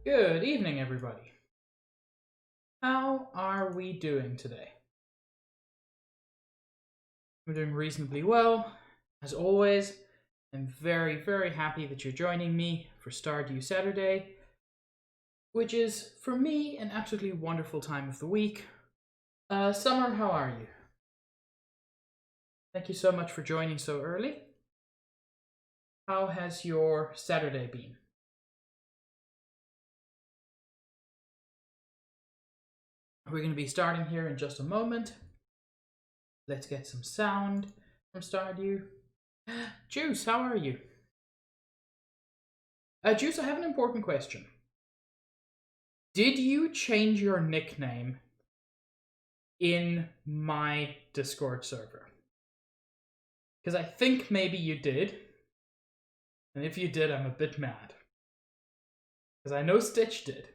Good evening, everybody. How are we doing today? We're doing reasonably well. As always, I'm very, very happy that you're joining me for Stardew Saturday, which is, for me, an absolutely wonderful time of the week. Summer, how are you? Thank you so much for joining so early. How has your Saturday been? We're going to be starting here in just a moment. Let's get some sound from Stardew. Juice, how are you? Juice, I have an important question. Did you change your nickname in my Discord server? Because I think maybe you did. And if you did, I'm a bit mad. Because I know Stitch did.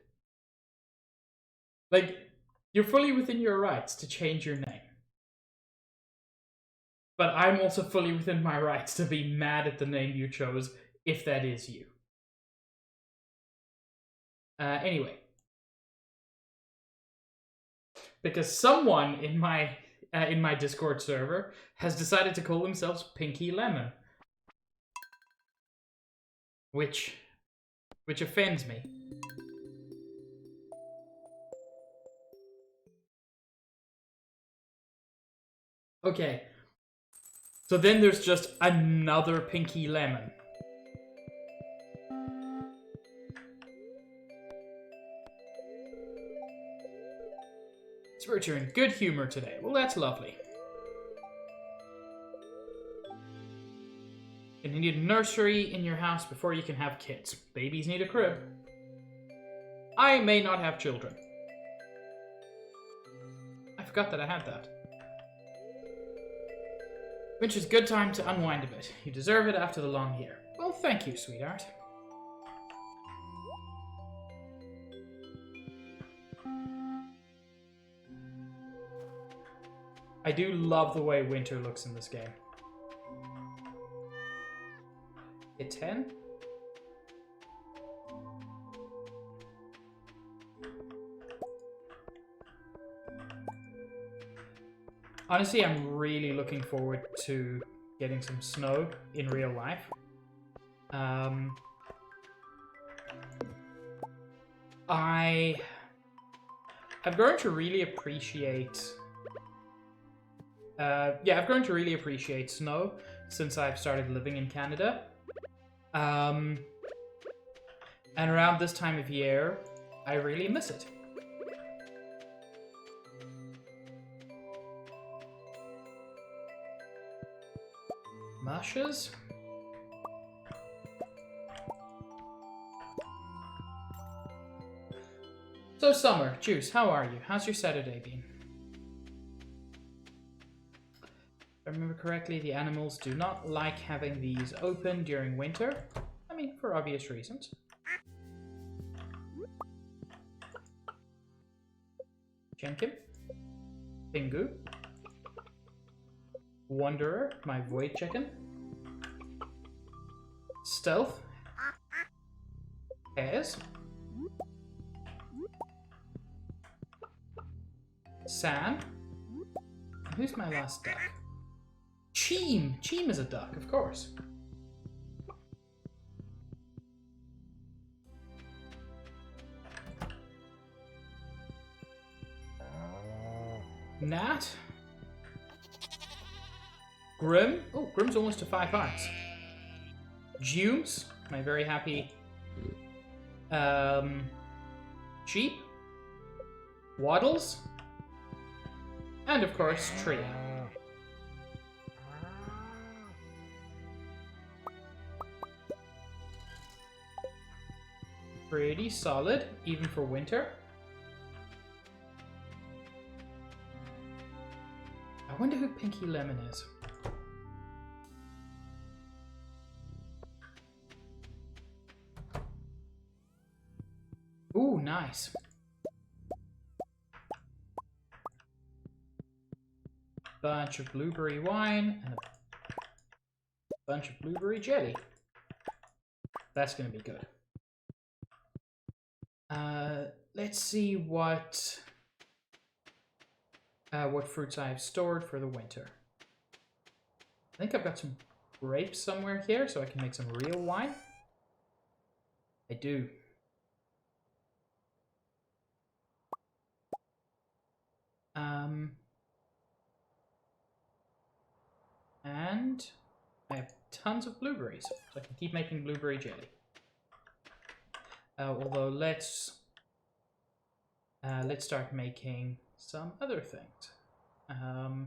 Like, you're fully within your rights to change your name. But I'm also fully within my rights to be mad at the name you chose, if that is you. Anyway. Because someone in my Discord server has decided to call themselves Pinky Lemon. Which offends me. Okay. So then there's just another Pinky Lemon. Spirits are in good humor today. Well, that's lovely. You need a nursery in your house before you can have kids. Babies need a crib. I may not have children. I forgot that I had that. Winter's a good time to unwind a bit. You deserve it after the long year. Well, thank you, sweetheart. I do love the way winter looks in this game. Hit 10? Honestly, I'm really looking forward to getting some snow in real life. I've grown to really appreciate... I've grown to really appreciate snow since I've started living in Canada. And around this time of year, I really miss it. Mushes? So, Summer, Juice, how are you? How's your Saturday been? If I remember correctly, the animals do not like having these open during winter. I mean, for obvious reasons. Jenkin. Pingu. Wanderer, my void chicken. Stealth. Hares. San. And who's my last duck? Cheem! Cheem is a duck, of course. Nat. Grim. Oh, Grim's almost to 5 hearts. Jumes, my very happy sheep. Waddles. And of course, Tree. Pretty solid, even for winter. I wonder who Pinky Lemon is. Ooh, nice. Bunch of blueberry wine and a bunch of blueberry jelly. That's gonna be good. Let's see what fruits I have stored for the winter. I think I've got some grapes somewhere here, so I can make some real wine. I do. And I have tons of blueberries, so I can keep making blueberry jelly. Although let's start making some other things. I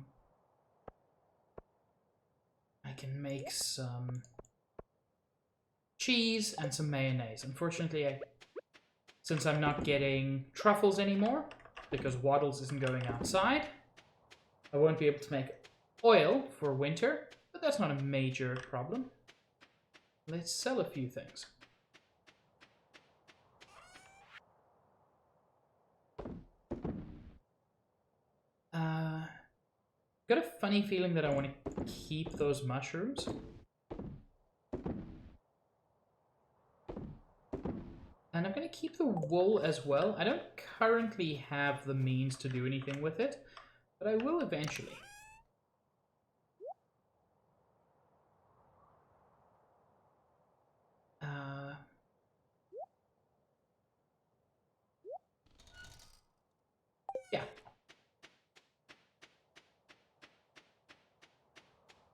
can make some cheese and some mayonnaise. Unfortunately, since I'm not getting truffles anymore, because Waddles isn't going outside, I won't be able to make oil for winter, but that's not a major problem. Let's sell a few things. Got a funny feeling that I want to keep those mushrooms. And I'm going to keep the wool as well. I don't currently have the means to do anything with it, but I will eventually. Yeah.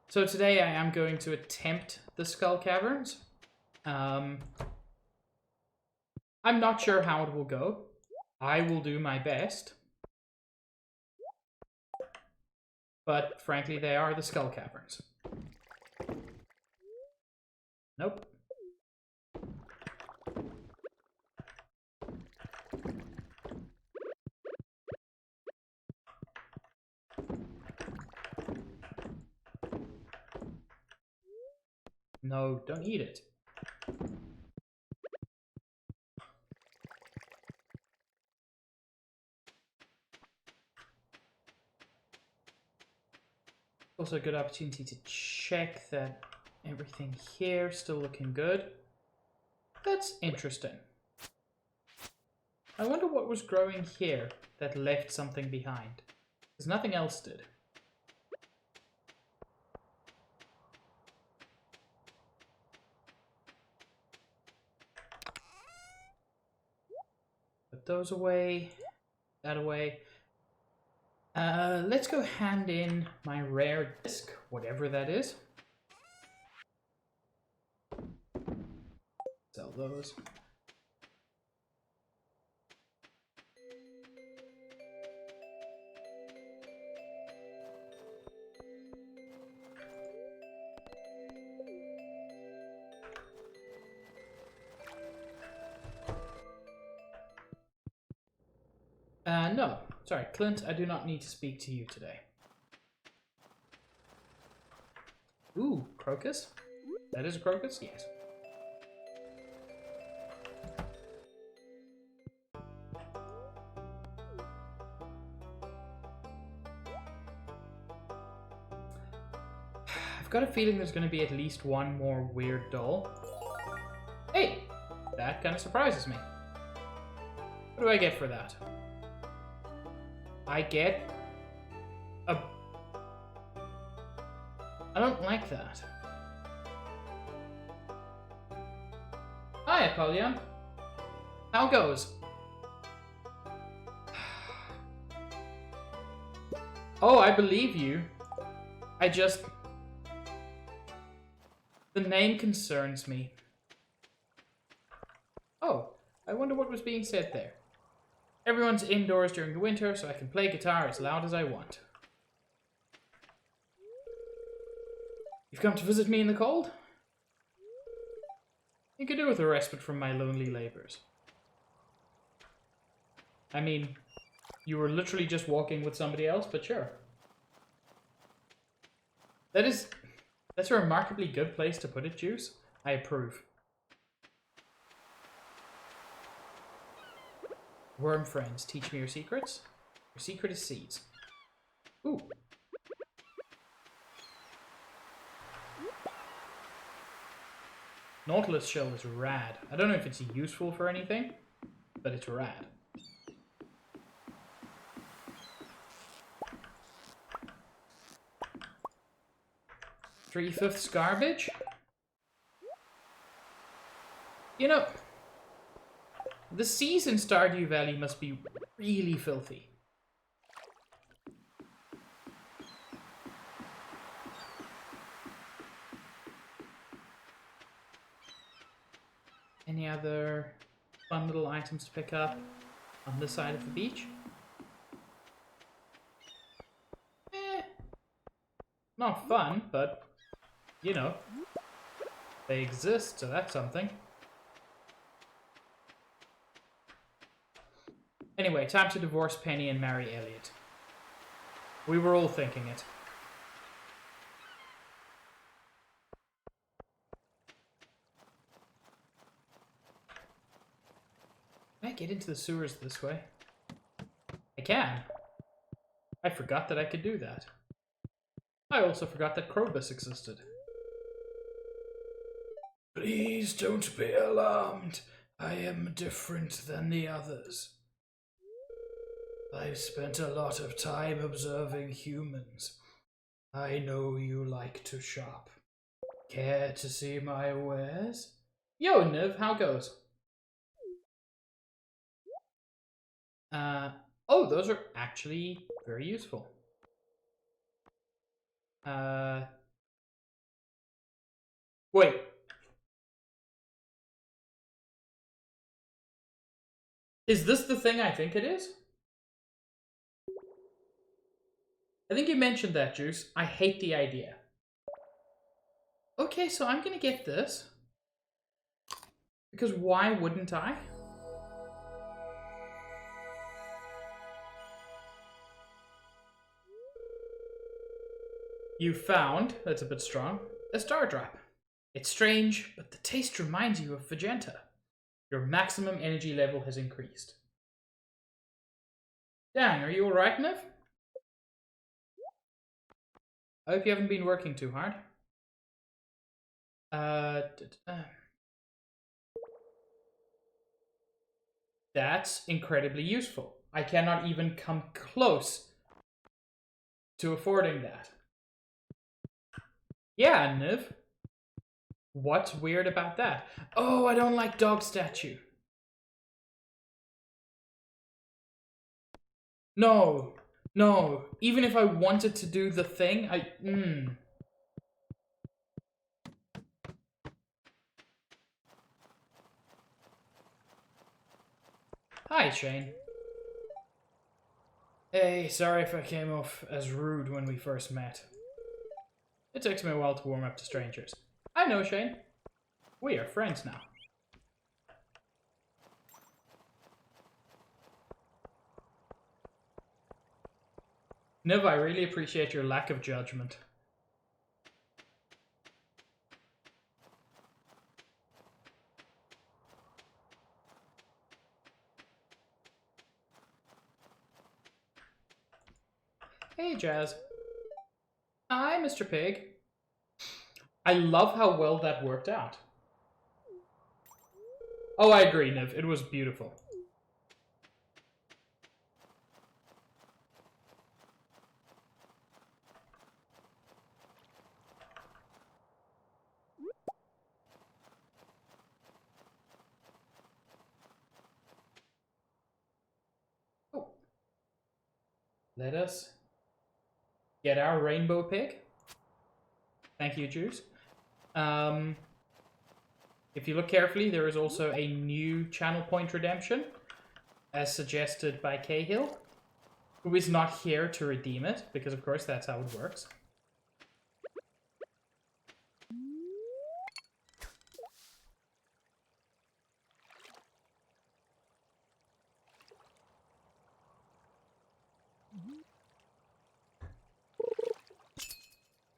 So today I am going to attempt the Skull Caverns. I'm not sure how it will go. I will do my best. But frankly, they are the Skull Caverns. Nope. No, don't eat it. Also a good opportunity to check that everything here is still looking good. That's interesting. I wonder what was growing here that left something behind. Because nothing else did. Put those away. That away. Let's go hand in my rare disc, whatever that is. Sell those. No. Sorry, Clint, I do not need to speak to you today. Ooh, crocus? That is a crocus? Yes. I've got a feeling there's going to be at least one more weird doll. Hey! That kind of surprises me. What do I get for that? I get a... I don't like that. Hi, Apollyon. How goes? Oh, I believe you. I just... The name concerns me. Oh, I wonder what was being said there. Everyone's indoors during the winter, so I can play guitar as loud as I want. You've come to visit me in the cold? You could do with a respite from my lonely labors. I mean, you were literally just walking with somebody else, but sure. That's a remarkably good place to put it, Juice. I approve. Worm friends, teach me your secrets. Your secret is seeds. Ooh. Nautilus shell is rad. I don't know if it's useful for anything, but it's rad. Three-fifths garbage? You know, the seas in Stardew Valley must be really filthy. Any other fun little items to pick up on this side of the beach? Not fun, but, you know, they exist, so that's something. Anyway, time to divorce Penny and marry Elliot. We were all thinking it. Can I get into the sewers this way? I can. I forgot that I could do that. I also forgot that Krobus existed. Please don't be alarmed. I am different than the others. I've spent a lot of time observing humans. I know you like to shop. Care to see my wares? Yo, Niv, how goes? Oh, those are actually very useful. Wait. Is this the thing I think it is? I think you mentioned that, Juice. I hate the idea. Okay, so I'm gonna get this. Because why wouldn't I? You found, that's a bit strong, a star drop. It's strange, but the taste reminds you of Vegeta. Your maximum energy level has increased. Dang, are you alright, Nev? I hope you haven't been working too hard. That's incredibly useful. I cannot even come close to affording that. Yeah, Niv. What's weird about that? Oh, I don't like dog statue. No. No. Even if I wanted to do the thing, Hi, Shane. Hey, sorry if I came off as rude when we first met. It takes me a while to warm up to strangers. I know, Shane. We are friends now. Niv, I really appreciate your lack of judgment. Hey, Jazz. Hi, Mr. Pig. I love how well that worked out. Oh, I agree, Niv. It was beautiful. Oh. Let us get our rainbow pig. Thank you, Juice. If you look carefully, there is also a new channel point redemption, as suggested by Cahill, who is not here to redeem it, because of course that's how it works.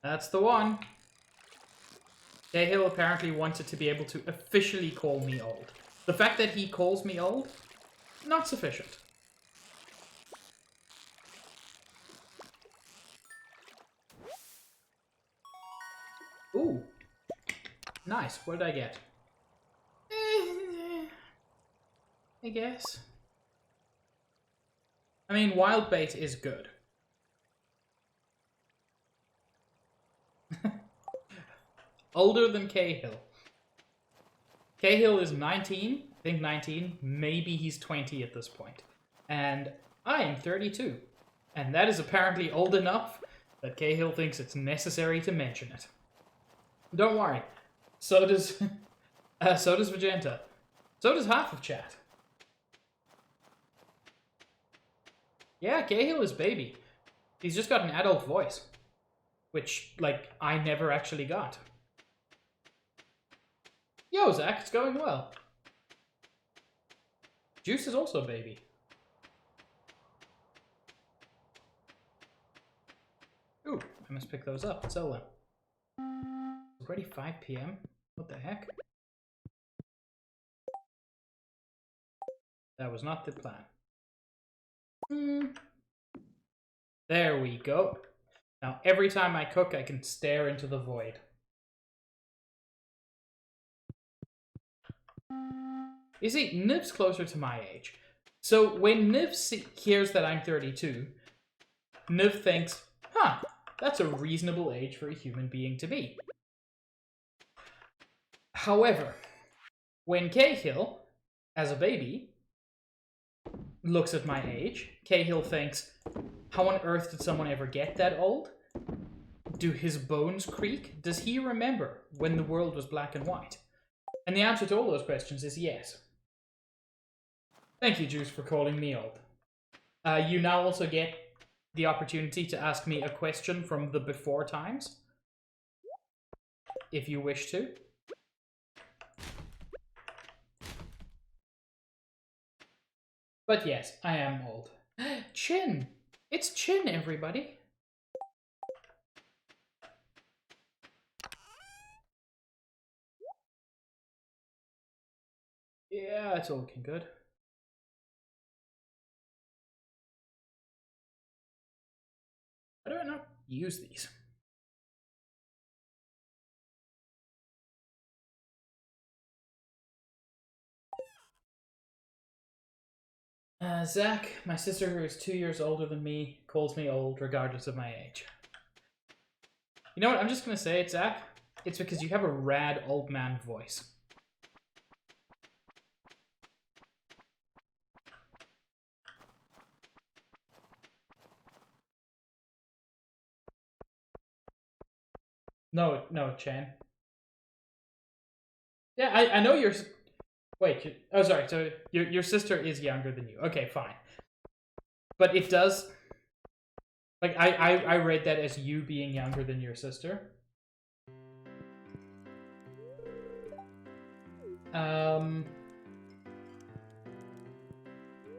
That's the one. Cahill apparently wanted to be able to officially call me old. The fact that he calls me old, not sufficient. Ooh. Nice. What did I get? I guess. I mean, wild bait is good. Older than Cahill. Cahill is 19, I think 19, maybe he's 20 at this point. And I am 32. And that is apparently old enough that Cahill thinks it's necessary to mention it. Don't worry. So does Magenta. So does half of chat. Yeah, Cahill is baby. He's just got an adult voice. Which, like, I never actually got. Yo, Zach, it's going well. Juice is also baby. Ooh, I must pick those up. Sell them. It's already 5 p.m. What the heck? That was not the plan. There we go. Now, every time I cook, I can stare into the void. You see, Niv's closer to my age. So when Niv hears that I'm 32, Niv thinks, huh, that's a reasonable age for a human being to be. However, when Cahill, as a baby, looks at my age, Cahill thinks, how on earth did someone ever get that old? Do his bones creak? Does he remember when the world was black and white? And the answer to all those questions is yes. Thank you, Juice, for calling me old. You now also get the opportunity to ask me a question from the before times, if you wish to. But yes, I am old. Chin! It's Chin, everybody! Yeah, it's all looking good. How do I not use these? Zach, my sister who is 2 years older than me, calls me old regardless of my age. You know what, I'm just gonna say it, Zach. It's because you have a rad old man voice. No, Chen. Yeah, I know you're... Wait, oh, sorry, so your sister is younger than you. Okay, fine. But it does... Like, I read that as you being younger than your sister.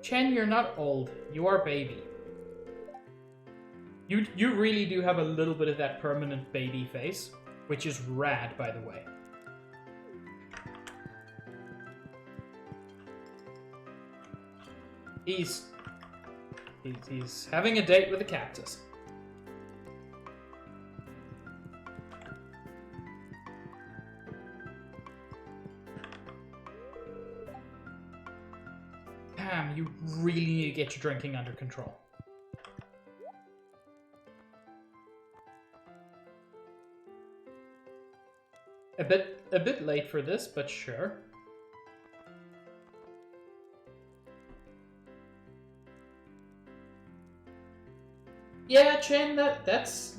Chen, you're not old. You are baby. You really do have a little bit of that permanent baby face, which is rad, by the way. He's having a date with a cactus. Pam, you really need to get your drinking under control. A bit late for this, but sure. Yeah, Chen, that's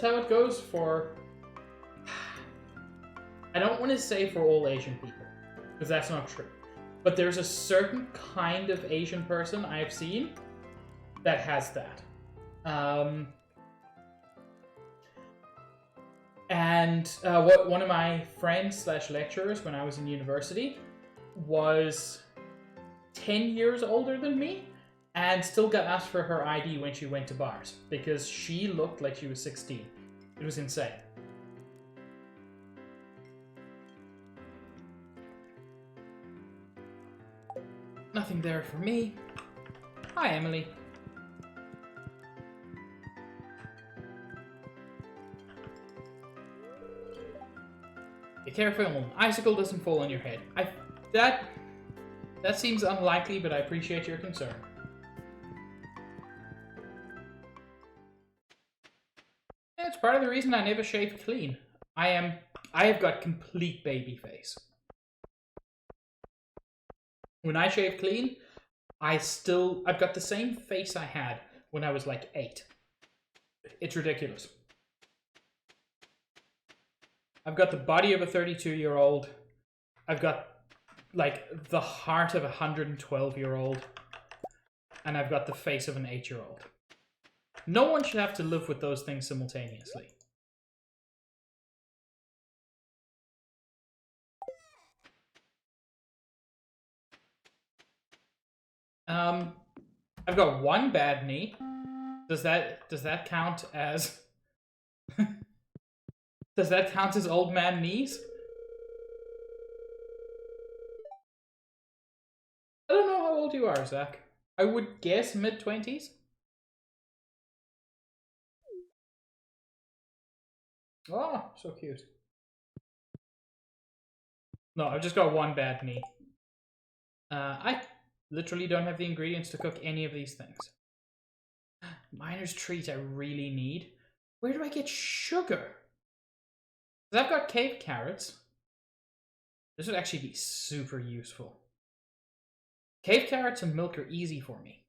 how it goes for... I don't want to say for all Asian people, because that's not true. But there's a certain kind of Asian person I've seen that has that. And one of my friends / lecturers when I was in university was 10 years older than me and still got asked for her ID when she went to bars because she looked like she was 16. It was insane. Nothing there for me. Hi, Emily. Be careful, an icicle doesn't fall on your head. That That seems unlikely, but I appreciate your concern. Yeah, it's part of the reason I never shave clean. I have got complete baby face. When I shave clean, I've got the same face I had when I was like 8. It's ridiculous. I've got the body of a 32-year-old. I've got like the heart of a 112-year-old. And I've got the face of an 8-year-old. No one should have to live with those things simultaneously. I've got one bad knee. Does that count as does that count as old man knees? I don't know how old you are, Zach. I would guess mid-20s. Oh, so cute. No, I've just got one bad knee. I literally don't have the ingredients to cook any of these things. Miner's treat I really need. Where do I get sugar? Because I've got cave carrots. This would actually be super useful. Cave carrots and milk are easy for me.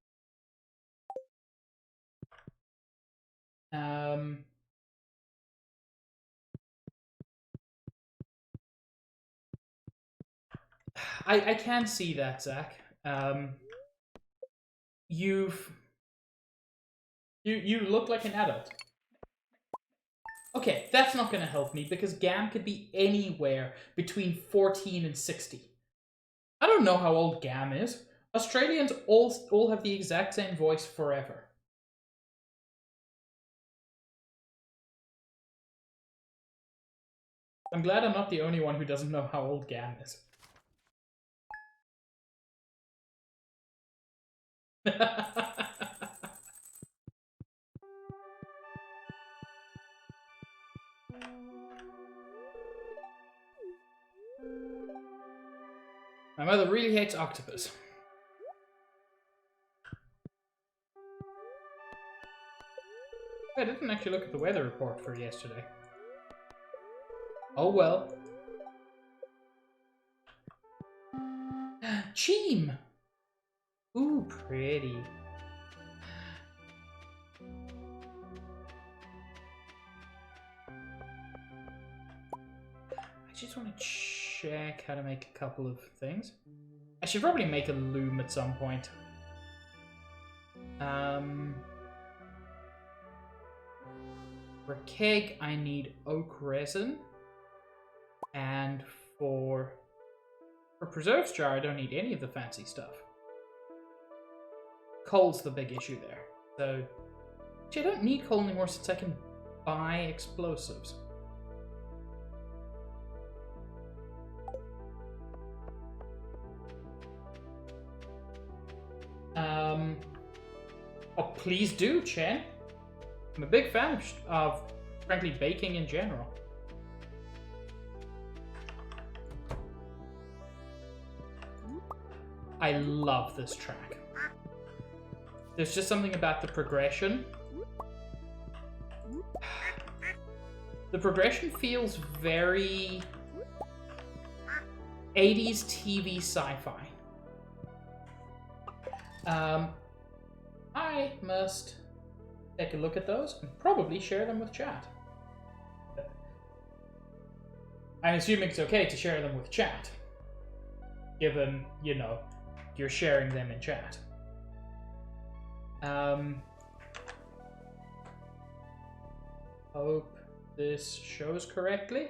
I can see that, Zach. You look like an adult. Okay, that's not going to help me because Gam could be anywhere between 14 and 60. I don't know how old Gam is. Australians all have the exact same voice forever. I'm glad I'm not the only one who doesn't know how old Gam is. My mother really hates octopus. I didn't actually look at the weather report for yesterday. Oh well. Cheem! Ooh, pretty. I just want to check how to make a couple of things. I should probably make a loom at some point. For keg, I need oak resin. And for preserves jar, I don't need any of the fancy stuff. Coal's the big issue there. So, actually, I don't need coal anymore since I can buy explosives. Oh, please do, Chen. I'm a big fan of frankly, baking in general. I love this track. There's just something about the progression. The progression feels very 80s TV sci-fi. I must take a look at those and probably share them with chat. I'm assuming it's okay to share them with chat, given, you know, you're sharing them in chat. Hope this shows correctly.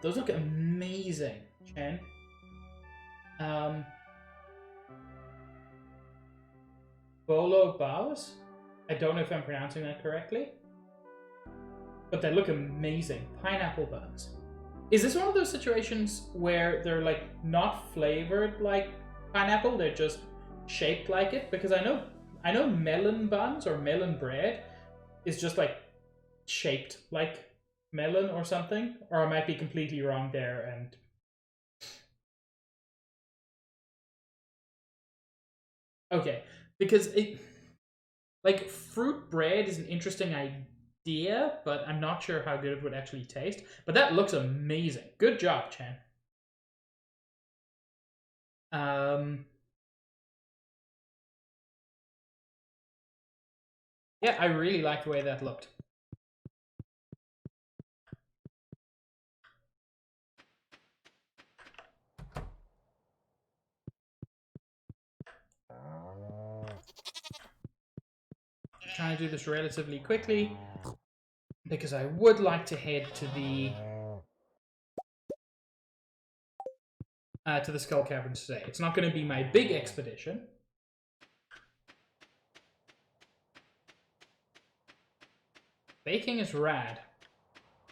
Those look amazing, Chen. Bolo Baos? I don't know if I'm pronouncing that correctly. But they look amazing. Pineapple buns. Is this one of those situations where they're like not flavored like pineapple. They're just shaped like it, because I know melon buns or melon bread is just like shaped like melon or something, or I might be completely wrong there. And okay, because it, like, fruit bread is an interesting idea, but I'm not sure how good it would actually taste. But that looks amazing. Good job, Chan. Um, yeah, I really like the way that looked. Trying to do this relatively quickly because I would like to head to the Skull Caverns today. It's not going to be my big expedition. Baking is rad.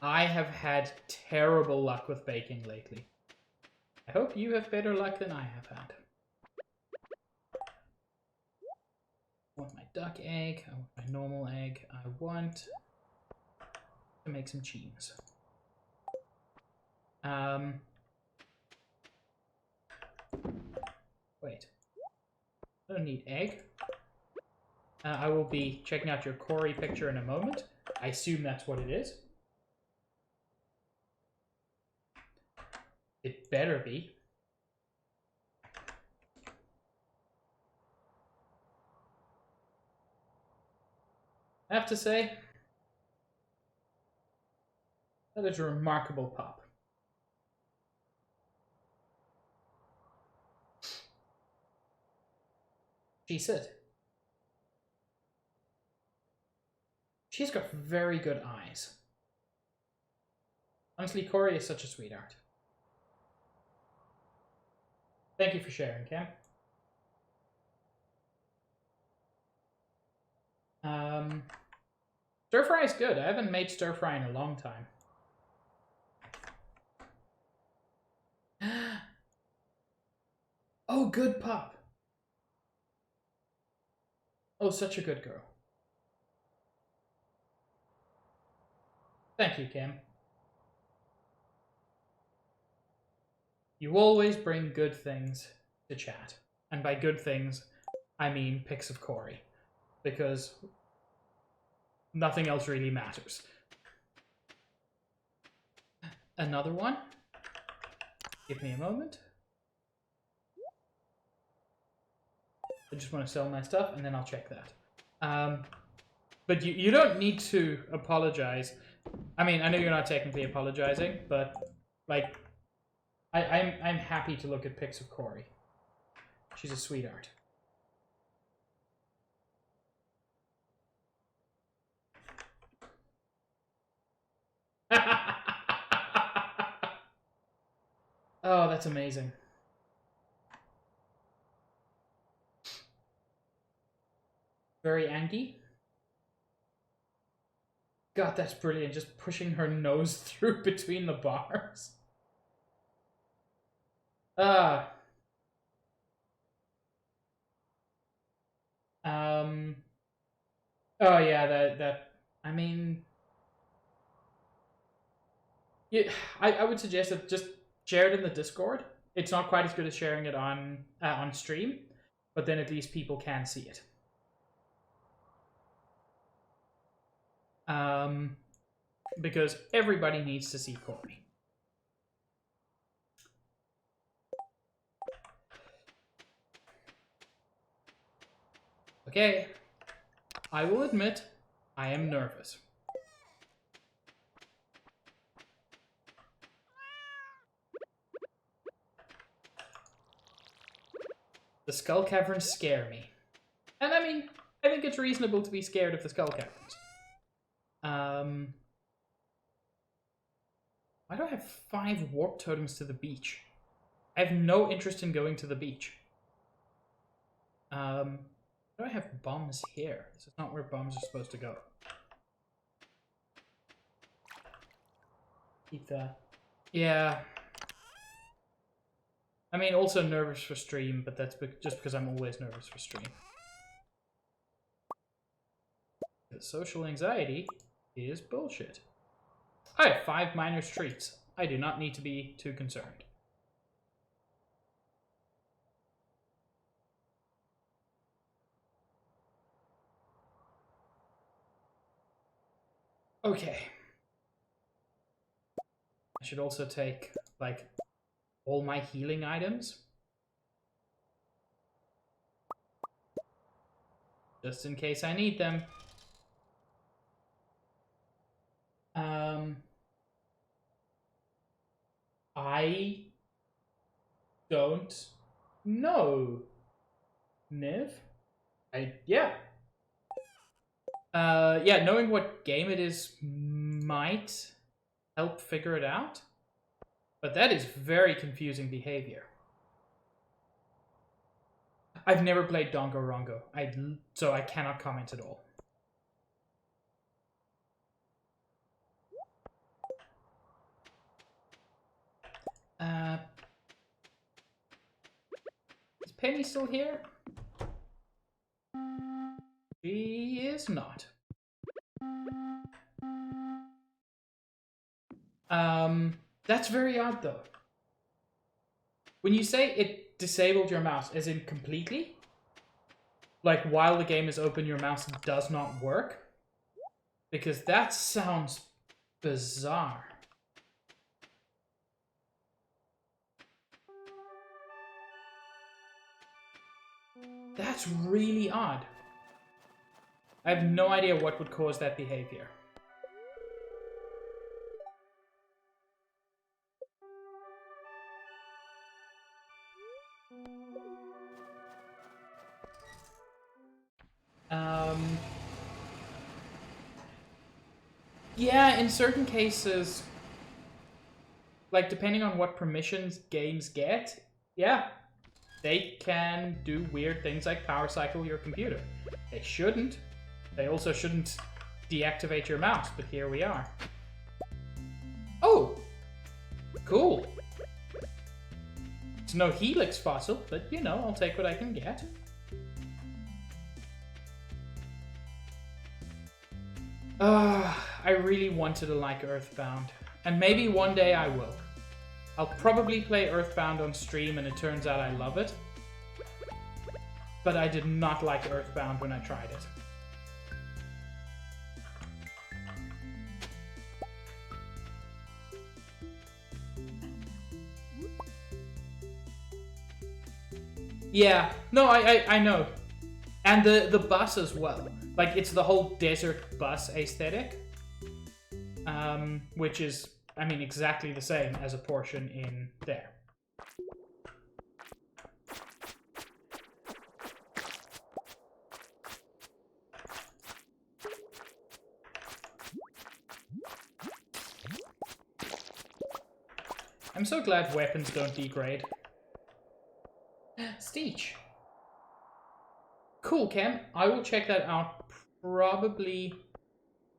I have had terrible luck with baking lately. I hope you have better luck than I have had. I want my duck egg. I want my normal egg. I want to make some cheese. Wait. I don't need egg. I will be checking out your Corey picture in a moment. I assume that's what it is. It better be. I have to say, that is a remarkable pup. She said. She's got very good eyes. Honestly, Corey is such a sweetheart. Thank you for sharing, Cam. Stir fry is good. I haven't made stir fry in a long time. Oh, good pup. Oh, such a good girl. Thank you, Cam. You always bring good things to chat. And by good things, I mean pics of Corey. Because nothing else really matters. Another one? Give me a moment. I just want to sell my stuff, and then I'll check that. But you don't need to apologize. I mean, I know you're not technically apologizing, but like, I'm happy to look at pics of Corey. She's a sweetheart. Oh, that's amazing. Very Angie. God, that's brilliant. Just pushing her nose through between the bars. Ah. Oh yeah, that. I mean, yeah. I would suggest that just share it in the Discord. It's not quite as good as sharing it on stream, but then at least people can see it. Because everybody needs to see Corey. Okay, I will admit, I am nervous. The Skull Caverns scare me. And I mean, I think it's reasonable to be scared of the Skull Caverns. Why do I have 5 warp totems to the beach? I have no interest in going to the beach. Why do I have bombs here? This is not where bombs are supposed to go. Keep that. Yeah. I mean, also nervous for stream, but that's just because I'm always nervous for stream. The social anxiety is bullshit. I have 5 minor streets. I do not need to be too concerned. Okay. I should also take, like, all my healing items. Just in case I need them. I don't know, Niv. Yeah, knowing what game it is might help figure it out. But that is very confusing behavior. I've never played Danganronpa, so I cannot comment at all. Is Penny still here? She is not. That's very odd though. When you say it disabled your mouse, as in completely? Like while the game is open, your mouse does not work? Because that sounds bizarre. That's really odd. I have no idea what would cause that behavior. Yeah, in certain cases, like depending on what permissions games get, yeah, they can do weird things like power cycle your computer. They shouldn't. They also shouldn't deactivate your mouse, but here we are. Oh! Cool. It's no Helix fossil, but you know, I'll take what I can get. I really wanted to like Earthbound. And maybe one day I will. I'll probably play Earthbound on stream and it turns out I love it. But I did not like Earthbound when I tried it. Yeah, no, I know. And the bus as well. Like, it's the whole desert bus aesthetic. Which is, I mean, exactly the same as a portion in there. I'm so glad weapons don't degrade. Steech. Cool, Cam. I will check that out probably...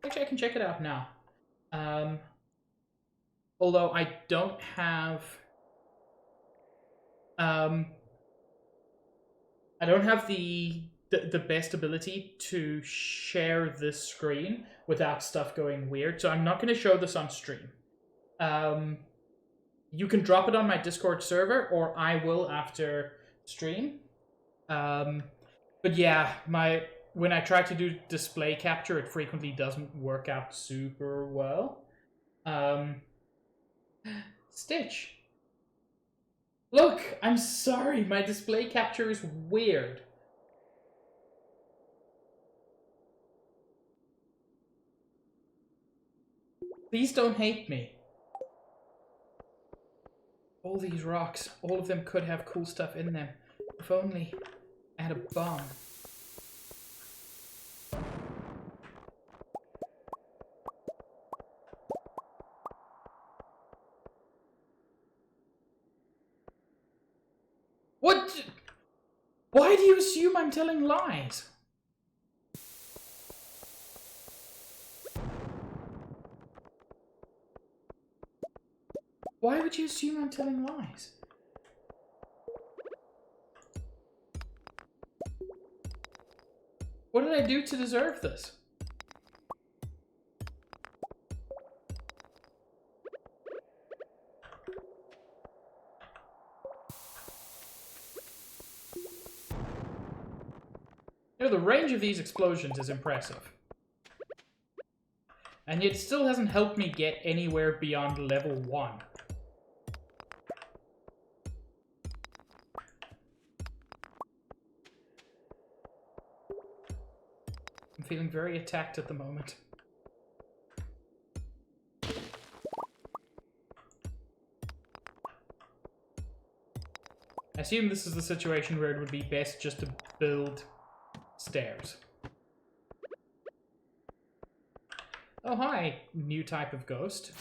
Actually, I can check it out now. Although I don't have... I don't have the best ability to share this screen without stuff going weird, so I'm not going to show this on stream. You can drop it on my Discord server, or I will after stream. But yeah, when I try to do display capture, it frequently doesn't work out super well. Stitch. Look, I'm sorry, my display capture is weird. Please don't hate me. All these rocks, all of them could have cool stuff in them. If only I had a bomb. What? Why do you assume I'm telling lies? Why would you assume I'm telling lies? What did I do to deserve this? You know, the range of these explosions is impressive. And yet it still hasn't helped me get anywhere beyond level 1. I'm feeling very attacked at the moment. I assume this is the situation where it would be best just to build stairs. Oh, hi, new type of ghost.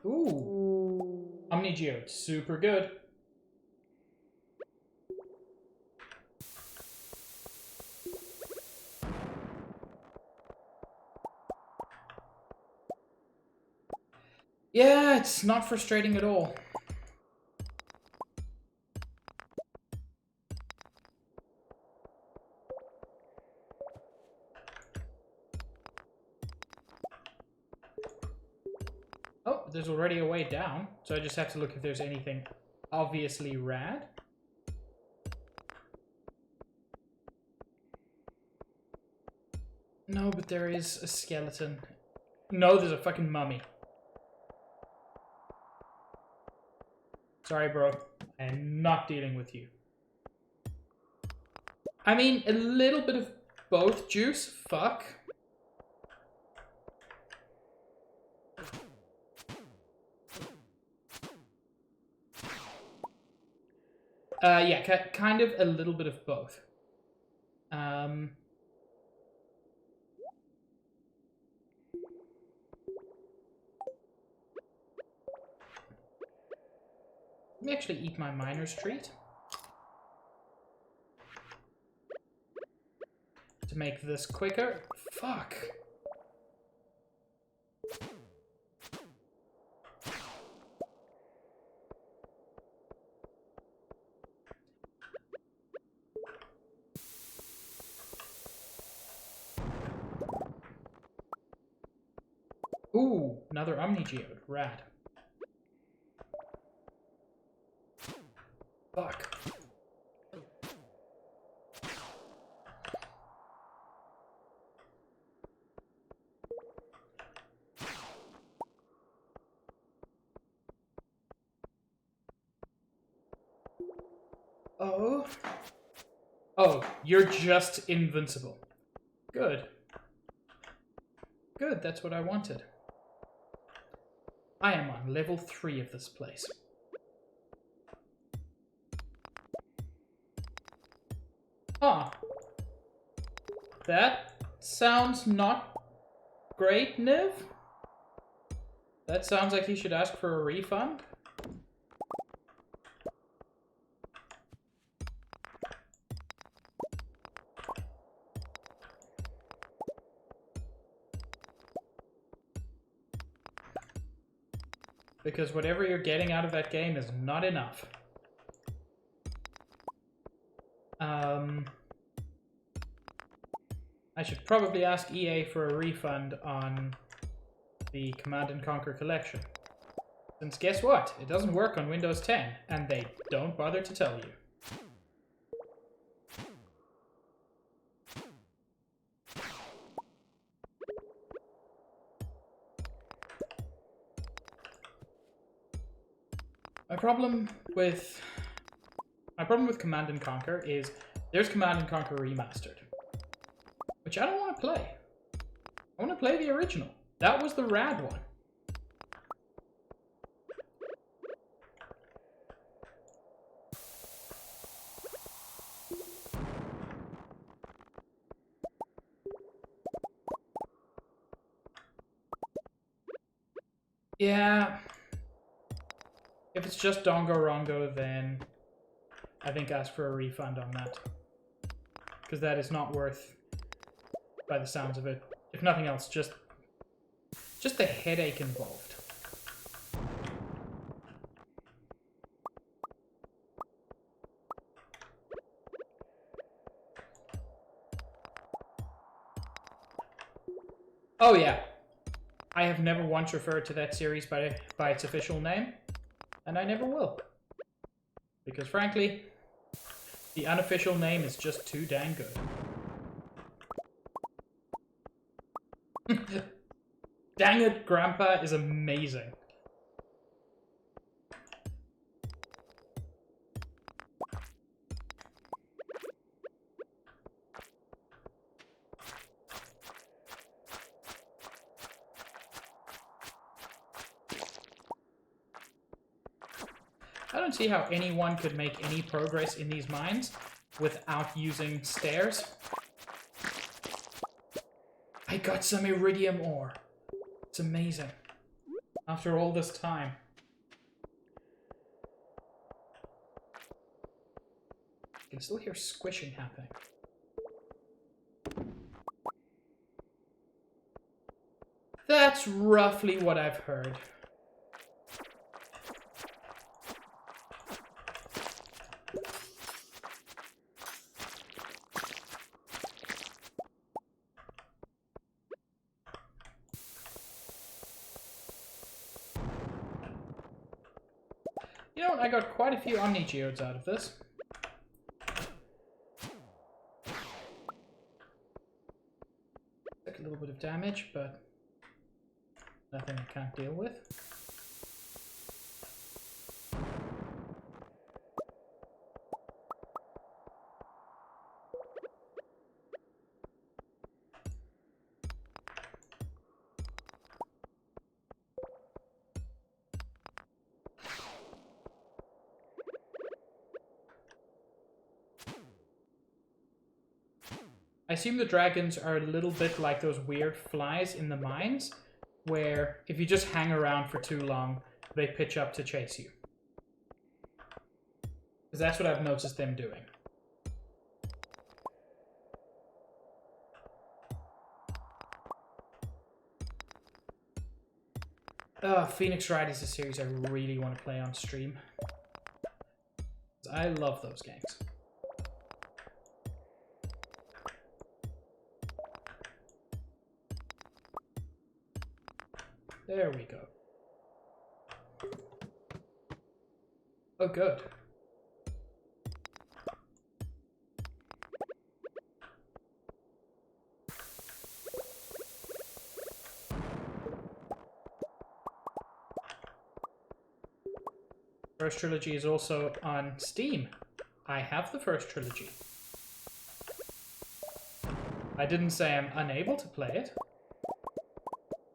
Ooh. Omnigeode, super good. Yeah, it's not frustrating at all. Oh, there's already a way down, so I just have to look if there's anything obviously rad. No, but there is a skeleton. No, there's a fucking mummy. Sorry, bro. I am not dealing with you. I mean, a little bit of both juice. Fuck. Yeah, kind of a little bit of both. Let me actually eat my miner's treat. To make this quicker. Fuck. Ooh, another Omnigeode. Rad. Fuck. Oh. Oh, you're just invincible. Good. Good, that's what I wanted. I am on level 3 of this place. Huh. That sounds not great, Niv. That sounds like you should ask for a refund. Because whatever you're getting out of that game is not enough. I should probably ask EA for a refund on the Command & Conquer collection. Since guess what? It doesn't work on Windows 10, and they don't bother to tell you. My problem with Command & Conquer is there's Command & Conquer Remastered, which I don't want to play. I want to play the original. That was the rad one. Yeah. If it's just Dongo then I think ask for a refund on that. Because that is not worth by the sounds of it. If nothing else, just the headache involved. Oh yeah, I have never once referred to that series by its official name, and I never will. Because frankly, the unofficial name is just too dang good. Dang it, Grandpa is amazing. I don't see how anyone could make any progress in these mines without using stairs. I got some iridium ore. It's amazing. After all this time. I can still hear squishing happening. That's roughly what I've heard. You know what? I got quite a few Omni Geodes out of this. Took a little bit of damage, but nothing I can't deal with. I assume the dragons are a little bit like those weird flies in the mines, where if you just hang around for too long, they pitch up to chase you. Because that's what I've noticed them doing. Phoenix Wright is a series I really want to play on stream. I love those games. There we go. Oh, good. First Trilogy is also on Steam. I have the first trilogy. I didn't say I'm unable to play it.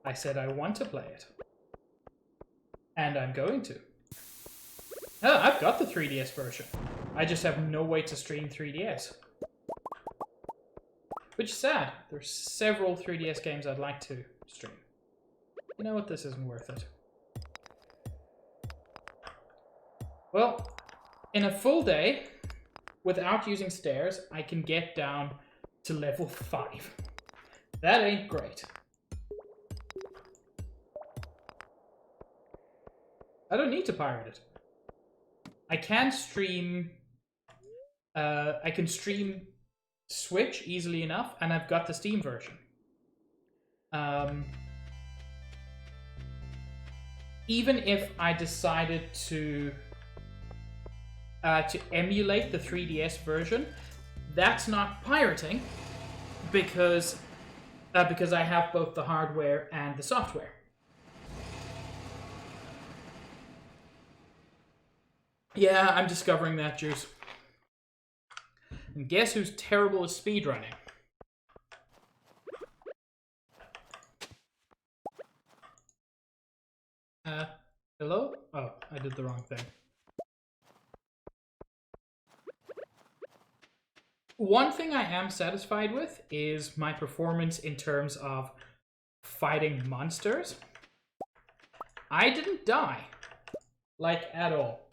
I said I want to play it. And I'm going to. Oh, I've got the 3DS version. I just have no way to stream 3DS. Which is sad. There's several 3DS games I'd like to stream. You know what? This isn't worth it. Well, in a full day, without using stairs, I can get down to level 5. That ain't great. I don't need to pirate it. I can stream... I can stream Switch easily enough, and I've got the Steam version. Even if I decided to emulate the 3DS version, that's not pirating, because I have both the hardware and the software. Yeah, I'm discovering that, Juice. And guess who's terrible at speedrunning? Hello? Oh, I did the wrong thing. One thing I am satisfied with is my performance in terms of fighting monsters. I didn't die. Like, at all.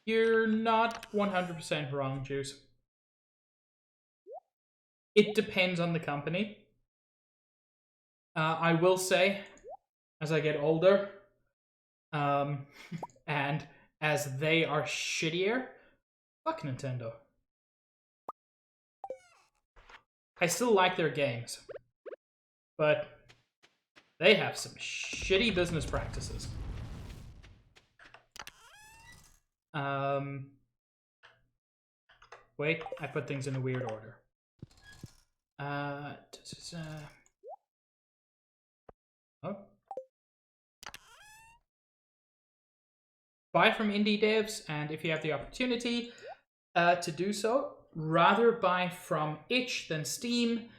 You're not 100% wrong, Juice. It depends on the company. I will say, as I get older, and as they are shittier, fuck Nintendo. I still like their games, but they have some shitty business practices. Wait, I put things in a weird order. Oh. Buy from indie devs, and if you have the opportunity to do so, rather buy from itch than Steam.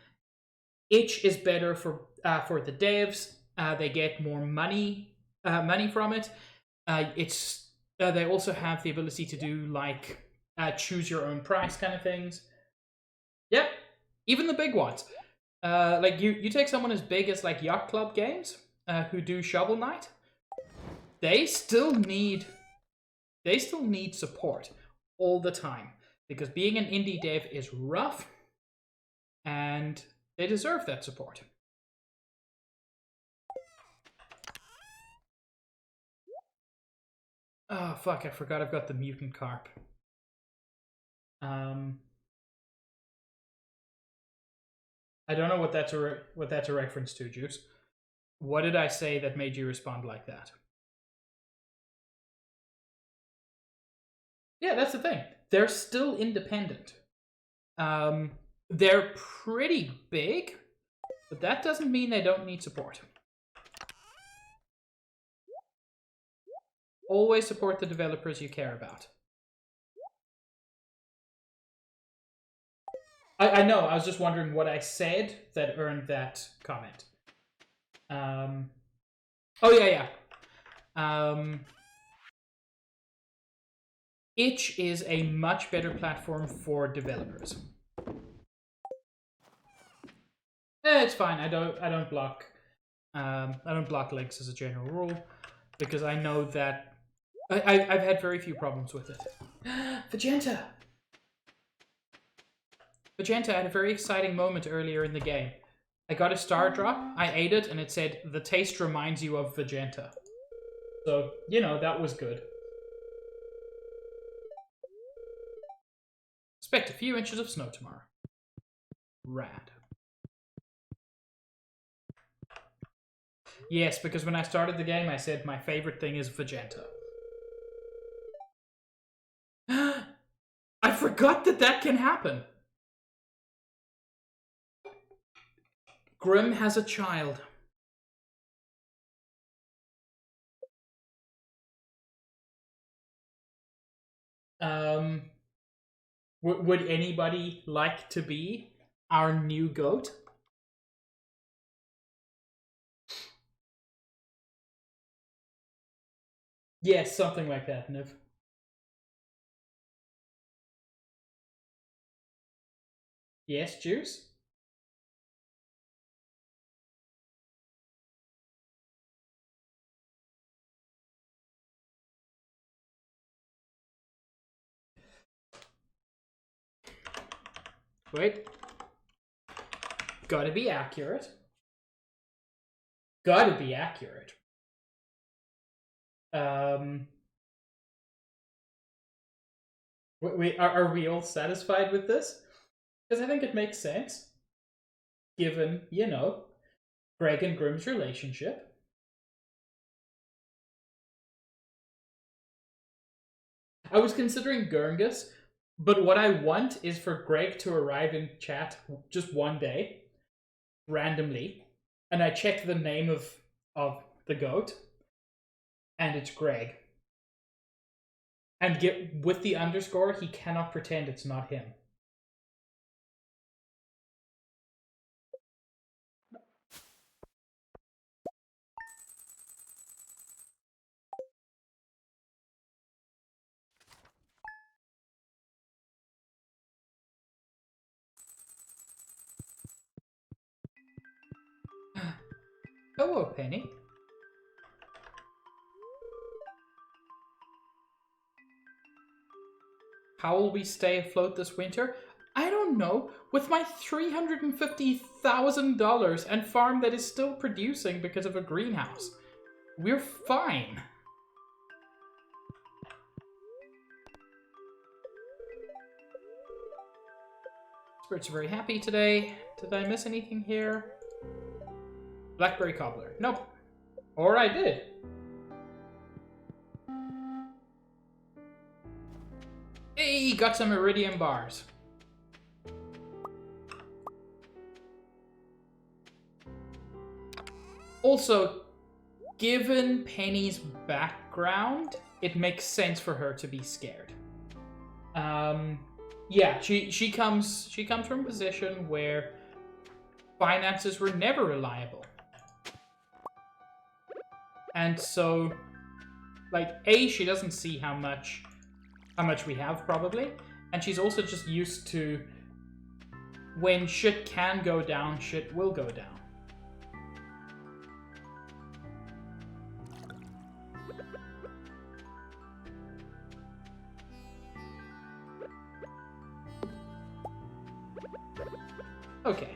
Itch is better for the devs. They get more money from it. They also have the ability to do like choose your own price kind of things. Yep, even the big ones. Like you take someone as big as like Yacht Club Games, who do Shovel Knight. They still need support all the time because being an indie dev is rough, and they deserve that support. Oh fuck! I forgot I've got the mutant carp. I don't know what that's a reference to, Juice. What did I say that made you respond like that? Yeah, that's the thing. They're still independent. They're pretty big, but that doesn't mean they don't need support. Always support the developers you care about. I know, I was just wondering what I said that earned that comment. Oh, yeah. Itch is a much better platform for developers. It's fine. I don't block links as a general rule because I know that I've had very few problems with it. Vegeta had a very exciting moment earlier in the game. I got a star drop, I ate it, and it said, "The taste reminds you of Vegeta." So, that was good. Expect a few inches of snow tomorrow. Rad. Yes, because when I started the game, I said my favorite thing is Vegeta. I forgot that can happen. Grim has a child. Would anybody like to be our new goat? Yes, something like that, Niv. Yes, Juice? Wait. Gotta be accurate. Gotta be accurate. Wait, are we all satisfied with this? Because I think it makes sense. Given, Greg and Grim's relationship. I was considering Gurngus, but what I want is for Greg to arrive in chat just one day, randomly, and I check the name of the goat, and it's Greg. And with the underscore, he cannot pretend it's not him. Hello, Penny. How will we stay afloat this winter? I don't know. With my $350,000 and farm that is still producing because of a greenhouse, we're fine. Spirits are very happy today. Did I miss anything here? Blackberry cobbler. Nope. Or I did. Hey, got some iridium bars. Also, given Penny's background, it makes sense for her to be scared. Yeah, she comes from a position where finances were never reliable. And so, like, A, she doesn't see how much we have, probably. And she's also just used to, when shit can go down, shit will go down. Okay.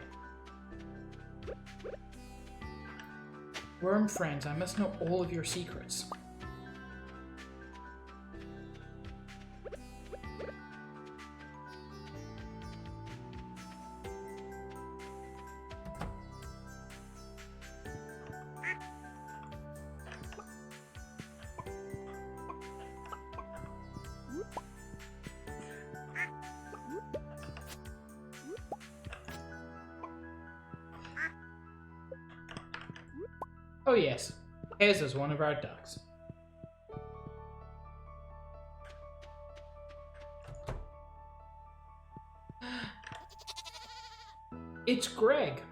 Worm friends, I must know all of your secrets. Oh yes, Hez is one of our ducks. It's Greg.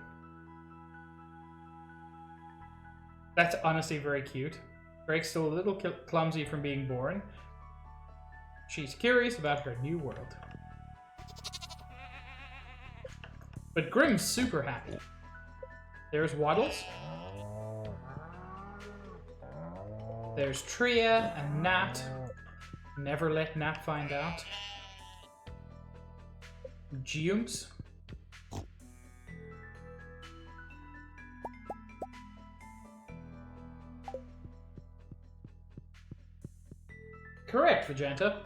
That's honestly very cute. Greg's still a little clumsy from being born. She's curious about her new world. But Grim's super happy. There's Waddles. There's Tria and Nat. Never let Nat find out. Jumps. Correct, Vegeta.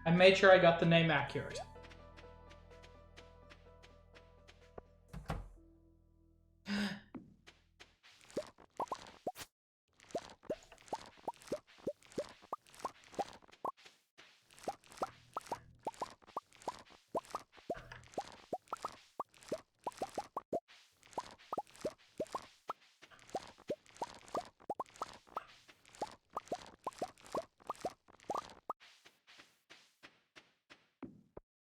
I made sure I got the name accurate.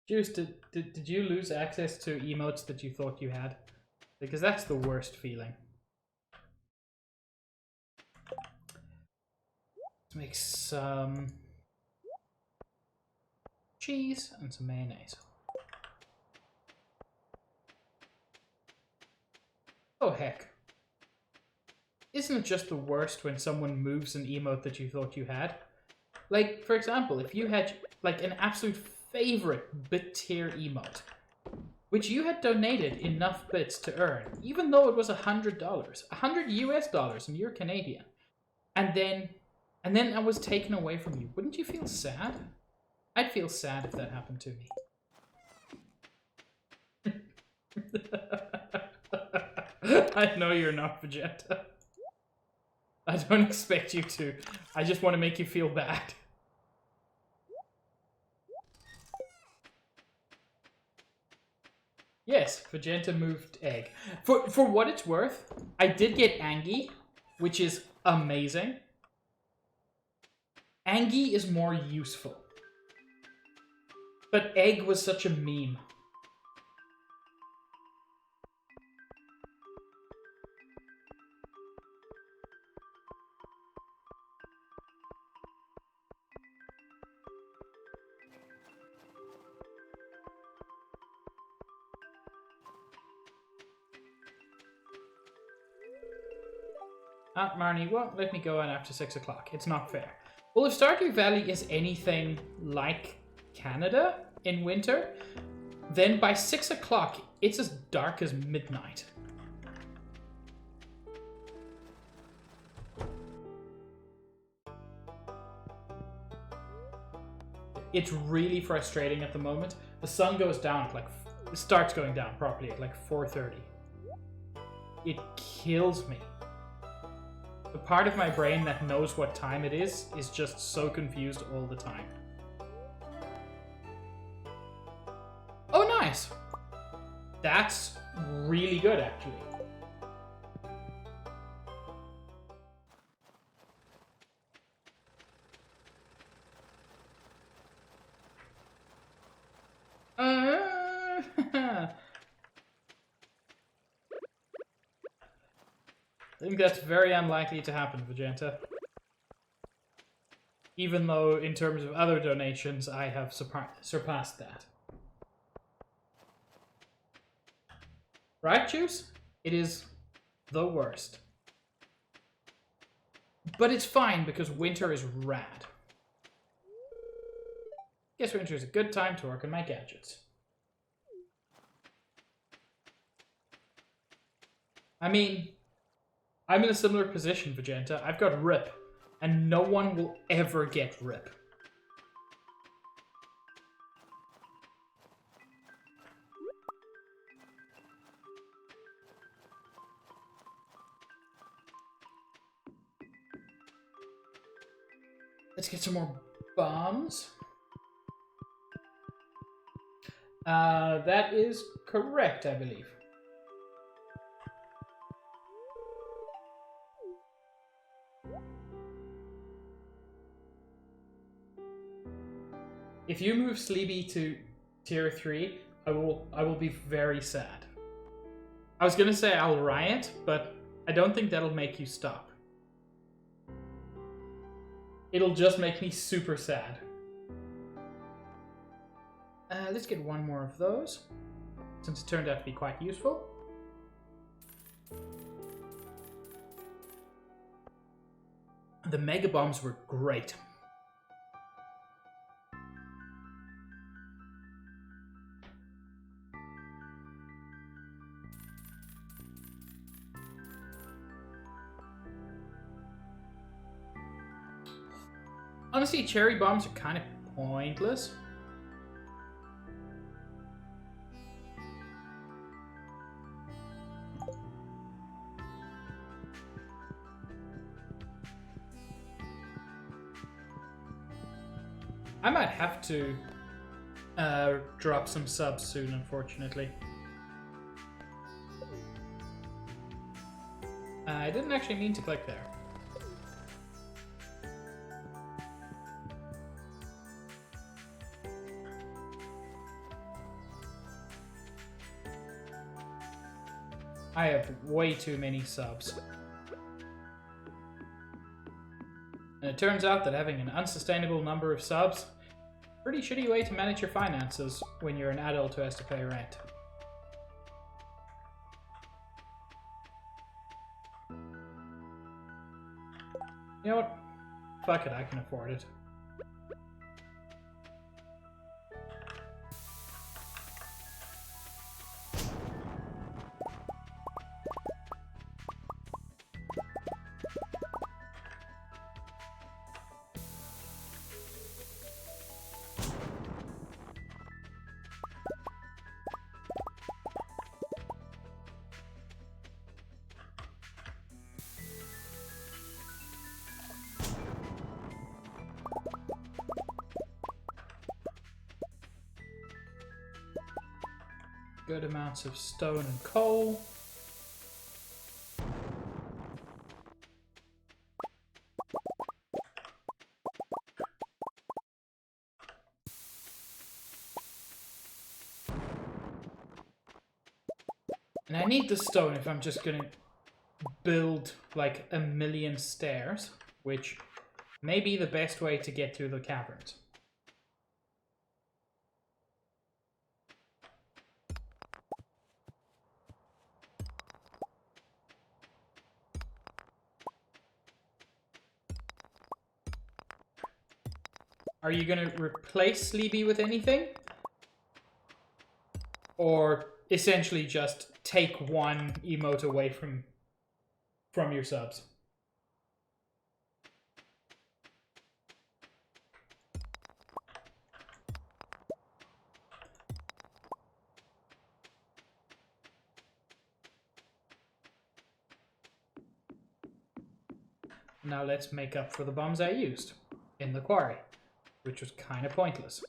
Juice, did you lose access to emotes that you thought you had? Because that's the worst feeling. Let's make some cheese and some mayonnaise. Oh heck. Isn't it just the worst when someone moves an emote that you thought you had? Like, for example, if you had like an absolute favorite bit tier emote, which you had donated enough bits to earn, even though it was $100, $100 US, and you're Canadian, and then it was taken away from you, wouldn't you feel sad? I'd feel sad if that happened to me. I know you're not, Vegeta. I don't expect you to. I just want to make you feel bad. Yes, Vegeta moved egg. For what it's worth, I did get Angie, which is amazing. Angie is more useful. But egg was such a meme. Aunt Marnie won't let me go on after 6 o'clock. It's not fair. Well, if Stardew Valley is anything like Canada in winter, Then by 6 o'clock, it's as dark as midnight. It's really frustrating at the moment. The sun goes down at like, it starts going down properly at like 4:30. It kills me. The part of my brain that knows what time it is just so confused all the time. Oh, nice! That's really good, actually. I think that's very unlikely to happen, Vegeta. Even though, in terms of other donations, I have surpassed that. Right, Juice? It is the worst. But it's fine, because winter is rad. Guess winter is a good time to work on my gadgets. I mean, I'm in a similar position, Vegeta. I've got RIP, and no one will ever get RIP. Let's get some more bombs. That is correct, I believe. If you move Sleepy to tier 3, I will be very sad. I was gonna say I'll riot, but I don't think that'll make you stop. It'll just make me super sad. Let's get one more of those, since it turned out to be quite useful. The Mega Bombs were great. Honestly, cherry bombs are kind of pointless. I might have to drop some subs soon, unfortunately. I didn't actually mean to click there. I have way too many subs. And it turns out that having an unsustainable number of subs, pretty shitty way to manage your finances when you're an adult who has to pay rent. You know what? Fuck it, I can afford it. Good amounts of stone and coal. And I need the stone if I'm just gonna build like a million stairs, which may be the best way to get through the caverns. Are you gonna replace Sleepy with anything? or essentially just take one emote away from your subs. Now let's make up for the bombs I used in the quarry, which was kind of pointless.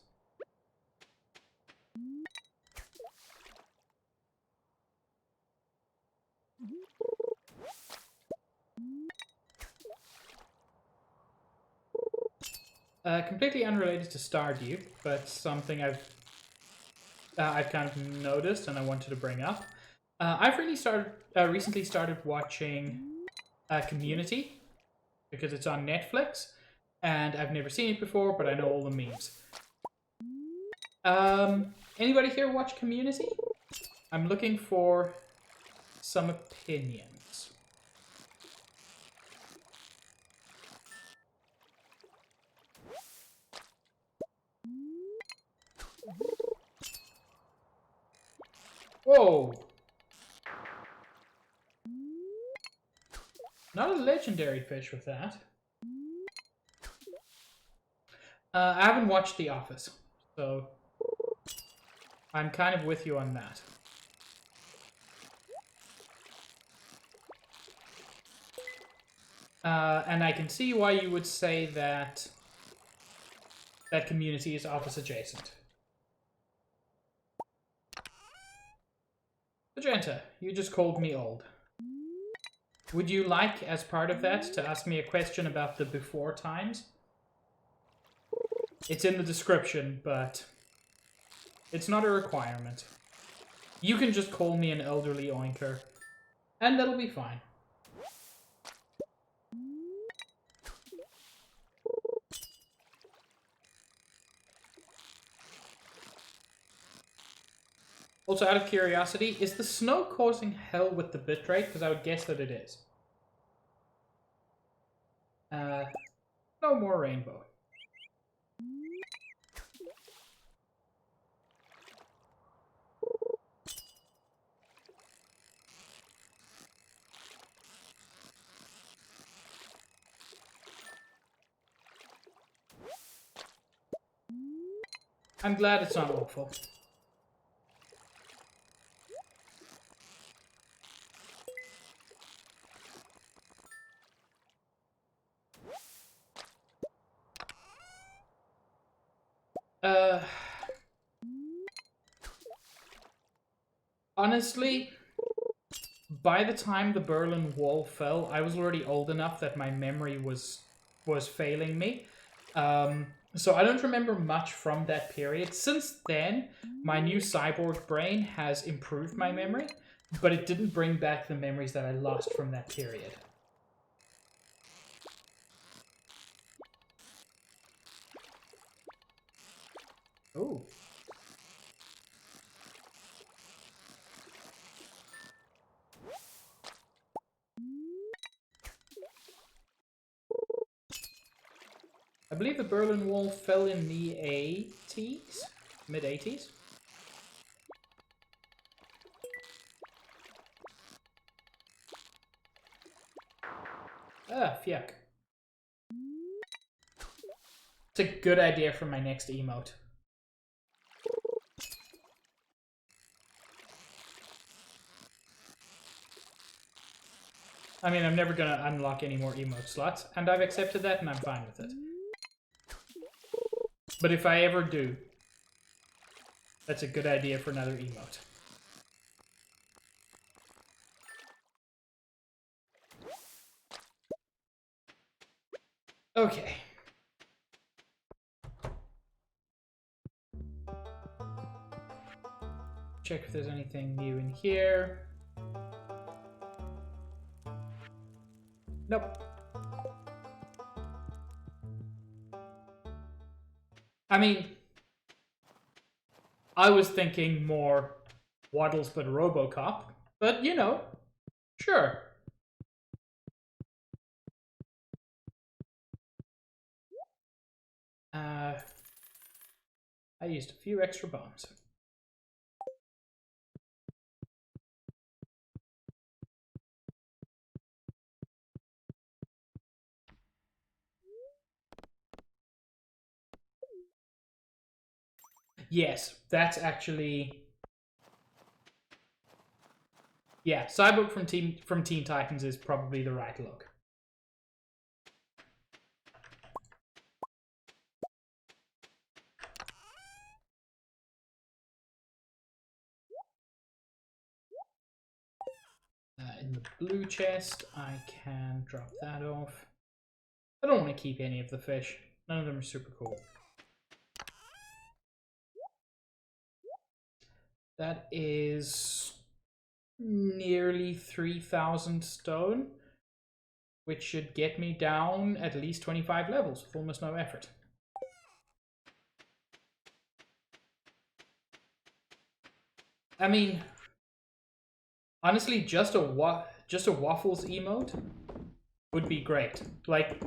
Completely unrelated to Stardew, but something I've kind of noticed and I wanted to bring up. I've recently started watching Community because it's on Netflix, and I've never seen it before, but I know all the memes. Anybody here watch Community? I'm looking for some opinions. Whoa! Not a legendary fish with that. I haven't watched The Office, so I'm kind of with you on that. And I can see why you would say that Community is Office adjacent. Magenta, you just called me old. Would you like, as part of that, to ask me a question about the before times? It's in the description, but it's not a requirement. You can just call me an elderly oinker, and that'll be fine. Also, out of curiosity, is the snow causing hell with the bitrate? Because I would guess that it is. No more rainbow. I'm glad it's not awful. Honestly, by the time the Berlin Wall fell, I was already old enough that my memory was failing me. So I don't remember much from that period. Since then, my new cyborg brain has improved my memory, but it didn't bring back the memories that I lost from that period. Ooh. I believe the Berlin Wall fell in the 80s? Mid-80s? Ah, yuck. It's a good idea for my next emote. I mean, I'm never gonna unlock any more emote slots, and I've accepted that and I'm fine with it. But if I ever do, that's a good idea for another emote. Okay. Check if there's anything new in here. Nope. I mean, I was thinking more Waddles but Robocop, but you know, sure. I used a few extra bombs. Yes, that's actually... Yeah, Cyborg from Teen Titans is probably the right look. In the blue chest, I can drop that off. I don't want to keep any of the fish. None of them are super cool. That is nearly 3,000 stone, which should get me down at least 25 levels with almost no effort. I mean, honestly, just a waffles emote would be great. Like,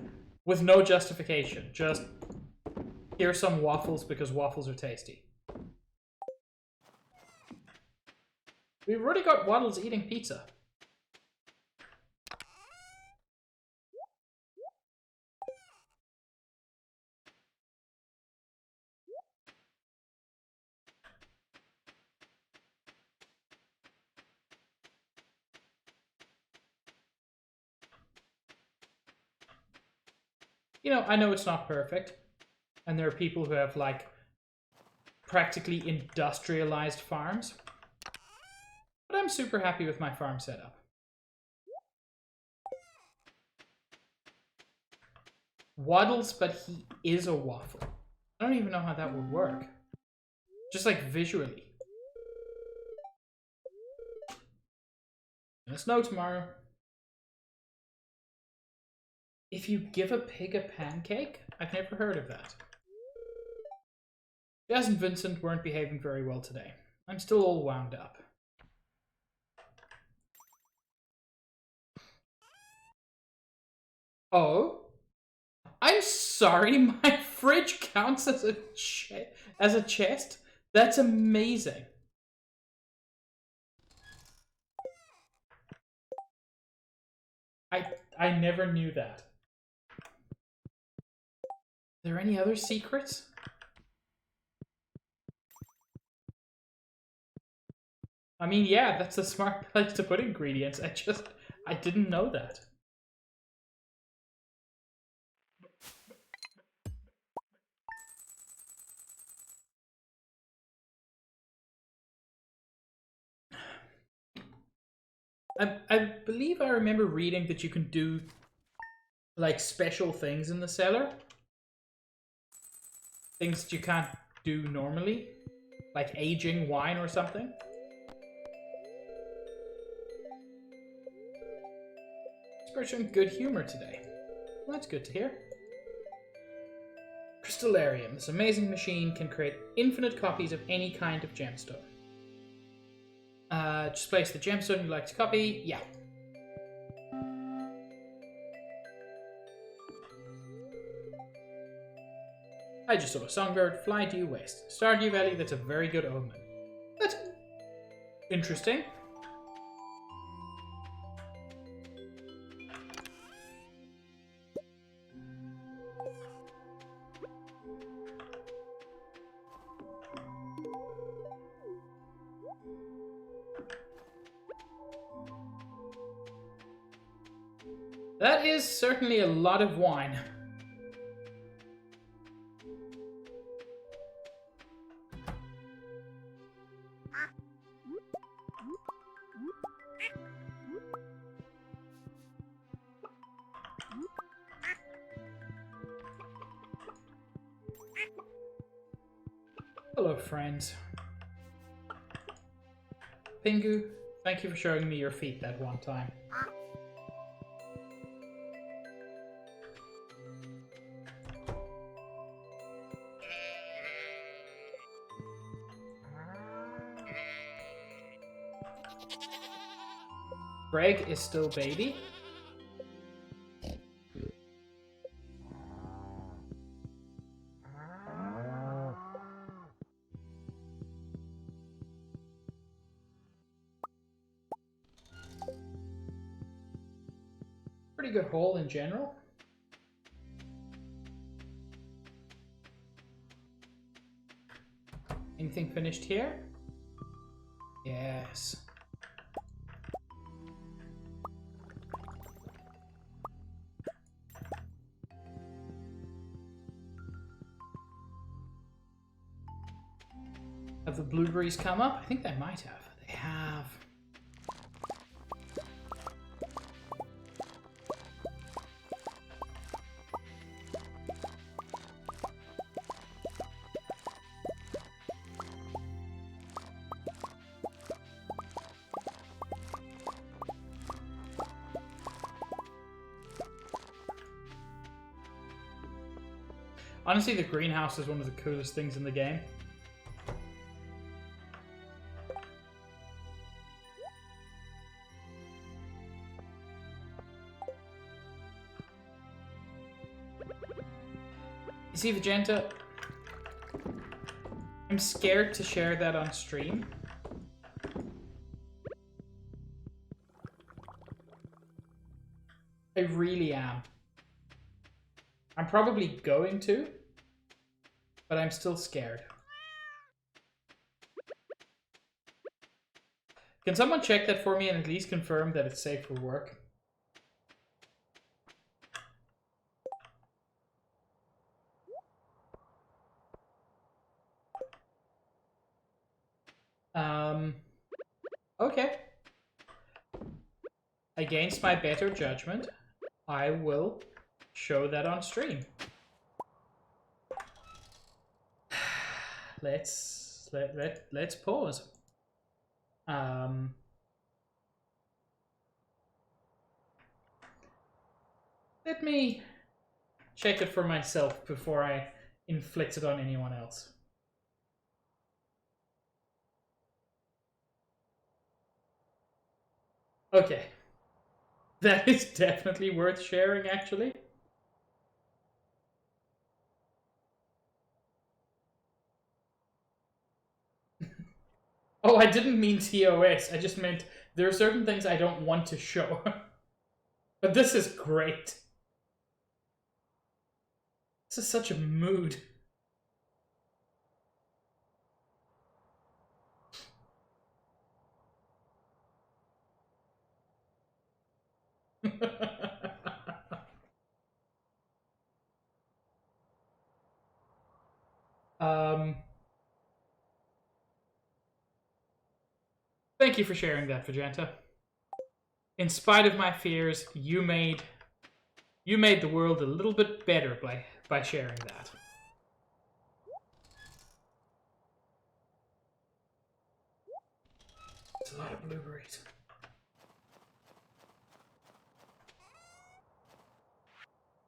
with no justification. Just, here's some waffles because waffles are tasty. We've already got Waddles eating pizza. You know, I know it's not perfect. And there are people who have, like, practically industrialized farms. But I'm super happy with my farm setup. Waddles, but he is a waffle. I don't even know how that would work. Just like visually. Gonna snow tomorrow. If you give a pig a pancake? I've never heard of that. Jazz and Vincent weren't behaving very well today. I'm still all wound up. Oh? I'm sorry, my fridge counts as a chest? That's amazing. I never knew that. Are there any other secrets? I mean, yeah, that's a smart place to put ingredients. I didn't know that. I believe I remember reading that you can do, like, special things in the cellar. Things that you can't do normally. Like aging wine or something. It's showing good humor today. Well, that's good to hear. Crystallarium. This amazing machine can create infinite copies of any kind of gemstone. Just place the gemstone you'd like to copy. Yeah. I just saw a songbird fly due west. Stardew Valley, that's a very good omen. That's interesting. That is certainly a lot of wine. Hello, friends. Pingu, thank you for showing me your feet that one time. Greg is still baby. Pretty good haul in general. Anything finished here? Yes. Have the blueberries come up? I think they might have. They have. Honestly, the greenhouse is one of the coolest things in the game. You see, Vegeta, I'm scared to share that on stream. I really am. I'm probably going to, but I'm still scared. Can someone check that for me and at least confirm that it's safe for work? Okay. Against my better judgment, I will show that on stream. Let's pause. Let me check it for myself before I inflict it on anyone else. Okay. That is definitely worth sharing, actually. Oh, I didn't mean TOS. I just meant there are certain things I don't want to show. But this is great. This is such a mood. Thank you for sharing that, Vegeta. In spite of my fears, you made the world a little bit better by sharing that. It's a lot of blueberries.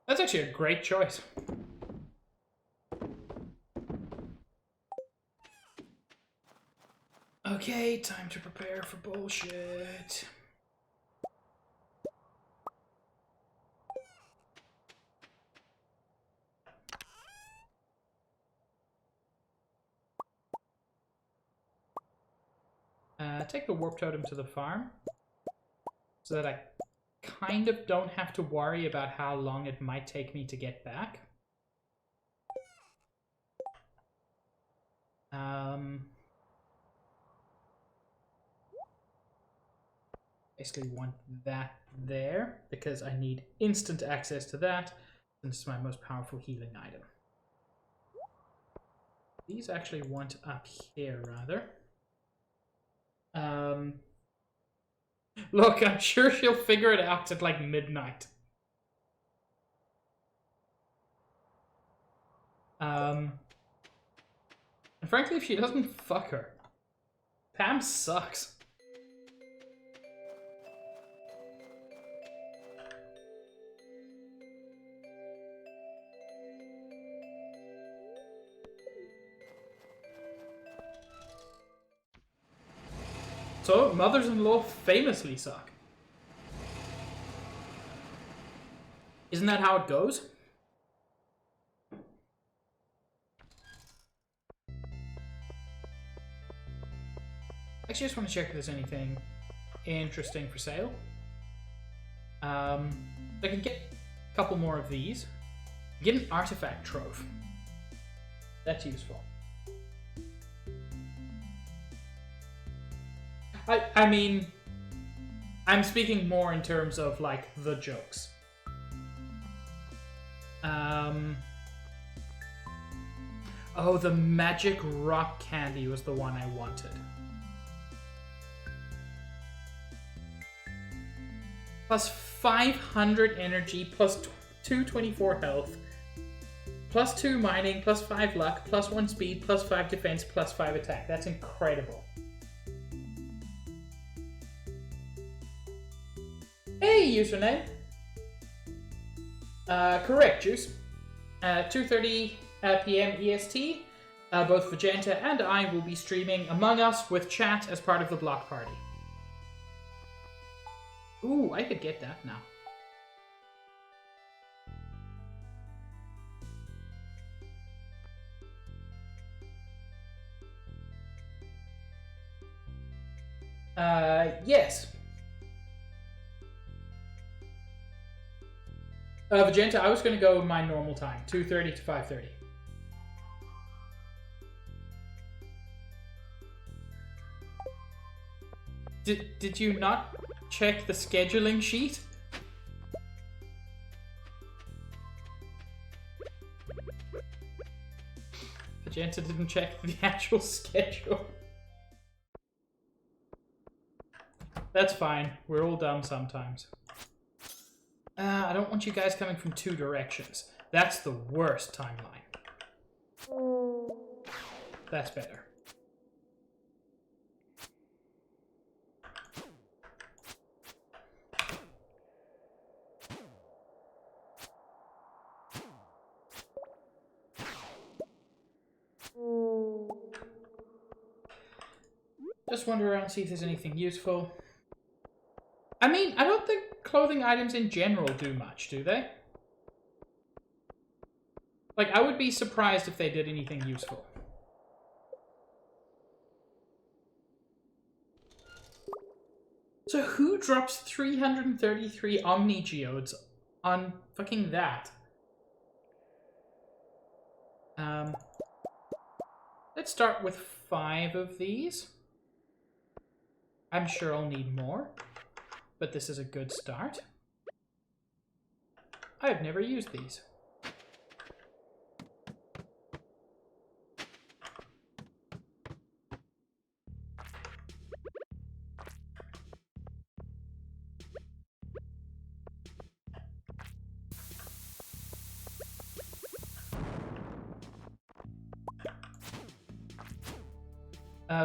That's actually a great choice. Okay, time to prepare for bullshit. Take the warp totem to the farm so that I kind of don't have to worry about how long it might take me to get back. Basically want that there because I need instant access to that, and this is my most powerful healing item. These actually want up here rather. Look, I'm sure she'll figure it out at like midnight. And frankly, if she doesn't, fuck her. Pam sucks. So, mothers-in-law famously suck. Isn't that how it goes? Actually, I just want to check if there's anything interesting for sale. I can get a couple more of these. Get an artifact trove. That's useful. I mean, I'm speaking more in terms of, like, the jokes. Oh, the magic rock candy was the one I wanted. Plus 500 energy, plus 224 health, plus 2 mining, plus 5 luck, plus 1 speed, plus 5 defense, plus 5 attack. That's incredible. Hey, username. Correct, Juice. 2:30 p.m. EST. Both Vegeta and I will be streaming Among Us with chat as part of the block party. Ooh, I could get that now. Yes. Vegeta, I was going to go my normal time, 2:30 to 5:30. Did you not check the scheduling sheet? Vegeta didn't check the actual schedule. That's fine. We're all dumb sometimes. I don't want you guys coming from 2 directions. That's the worst timeline. That's better. Just wander around, see if there's anything useful. I mean, I don't think clothing items in general do much, do they? Like, I would be surprised if they did anything useful. So who drops 333 Omni Geodes on fucking that? Let's start with 5 of these. I'm sure I'll need more, but this is a good start. I've never used these.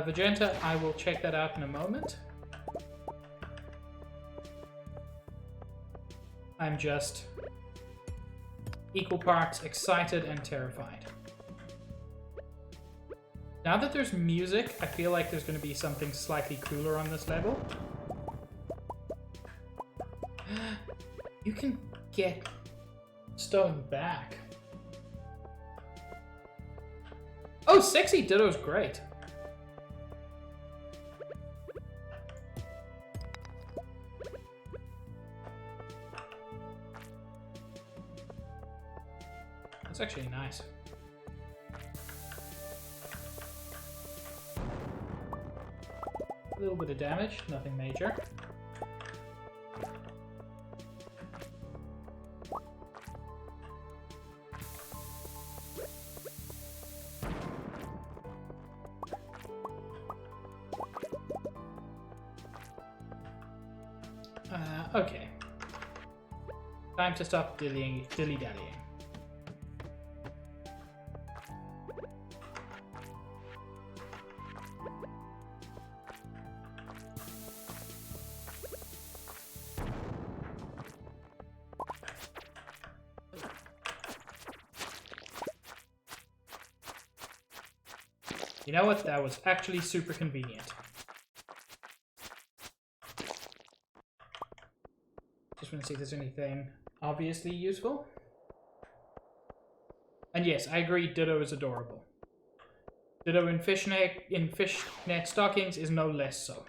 Vegeta, I will check that out in a moment. I'm just equal parts excited and terrified. Now that there's music, I feel like there's going to be something slightly cooler on this level. You can get stone back. Oh, Sexy Ditto's great. That's actually nice. A little bit of damage, nothing major. Okay. Time to stop dilly-dallying. You know what? That was actually super convenient. Just want to see if there's anything obviously useful. And yes, I agree, Ditto is adorable. Ditto in fishnet stockings is no less so.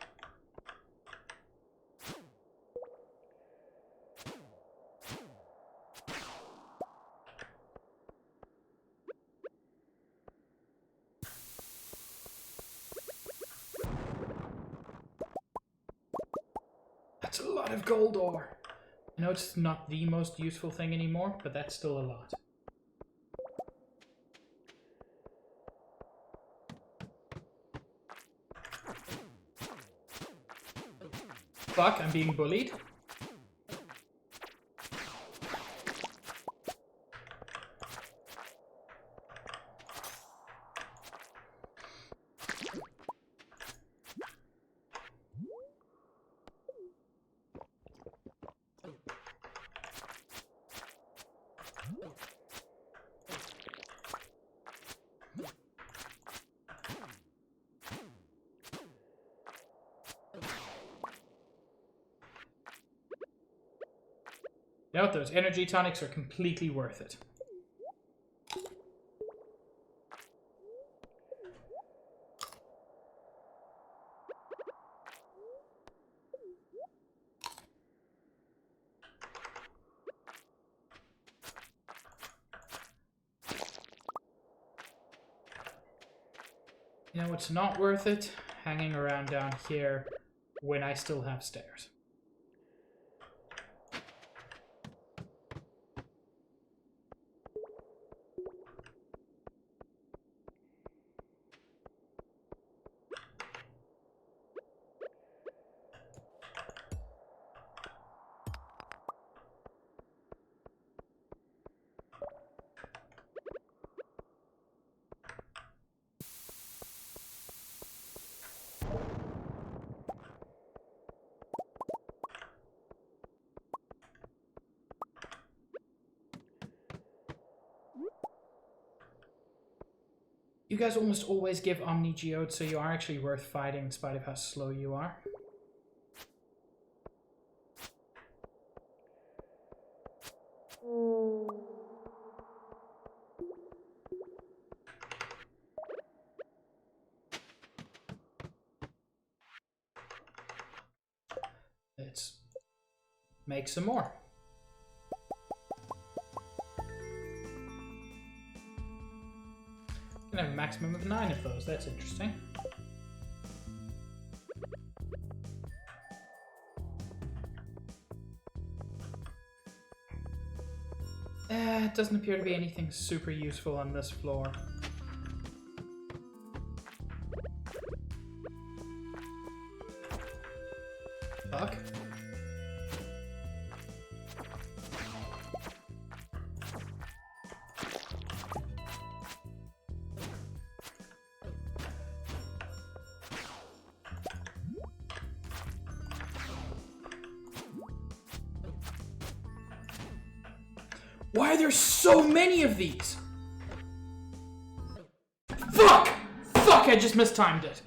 That's a lot of gold ore. I know it's not the most useful thing anymore, but that's still a lot. Fuck, I'm being bullied. Note those energy tonics are completely worth it. You know what's not worth it? Hanging around down here when I still have stairs. You guys almost always give Omni Geode, so you are actually worth fighting in spite of how slow you are. Let's make some more. Can have a maximum of 9 of those. That's interesting. It doesn't appear to be anything super useful on this floor. Fuck. Why are there so many of these? Fuck! Fuck, I just mistimed it.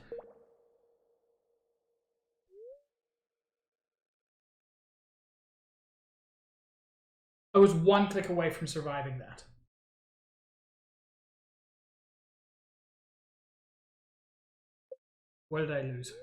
I was one click away from surviving that. What did I lose?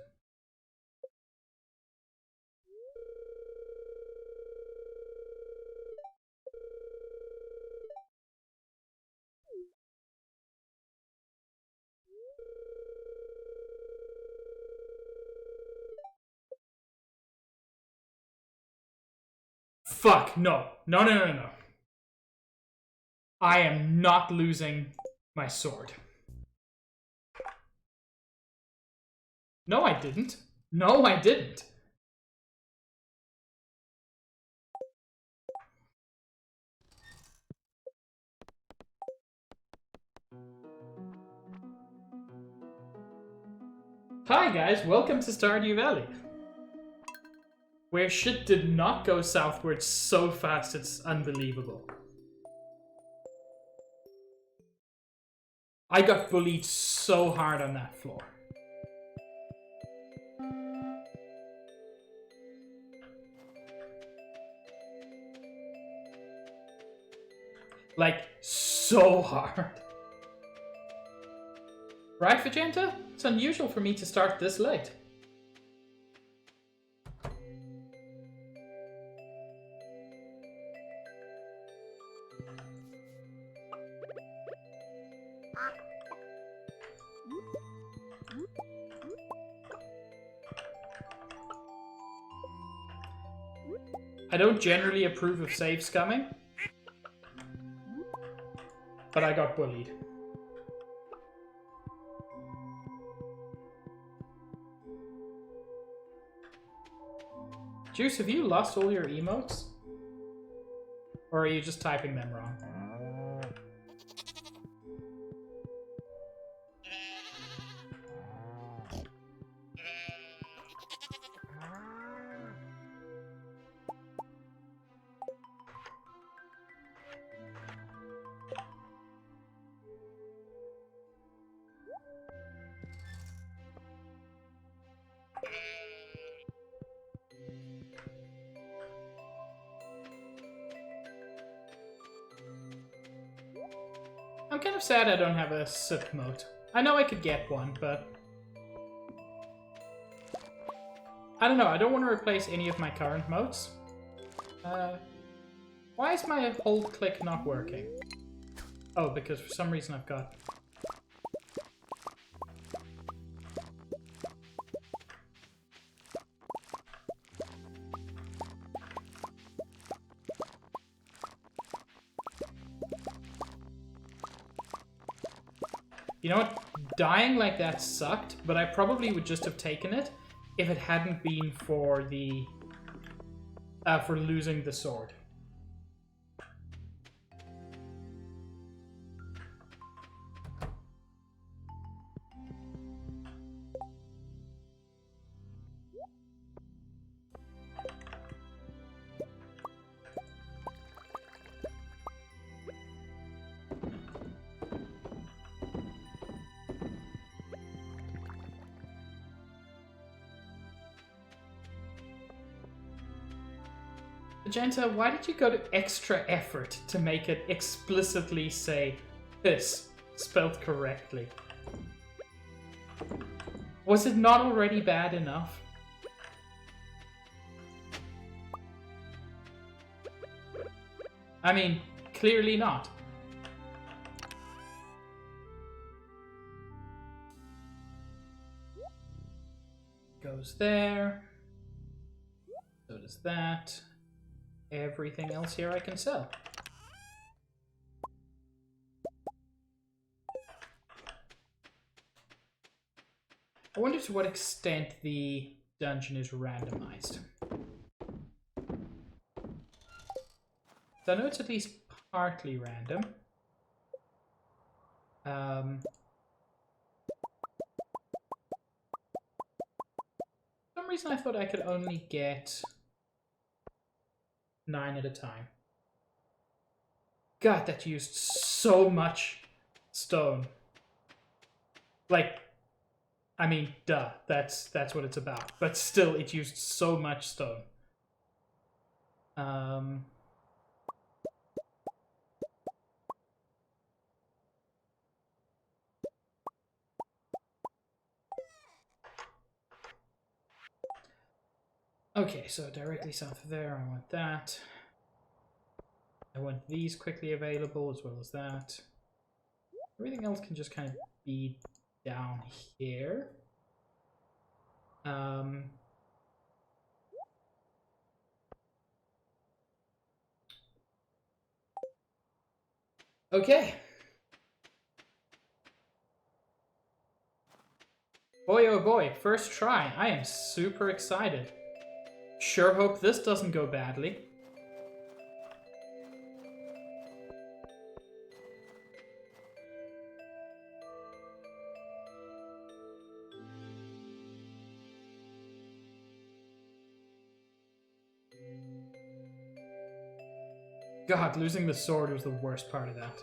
Fuck, no. No, no, no, no. I am not losing my sword. No, I didn't. No, I didn't. Hi guys, welcome to Stardew Valley. Where shit did not go southwards so fast it's unbelievable. I got bullied so hard on that floor. Like, so hard. Right, Vegeta? It's unusual for me to start this late. I don't generally approve of save scumming, but I got bullied. Juice, have you lost all your emotes? Or are you just typing them wrong? I'm kind of sad I don't have a sip mote. I know I could get one, but I don't know. I don't want to replace any of my current motes. Why is my hold click not working? Oh, because for some reason I've got... You know what? Dying like that sucked, but I probably would just have taken it if it hadn't been for the... for losing the sword. Magenta, why did you go to extra effort to make it explicitly say this spelled correctly? Was it not already bad enough? I mean, clearly not. Goes there. So does that. Everything else here I can sell. I wonder to what extent the dungeon is randomized. So I know it's at least partly random. For some reason I thought I could only get 9 at a time. God, that used so much stone. Like, I mean, duh, that's what it's about. But still, it used so much stone. Okay, so directly south of there, I want that. I want these quickly available as well as that. Everything else can just kind of be down here. Okay. Boy, oh boy, first try. I am super excited. Sure hope this doesn't go badly. God, losing the sword was the worst part of that.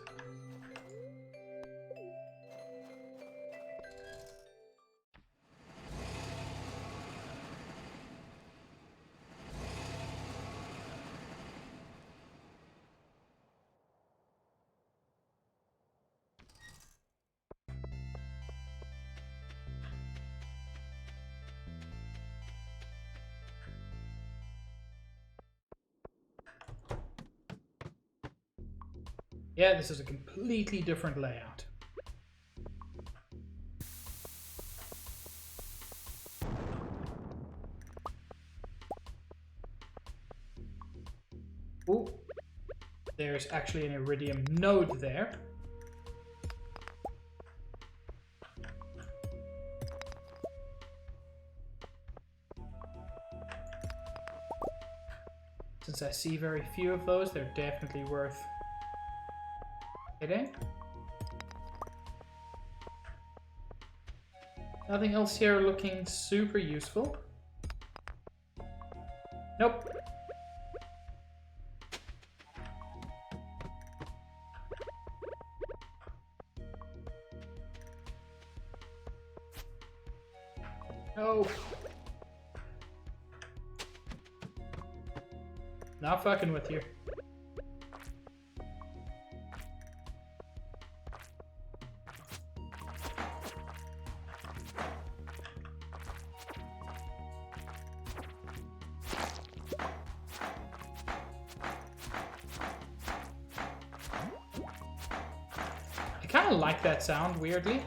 Yeah, this is a completely different layout. Ooh. There's actually an iridium node there. Since I see very few of those, they're definitely worth hitting. Nothing else here looking super useful. Nope. No. Not fucking with you. I kind of like that sound, weirdly.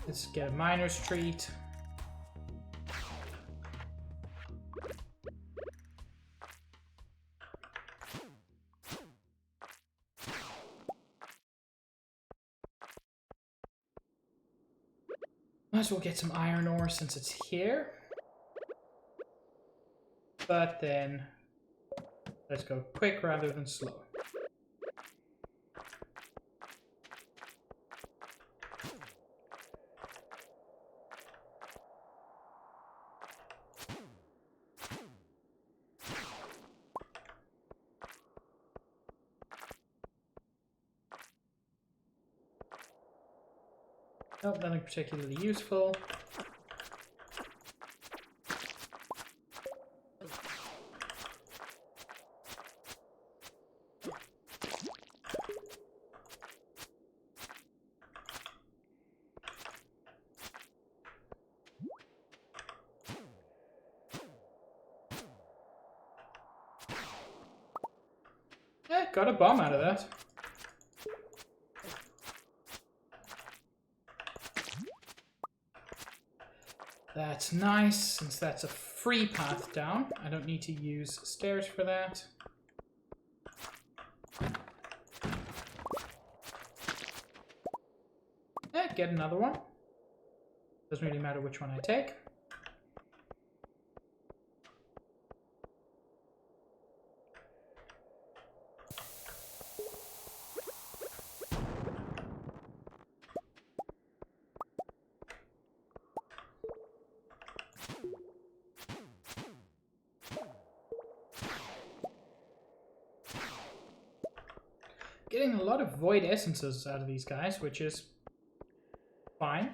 Let's get a miner's treat. Might as well get some iron ore since it's here. But then, let's go quick rather than slow. Nope, nothing particularly useful. Yeah, got a bomb out of that. That's nice, since that's a free path down. I don't need to use stairs for that. Yeah, get another one. Doesn't really matter which one I take. Getting a lot of void essences out of these guys, which is fine.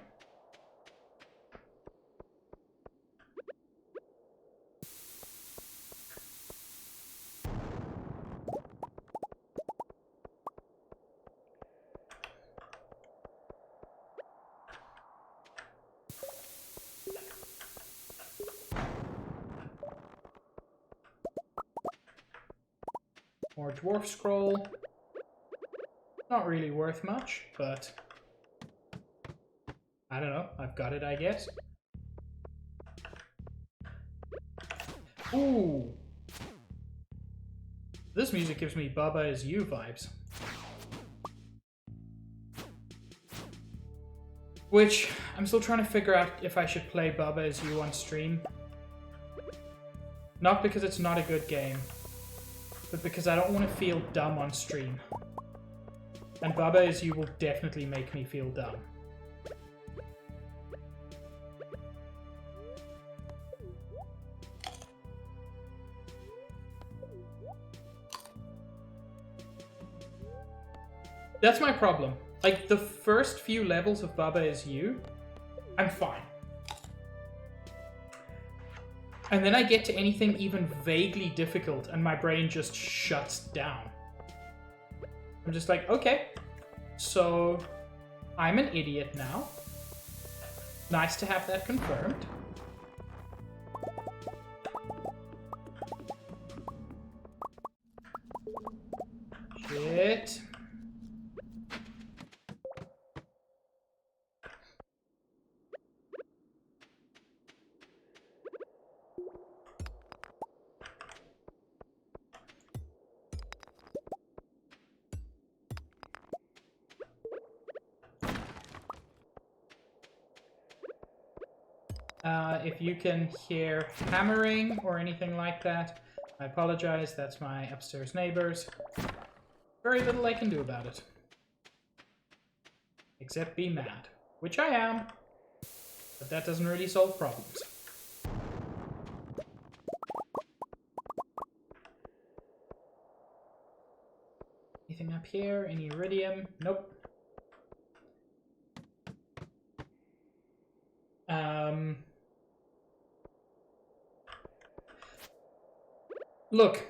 More dwarf scroll. Not really worth much, but I don't know. I've got it, I guess. Ooh. This music gives me Baba Is You vibes. Which, I'm still trying to figure out if I should play Baba Is You on stream. Not because it's not a good game, but because I don't want to feel dumb on stream. And Baba Is You will definitely make me feel dumb. That's my problem. Like, the first few levels of Baba Is You, I'm fine. And then I get to anything even vaguely difficult and my brain just shuts down. I'm just like, okay, so I'm an idiot now. Nice to have that confirmed. Shit. If you can hear hammering or anything like that, I apologize. That's my upstairs neighbors. Very little I can do about it. Except be mad. Which I am. But that doesn't really solve problems. Anything up here? Any iridium? Nope. Look.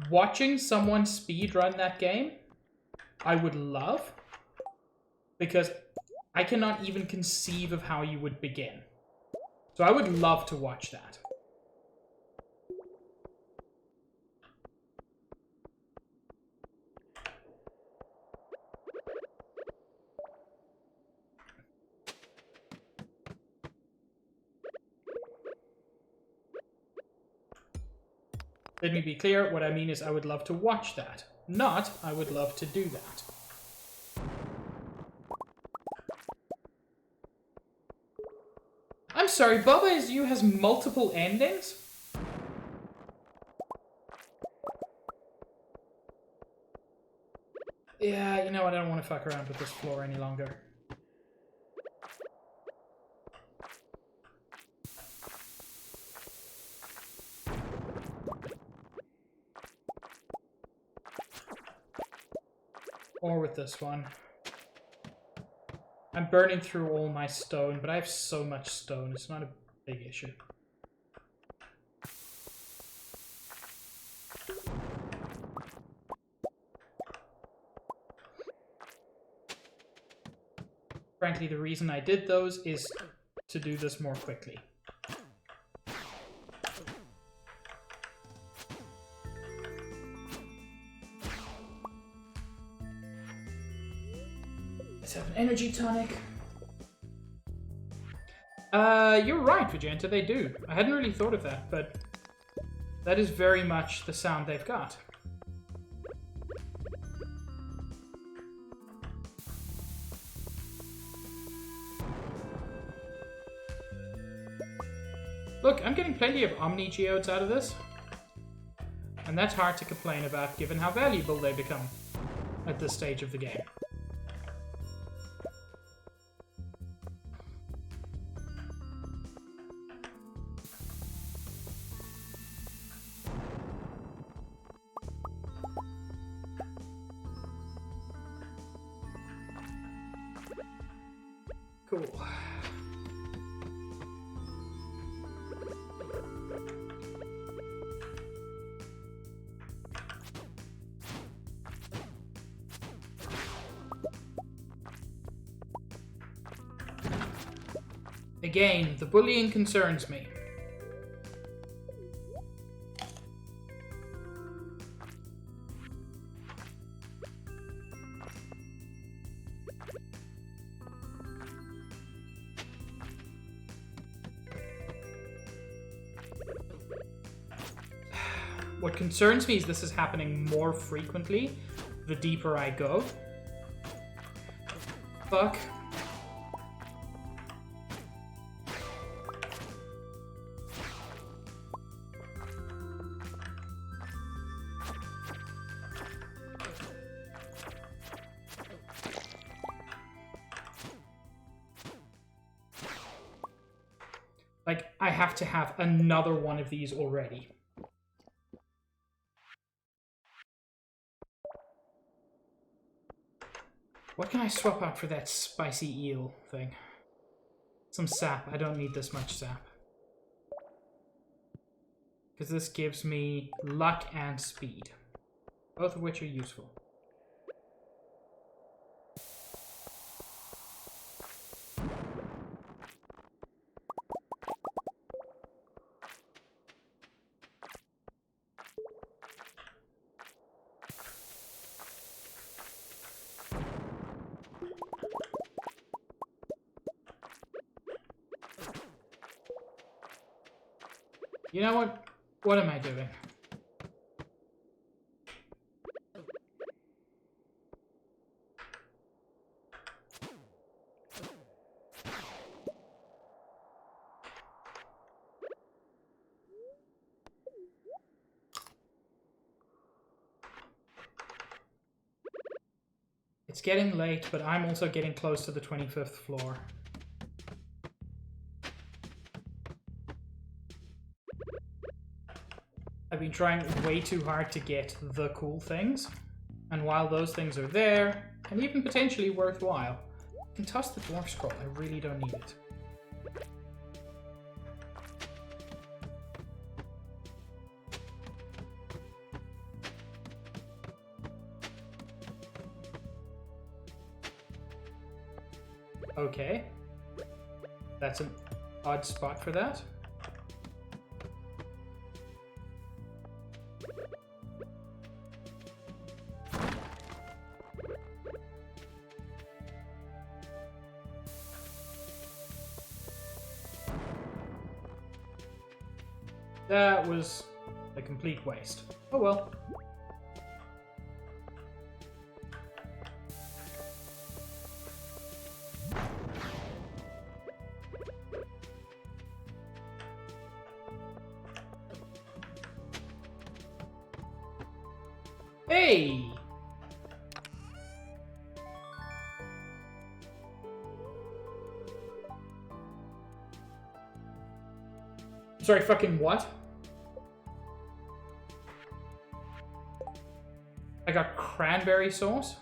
Watching someone speedrun that game, I would love. Because I cannot even conceive of how you would begin. So I would love to watch that. Let me be clear, what I mean is I would love to watch that. Not, I would love to do that. I'm sorry, Bubba Is You has multiple endings? Yeah, you know what, I don't want to fuck around with this floor any longer. Or with this one. I'm burning through all my stone, but I have so much stone, it's not a big issue. Frankly, the reason I did those is to do this more quickly. Let's have an energy tonic. You're right, Vegeta, they do. I hadn't really thought of that, but that is very much the sound they've got. Look, I'm getting plenty of Omni Geodes out of this. And that's hard to complain about given how valuable they become at this stage of the game. Cool. Again, the bullying concerns me. What concerns me is this is happening more frequently the deeper I go. Fuck. Like, I have to have another one of these already. What can I swap out for that spicy eel thing? Some sap. I don't need this much sap. Because this gives me luck and speed. Both of which are useful. You know what? What am I doing? It's getting late, but I'm also getting close to the 25th floor. I've been trying way too hard to get the cool things. And while those things are there, and even potentially worthwhile, I can toss the dwarf scroll. I really don't need it. Okay. That's an odd spot for that. That was a complete waste. Oh well. Hey! Sorry, fucking what? I got cranberry sauce?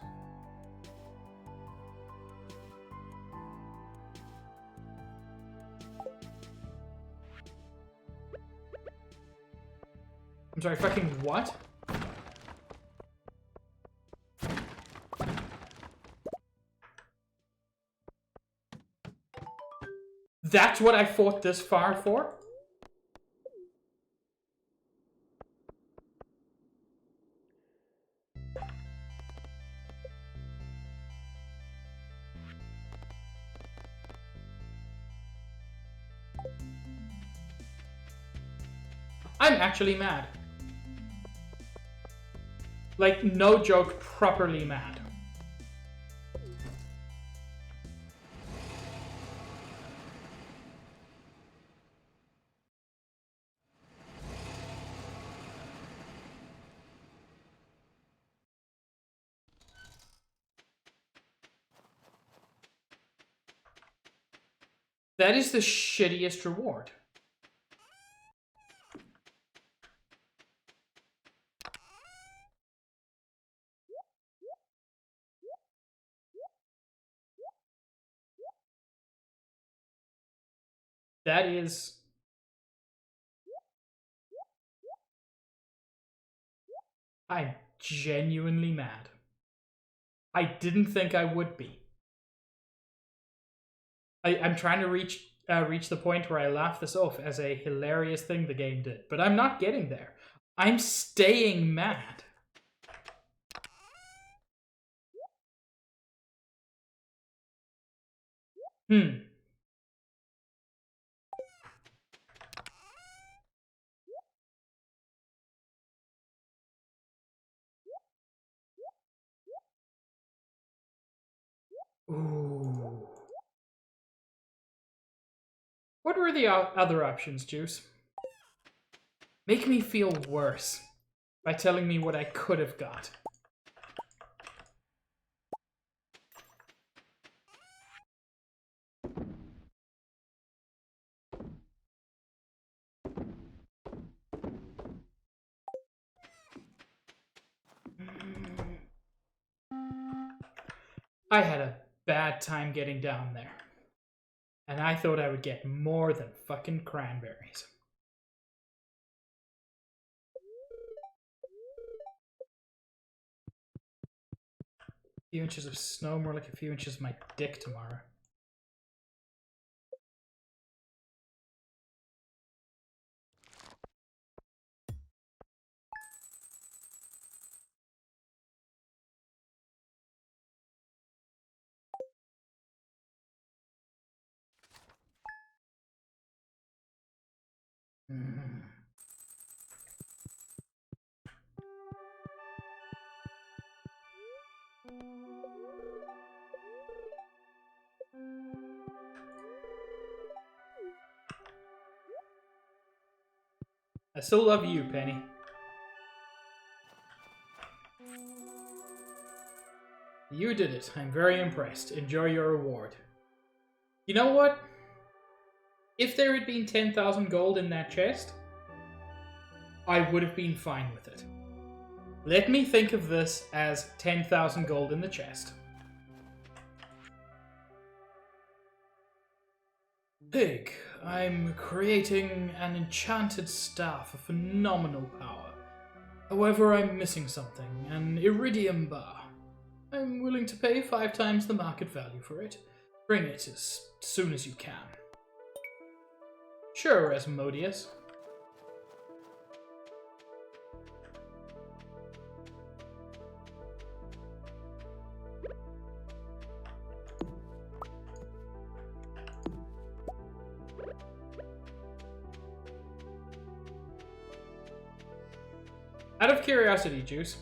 I'm sorry, fucking what? That's what I fought this far for? I'm actually mad. Like, no joke, properly mad. That is the shittiest reward. That is... I'm genuinely mad. I didn't think I would be. I'm trying to reach the point where I laugh this off as a hilarious thing the game did, but I'm not getting there. I'm staying mad. Hmm. Ooh. What were the other options, Juice? Make me feel worse by telling me what I could have got. I had a bad time getting down there. And I thought I would get more than fucking cranberries. A few inches of snow, more like a few inches of my dick tomorrow. Mm. I still love you, Penny. You did it. I'm very impressed. Enjoy your reward. You know what? If there had been 10,000 gold in that chest, I would have been fine with it. Let me think of this as 10,000 gold in the chest. Pig, I'm creating an enchanted staff of phenomenal power. However, I'm missing something, an iridium bar. I'm willing to pay 5 times the market value for it. Bring it as soon as you can. Sure, Asmodeus. Out of curiosity, Juice,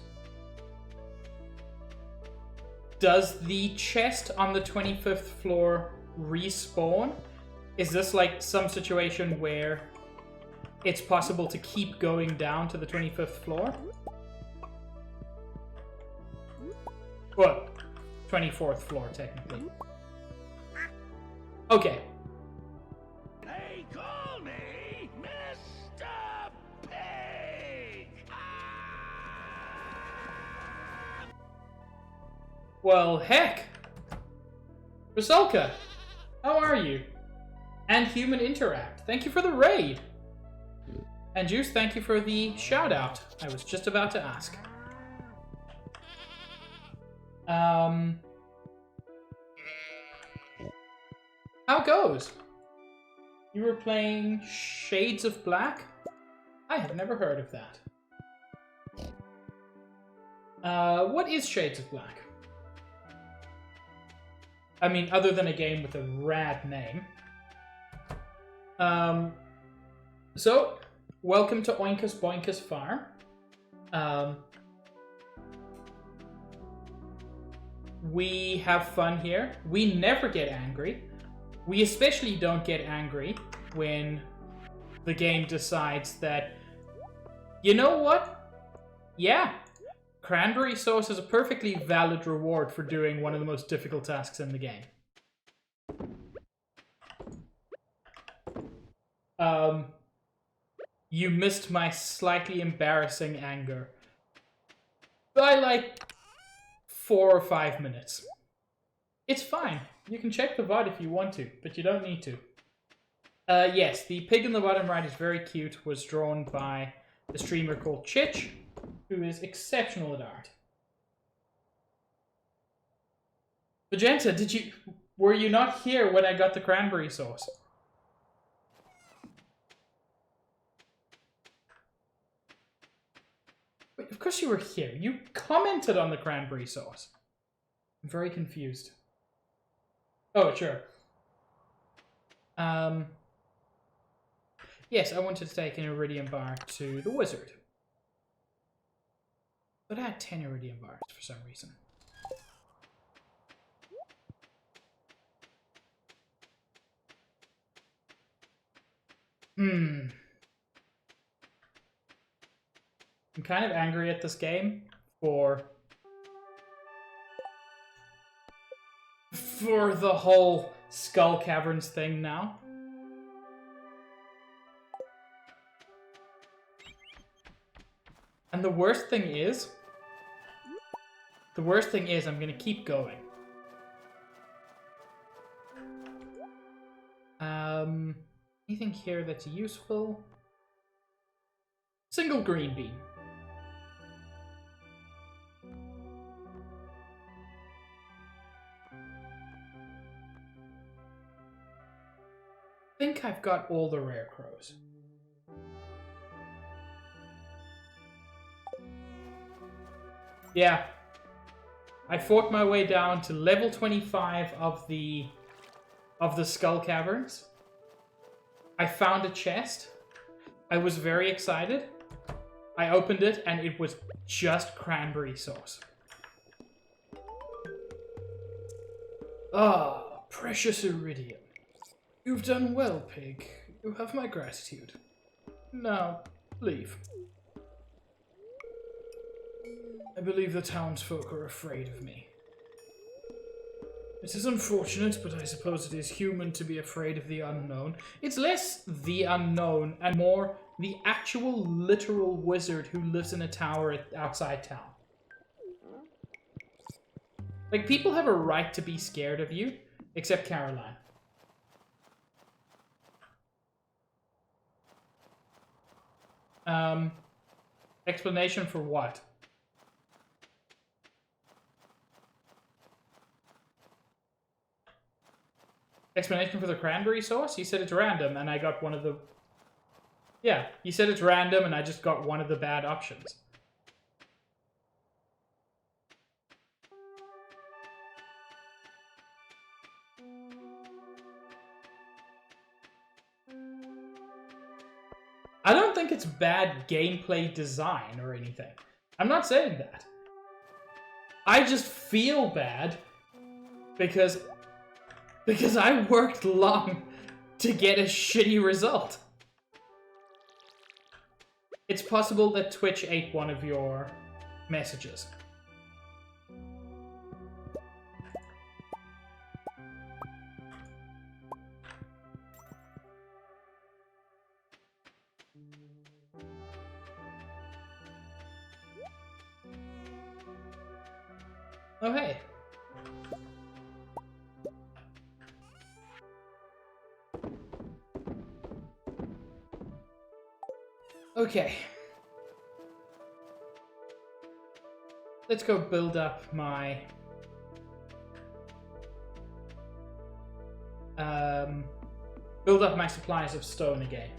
does the chest on the 25th floor respawn? Is this like some situation where it's possible to keep going down to the 25th floor? Well, 24th floor, technically. Okay. They call me Mr. Pig! Well, heck! Rusalka, how are you? And Human Interact, thank you for the raid! And Juice, thank you for the shout out. I was just about to ask. How goes? You were playing Shades of Black? I have never heard of that. What is Shades of Black? I mean, other than a game with a rad name. So, welcome to Oinkus Boinkus Farm. We have fun here. We never get angry. We especially don't get angry when the game decides that, you know what? Yeah, cranberry sauce is a perfectly valid reward for doing one of the most difficult tasks in the game. You missed my slightly embarrassing anger by like 4 or 5 minutes. It's fine. You can check the VOD if you want to, but you don't need to. Yes, the pig in the bottom right is very cute. Was drawn by a streamer called Chich, who is exceptional at art. Magenta, were you not here when I got the cranberry sauce? Wait, of course you were here. You commented on the cranberry sauce. I'm very confused. Oh, sure. Yes, I wanted to take an iridium bar to the wizard. But I had 10 iridium bars for some reason. I'm kind of angry at this game for the whole Skull Caverns thing now. And the worst thing is I'm gonna keep going. Anything here that's useful? Single green bean. I think I've got all the rare crows. Yeah. I fought my way down to level 25 of the Skull Caverns. I found a chest. I was very excited. I opened it and it was just cranberry sauce. Ah, precious iridium. You've done well, pig. You have my gratitude. Now, leave. I believe the townsfolk are afraid of me. This is unfortunate, but I suppose it is human to be afraid of the unknown. It's less the unknown and more the actual literal wizard who lives in a tower outside town. Like, people have a right to be scared of you, except Caroline. Explanation for what? Explanation for the cranberry sauce? You said it's random, and I got one of the... Yeah, you said it's random, and I just got one of the bad options. I don't think it's bad gameplay design or anything. I'm not saying that. I just feel bad because I worked long to get a shitty result. It's possible that Twitch ate one of your messages. Oh, hey. Okay. Let's go build up my... build up my supplies of stone again.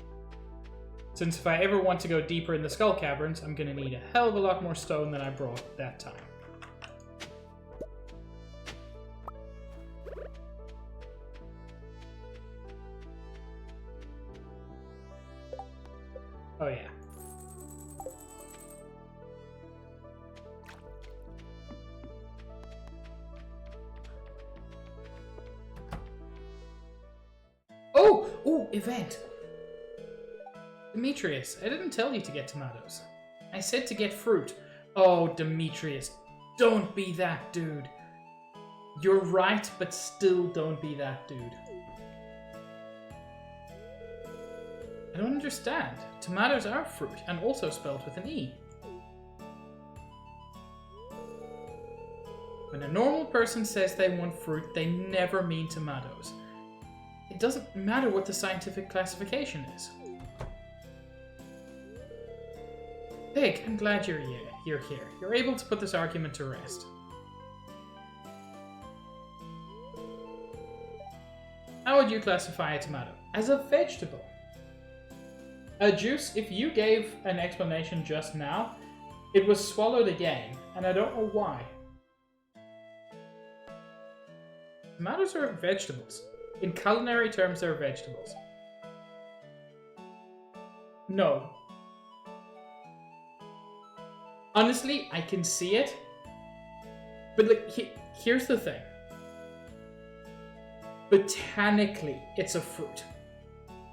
Since if I ever want to go deeper in the Skull Caverns, I'm gonna need a hell of a lot more stone than I brought that time. Oh yeah. Oh! Ooh, event! Demetrius, I didn't tell you to get tomatoes. I said to get fruit. Oh, Demetrius, don't be that dude. You're right, but still don't be that dude. I don't understand. Tomatoes are fruit, and also spelled with an E. When a normal person says they want fruit, they never mean tomatoes. It doesn't matter what the scientific classification is. Pig, I'm glad you're here. You're able to put this argument to rest. How would you classify a tomato? As a vegetable. A juice, if you gave an explanation just now, it was swallowed again, and I don't know why. Tomatoes are vegetables. In culinary terms, they're vegetables. No. Honestly, I can see it. But like, here's the thing. Botanically, it's a fruit.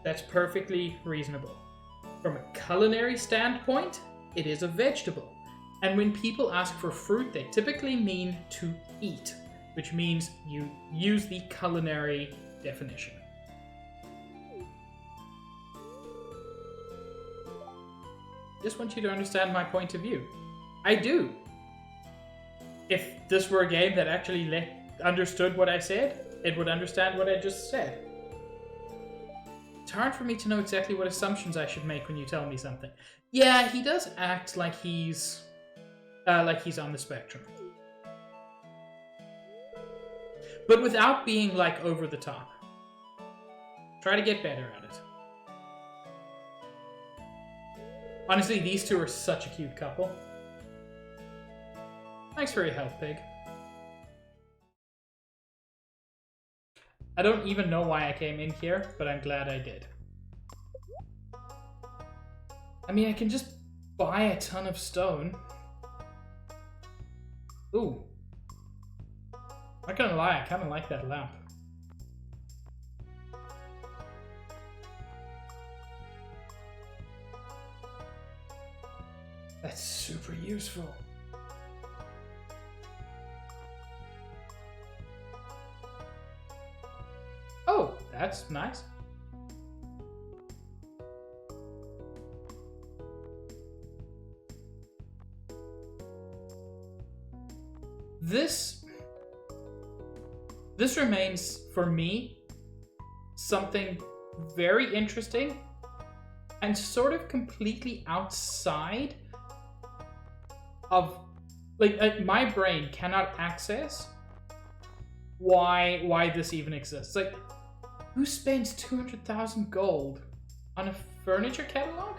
That's perfectly reasonable. From a culinary standpoint, it is a vegetable. And when people ask for fruit, they typically mean to eat, which means you use the culinary definition. Just want you to understand my point of view. I do. If this were a game that actually understood what I said, it would understand what I just said. It's hard for me to know exactly what assumptions I should make when you tell me something. Yeah, he does act like he's on the spectrum. But without being, like, over the top. Try to get better at it. Honestly, these two are such a cute couple. Thanks for your help, Pig. I don't even know why I came in here, but I'm glad I did. I mean, I can just buy a ton of stone. Ooh. Not gonna lie, I kinda like that lamp. That's super useful. That's nice. This remains, for me, something very interesting and sort of completely outside of, like my brain cannot access why this even exists. Like, who spends 200,000 gold on a furniture catalog?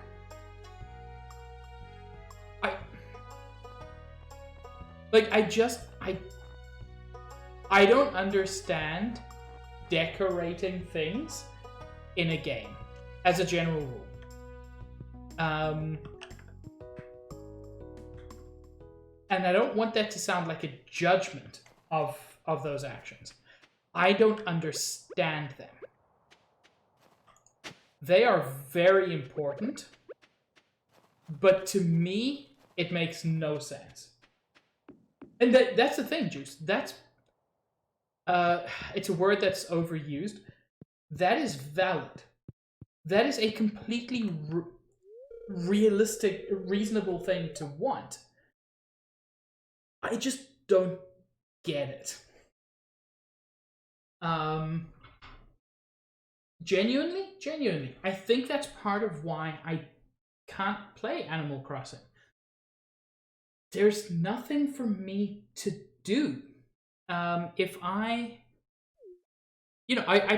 I don't understand decorating things in a game as a general rule. And I don't want that to sound like a judgment of those actions. I don't understand them. They are very important, but to me, it makes no sense. And that's the thing, Juice. That's it's a word that's overused. That is valid. That is a completely realistic, reasonable thing to want. I just don't get it. Genuinely, I think that's part of why I can't play Animal Crossing. There's nothing for me to do. If I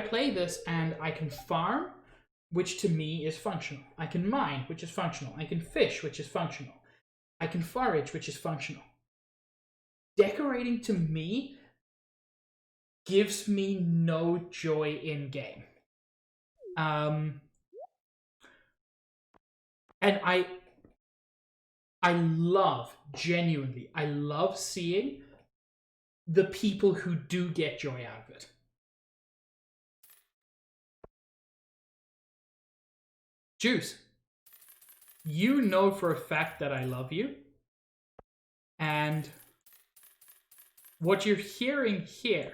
play this and I can farm, which to me is functional. I can mine, which is functional. I can fish, which is functional. I can forage, which is functional. Decorating to me gives me no joy in game. And I genuinely love seeing the people who do get joy out of it. Juice, you know for a fact that I love you. And what you're hearing here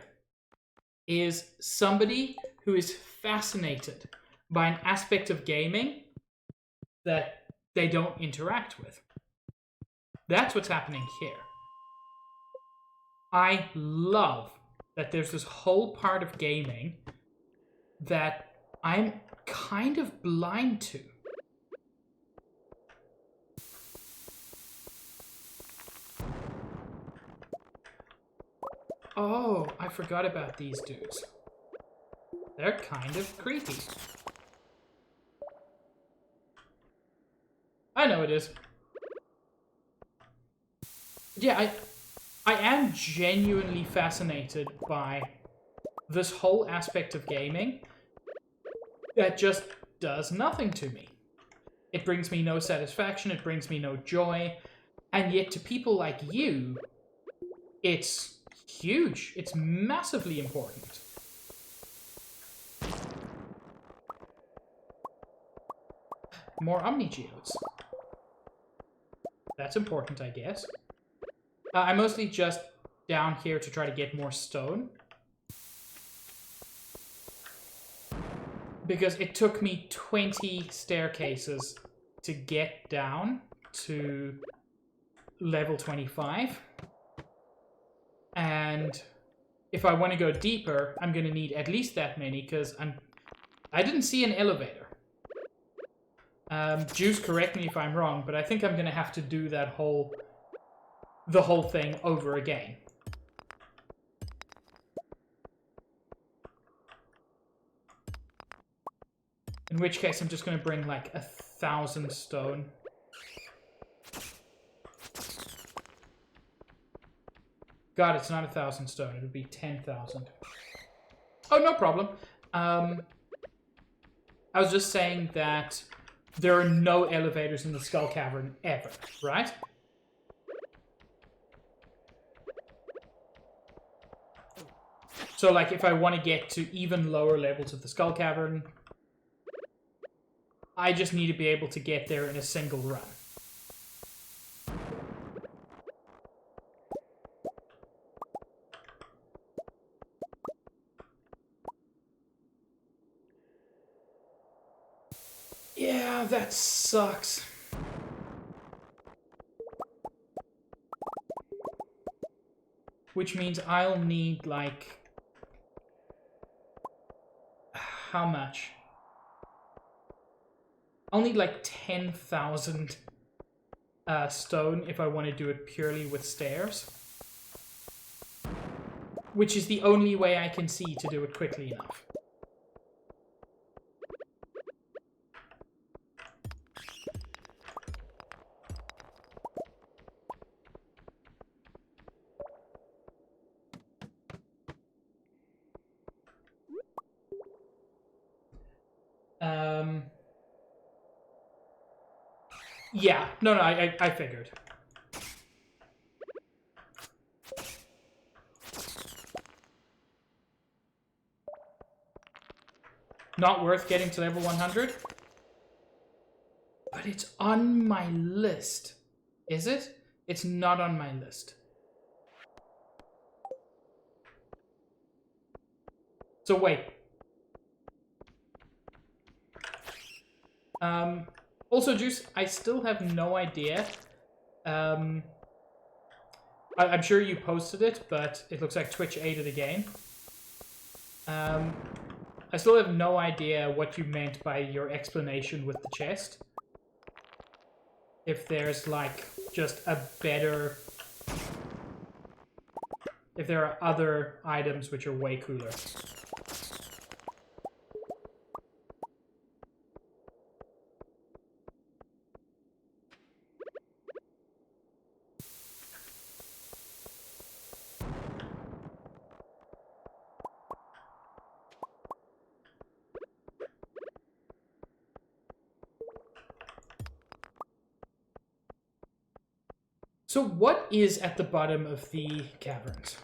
is somebody who is fascinated by an aspect of gaming that they don't interact with. That's what's happening here. I love that there's this whole part of gaming that I'm kind of blind to. Oh, I forgot about these dudes. They're kind of creepy. I know it is. Yeah, I am genuinely fascinated by this whole aspect of gaming that just does nothing to me. It brings me no satisfaction, it brings me no joy, and yet to people like you, it's huge. It's massively important. More Omnigeodes. That's important, I guess. I'm mostly just down here to try to get more stone. Because it took me 20 staircases to get down to level 25. And if I want to go deeper, I'm going to need at least that many, because I didn't see an elevator. Juice, correct me if I'm wrong, but I think I'm going to have to do the whole thing over again. In which case, I'm just going to bring like 1,000 stone. God, it's not 1,000 stone. It would be 10,000. Oh, no problem. I was just saying that there are no elevators in the Skull Cavern ever, right? So, like, if I want to get to even lower levels of the Skull Cavern, I just need to be able to get there in a single run. Yeah, that sucks. Which means I'll need, like... How much? I'll need, like, 10,000 stone if I want to do it purely with stairs. Which is the only way I can see to do it quickly enough. Yeah, no, I figured. Not worth getting to level 100? But it's on my list. Is it? It's not on my list. So wait. Also, Juice, I still have no idea. I'm sure you posted it, but it looks like Twitch ate it again. I still have no idea what you meant by your explanation with the chest. If there's, like, just a better... If there are other items which are way cooler. So what is at the bottom of the caverns?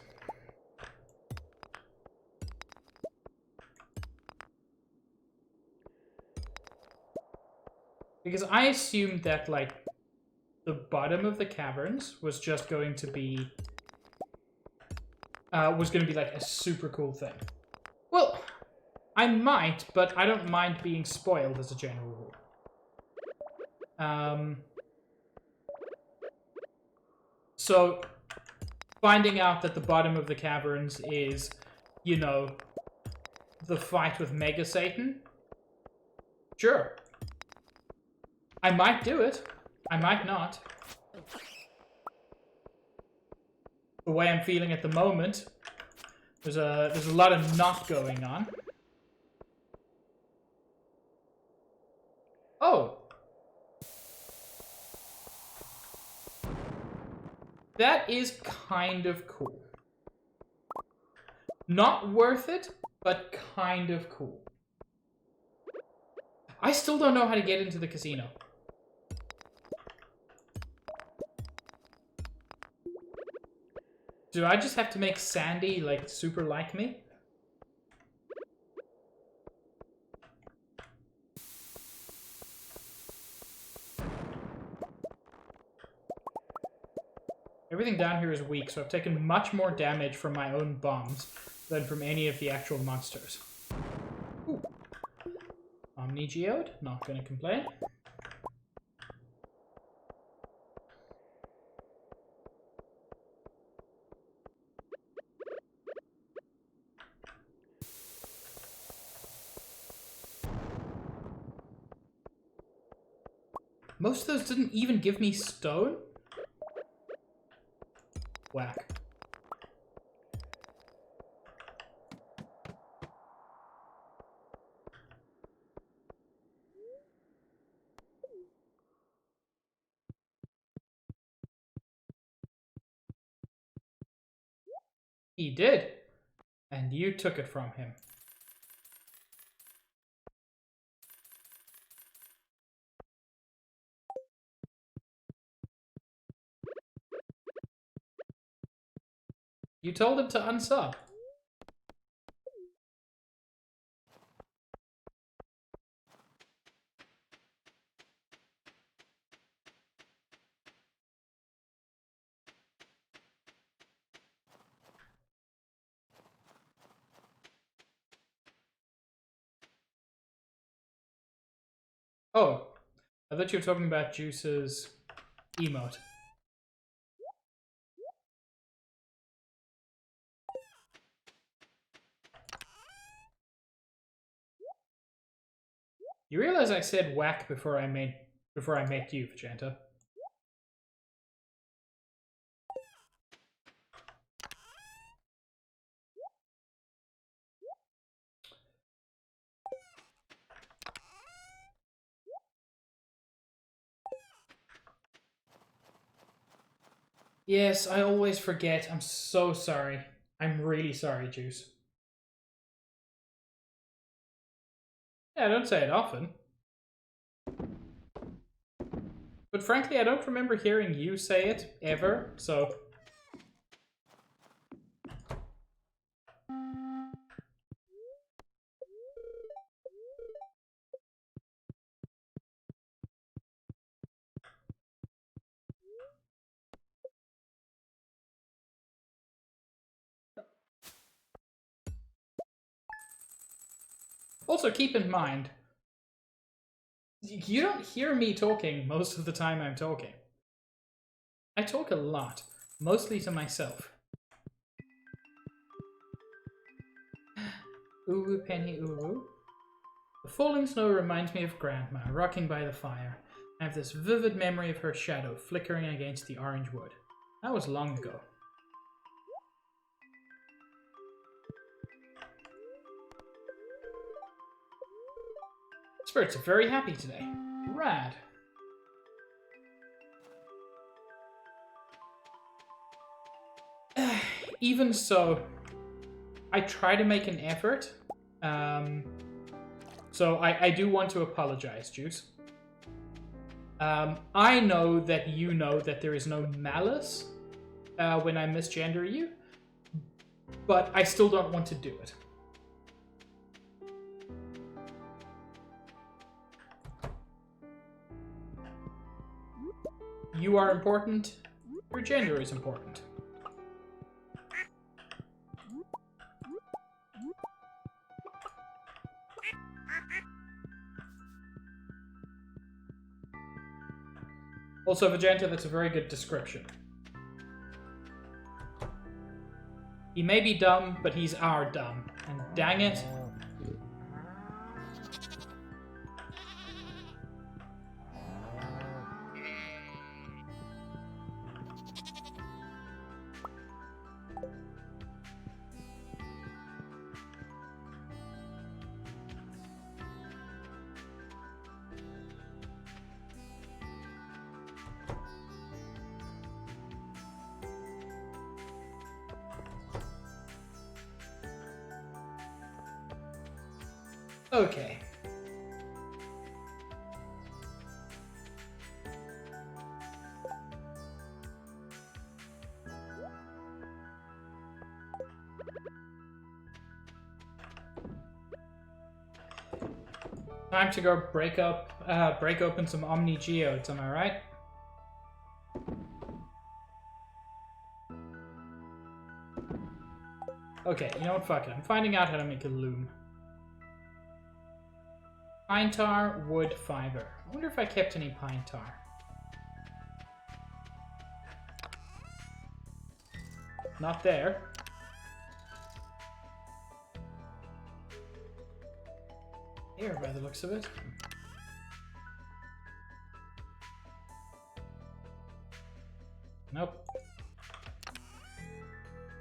Because I assumed that, like, the bottom of the caverns was just going to be... like, a super cool thing. Well, I might, but I don't mind being spoiled as a general rule. So, finding out that the bottom of the caverns is, you know, the fight with Mega Satan? Sure. I might do it. I might not. The way I'm feeling at the moment, there's a lot of not going on. Oh. That is kind of cool. Not worth it, but kind of cool. I still don't know how to get into the casino. Do I just have to make Sandy, like, super like me? Everything down here is weak, so I've taken much more damage from my own bombs than from any of the actual monsters. Ooh. Omni-geode, not gonna complain. Most of those didn't even give me stone? Whack. He did. And you took it from him. You told him to unsub. Oh, I thought you were talking about Juice's emote. You realize I said whack before I met you, Vegeta. Yes, I always forget. I'm so sorry. I'm really sorry, Juice. Yeah, I don't say it often. But frankly, I don't remember hearing you say it, ever, so... Also, keep in mind, you don't hear me talking most of the time I'm talking. I talk a lot, mostly to myself. Ooh, Penny, ooh. The falling snow reminds me of Grandma, rocking by the fire. I have this vivid memory of her shadow flickering against the orange wood. That was long ago. Spirits are very happy today. Rad. Even so, I try to make an effort. So I do want to apologize, Juice. I know that you know that there is no malice when I misgender you, but I still don't want to do it. You are important. Your gender is important. Also, Vegeta, that's a very good description. He may be dumb, but he's our dumb. And dang it. Okay. Time to go break open some Omni Geodes, am I right? Okay, you know what, fuck it. I'm finding out how to make a loom. Pine tar, wood, fiber. I wonder if I kept any pine tar. Not there. Here, by the looks of it. Nope.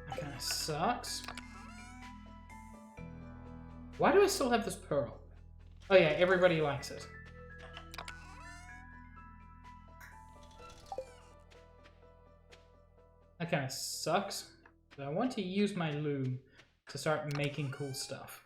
That kind of sucks. Why do I still have this pearl? Oh yeah, everybody likes it. That kind of sucks. But I want to use my loom to start making cool stuff.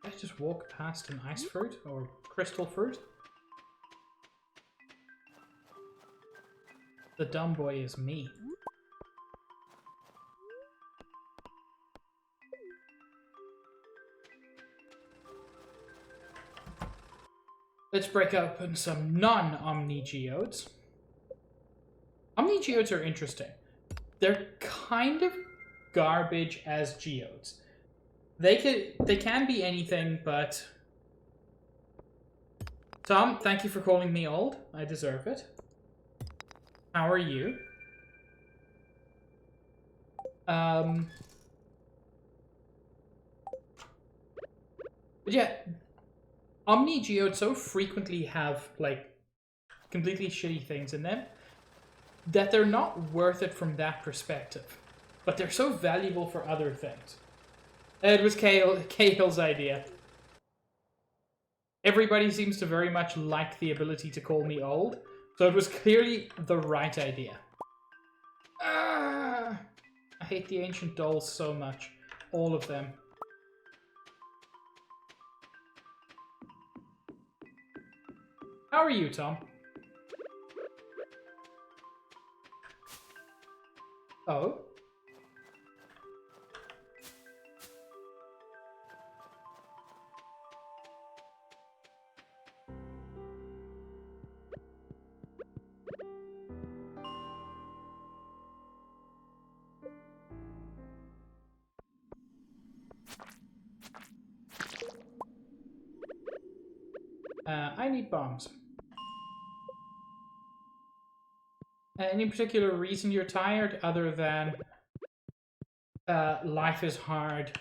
Did I just walk past an ice fruit or crystal fruit? The dumb boy is me. Let's break open some non-Omni geodes. Omni geodes are interesting. They're kind of garbage as geodes. They can be anything, but Tom, thank you for calling me old. I deserve it. How are you? But yeah, Omni geodes so frequently have like completely shitty things in them that they're not worth it from that perspective. But they're so valuable for other things. It was Cahill's idea. Everybody seems to very much like the ability to call me old, so it was clearly the right idea. I hate the ancient dolls so much. All of them. How are you, Tom? Oh? I need bombs. Any particular reason you're tired other than life is hard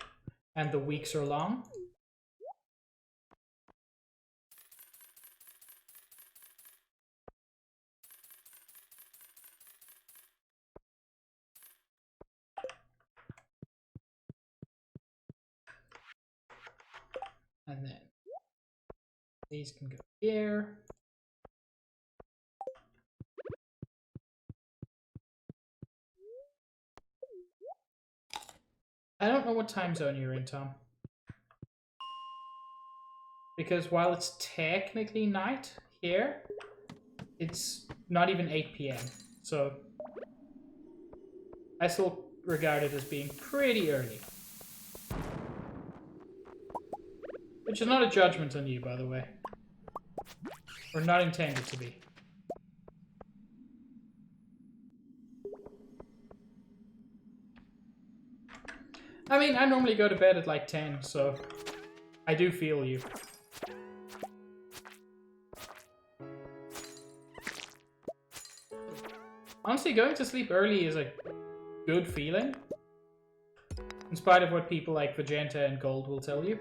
and the weeks are long? And then these can go here. I don't know what time zone you're in, Tom. Because while it's technically night here, it's not even 8 p.m. So I still regard it as being pretty early. Which is not a judgment on you, by the way. Or not intended to be. I mean, I normally go to bed at like 10, so I do feel you. Honestly, going to sleep early is a good feeling. In spite of what people like Vegeta and Gold will tell you.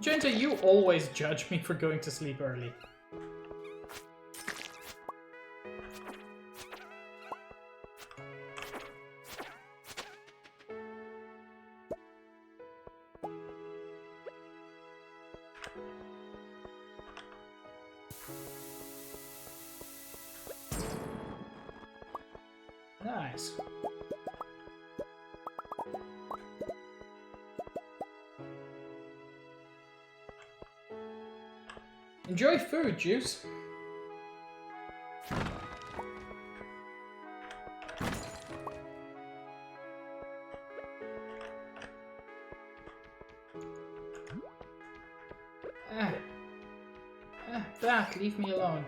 Vegeta, you always judge me for going to sleep early. Nice. Enjoy food, Juice. That, leave me alone.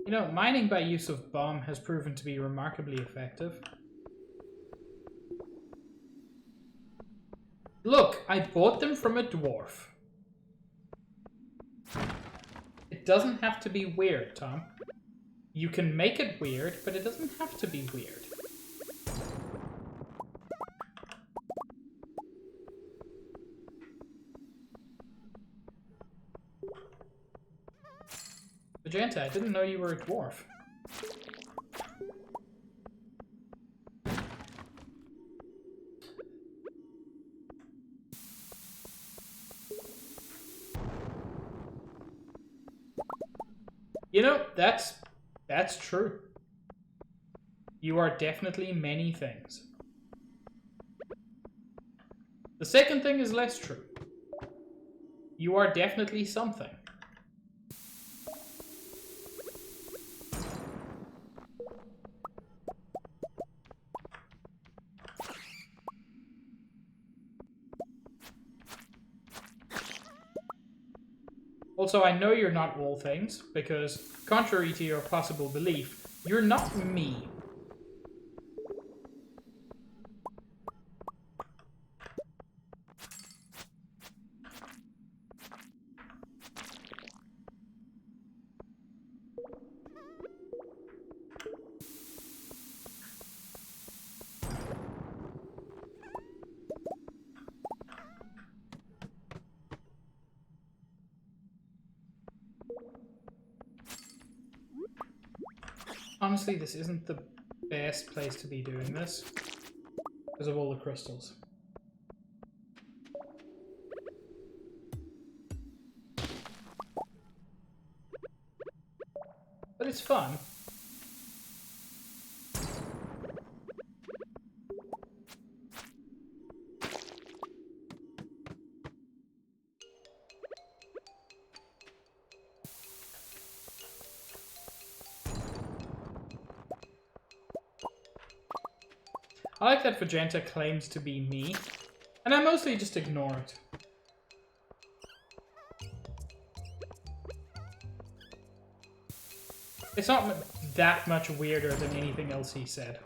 You know, mining by use of bomb has proven to be remarkably effective. Look, I bought them from a dwarf. It doesn't have to be weird, Tom. You can make it weird, but it doesn't have to be weird. Magenta, I didn't know you were a dwarf. You know, that's true. You are definitely many things. The second thing is less true. You are definitely something. Also, I know you're not all things, because, contrary to your possible belief, you're not me. Honestly, this isn't the best place to be doing this, because of all the crystals. But it's fun. I like that Magenta claims to be me, and I mostly just ignore it. It's not that much weirder than anything else he said.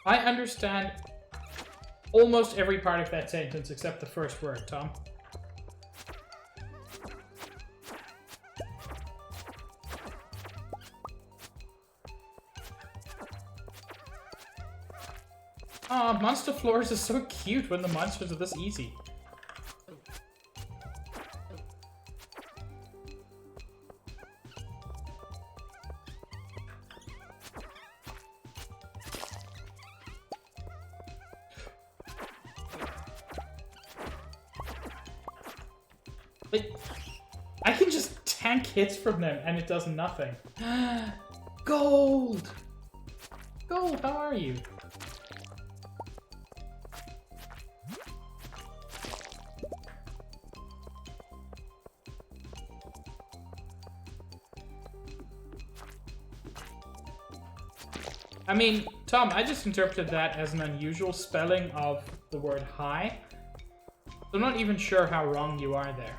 I understand almost every part of that sentence except the first word, Tom. Aw, Monster Floors is so cute when the monsters are this easy. Like, I can just tank hits from them and it does nothing. Gold! Gold, how are you? I mean, Tom, I just interpreted that as an unusual spelling of the word high. So I'm not even sure how wrong you are there.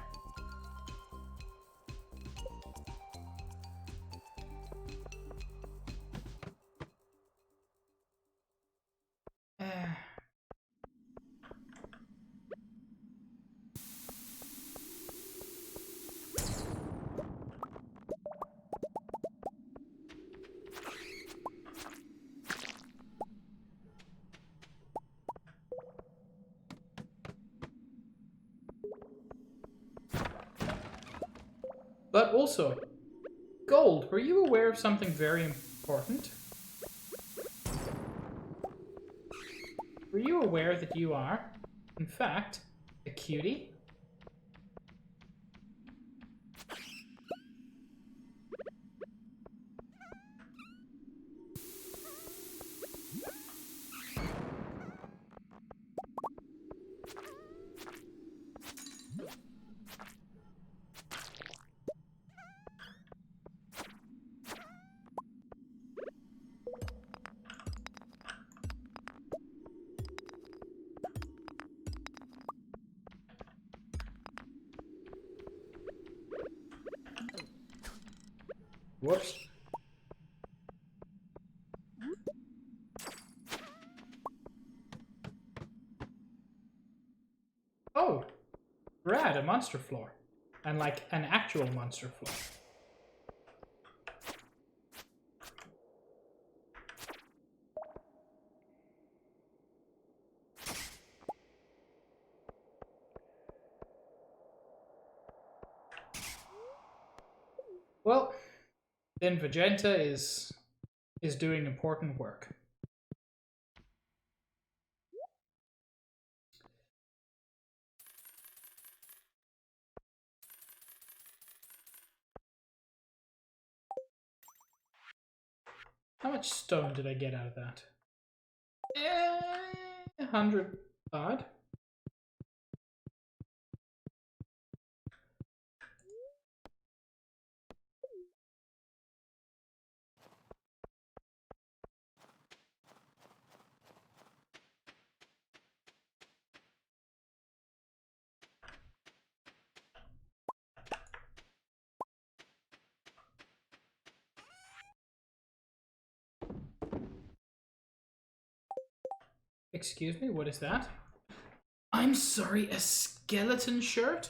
But also, Gold, were you aware of something very important? Were you aware that you are, in fact, a cutie? Whoops. Oh, rad, a monster floor. And like an actual monster floor. Well, then Vegeta is doing important work. How much stone did I get out of that? 100 odd. Excuse me, what is that? I'm sorry, a skeleton shirt?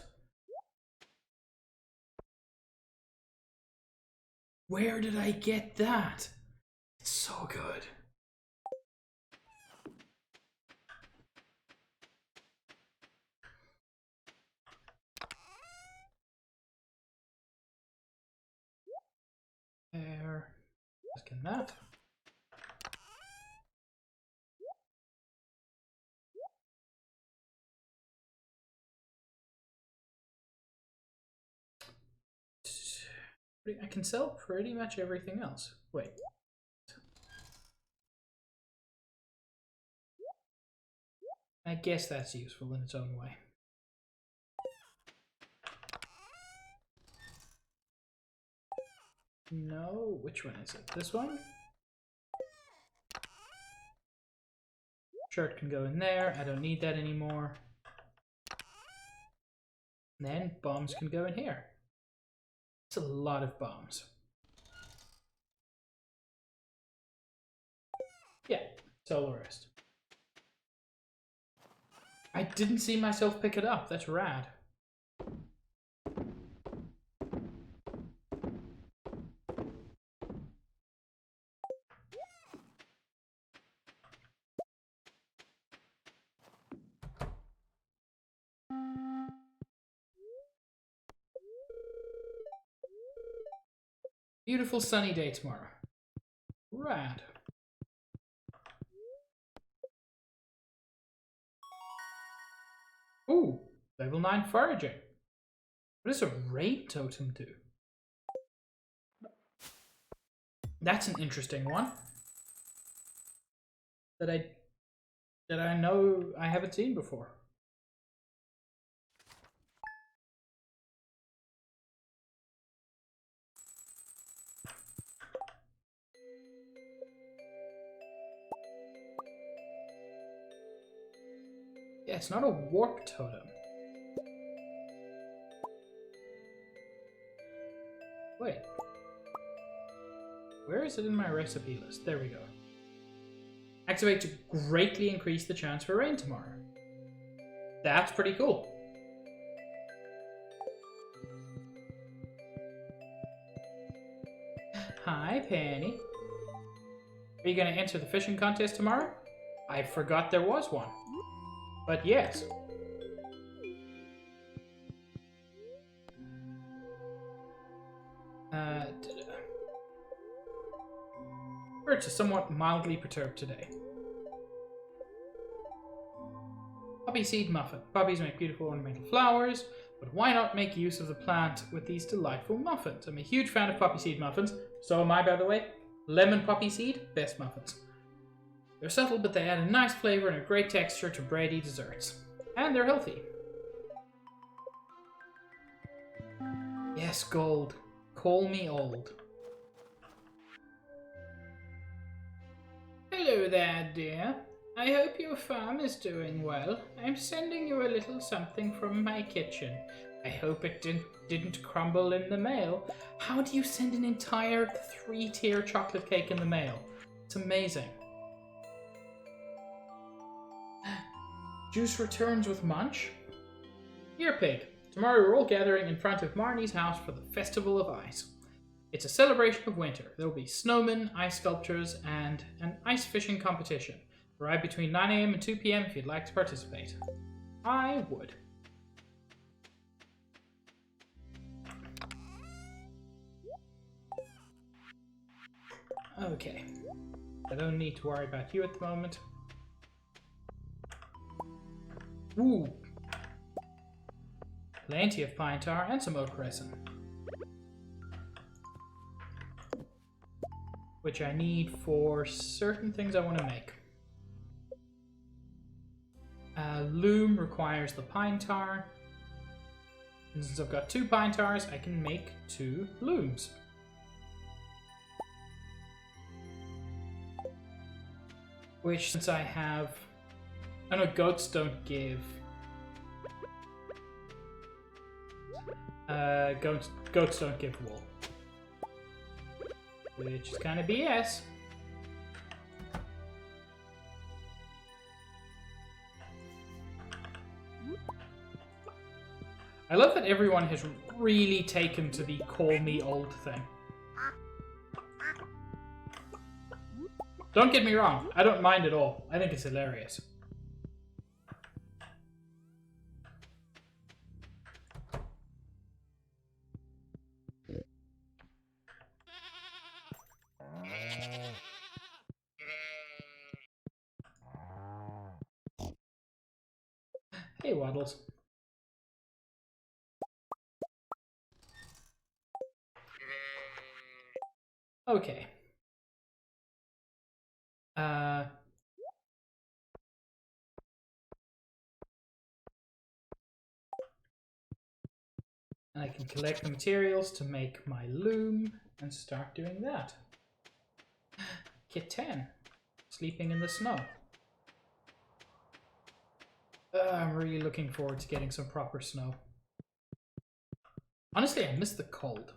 Where did I get that? It's so good. There. Let's get that. I can sell pretty much everything else. Wait. I guess that's useful in its own way. No, which one is it? This one? Shirt can go in there. I don't need that anymore. And then bombs can go in here. It's a lot of bombs. Yeah, sell the rest. I didn't see myself pick it up. That's rad. Beautiful sunny day tomorrow. Rad. Ooh, level 9 foraging. What does a raid totem do? That's an interesting one. That I know I haven't seen before. Yeah, it's not a warp totem. Wait. Where is it in my recipe list? There we go. Activate to greatly increase the chance for rain tomorrow. That's pretty cool. Hi, Penny. Are you going to enter the fishing contest tomorrow? I forgot there was one. But yes. Birds are somewhat mildly perturbed today. Poppy seed muffin. Poppies make beautiful ornamental flowers, but why not make use of the plant with these delightful muffins? I'm a huge fan of poppy seed muffins. So am I, by the way. Lemon poppy seed, best muffins. They're subtle, but they add a nice flavor and a great texture to bready desserts. And they're healthy. Yes, gold. Call me old. Hello there, dear. I hope your farm is doing well. I'm sending you a little something from my kitchen. I hope it didn't crumble in the mail. How do you send an entire 3-tier chocolate cake in the mail? It's amazing. Juice returns with Munch. Dear Pig, tomorrow we're all gathering in front of Marnie's house for the Festival of Ice. It's a celebration of winter. There will be snowmen, ice sculptures, and an ice fishing competition. Arrive between 9 AM and 2 PM if you'd like to participate. I would. Okay. I don't need to worry about you at the moment. Ooh. Plenty of pine tar and some oak resin. Which I need for certain things I want to make. Loom requires the pine tar. And since I've got 2 pine tars, I can make 2 looms. Which, since I have... I know goats don't give... goats don't give wool. Which is kind of BS. I love that everyone has really taken to the call me old thing. Don't get me wrong, I don't mind at all. I think it's hilarious. Hey, Waddles. Okay. I can collect the materials to make my loom and start doing that. Kit 10. Sleeping in the snow. I'm really looking forward to getting some proper snow. Honestly, I miss the cold.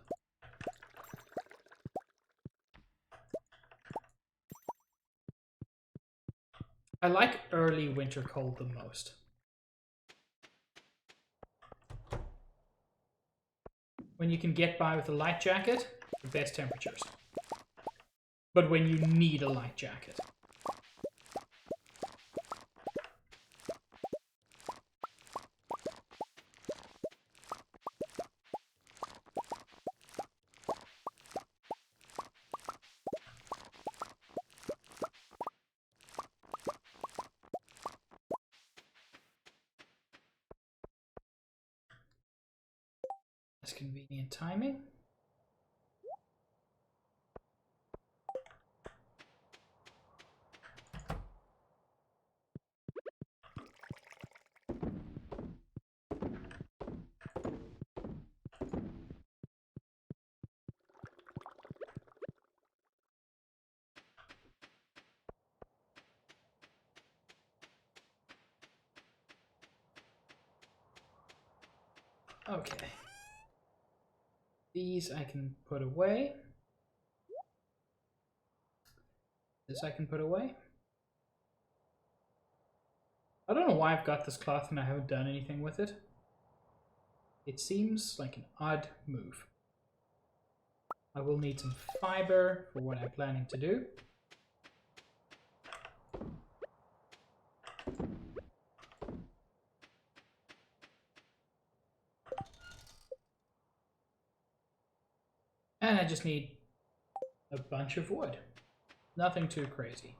I like early winter cold the most. When you can get by with a light jacket, the best temperatures. But when you need a light jacket. That's convenient timing. Okay. These I can put away. This I can put away. I don't know why I've got this cloth and I haven't done anything with it. It seems like an odd move. I will need some fiber for what I'm planning to do. And I just need a bunch of wood. Nothing too crazy.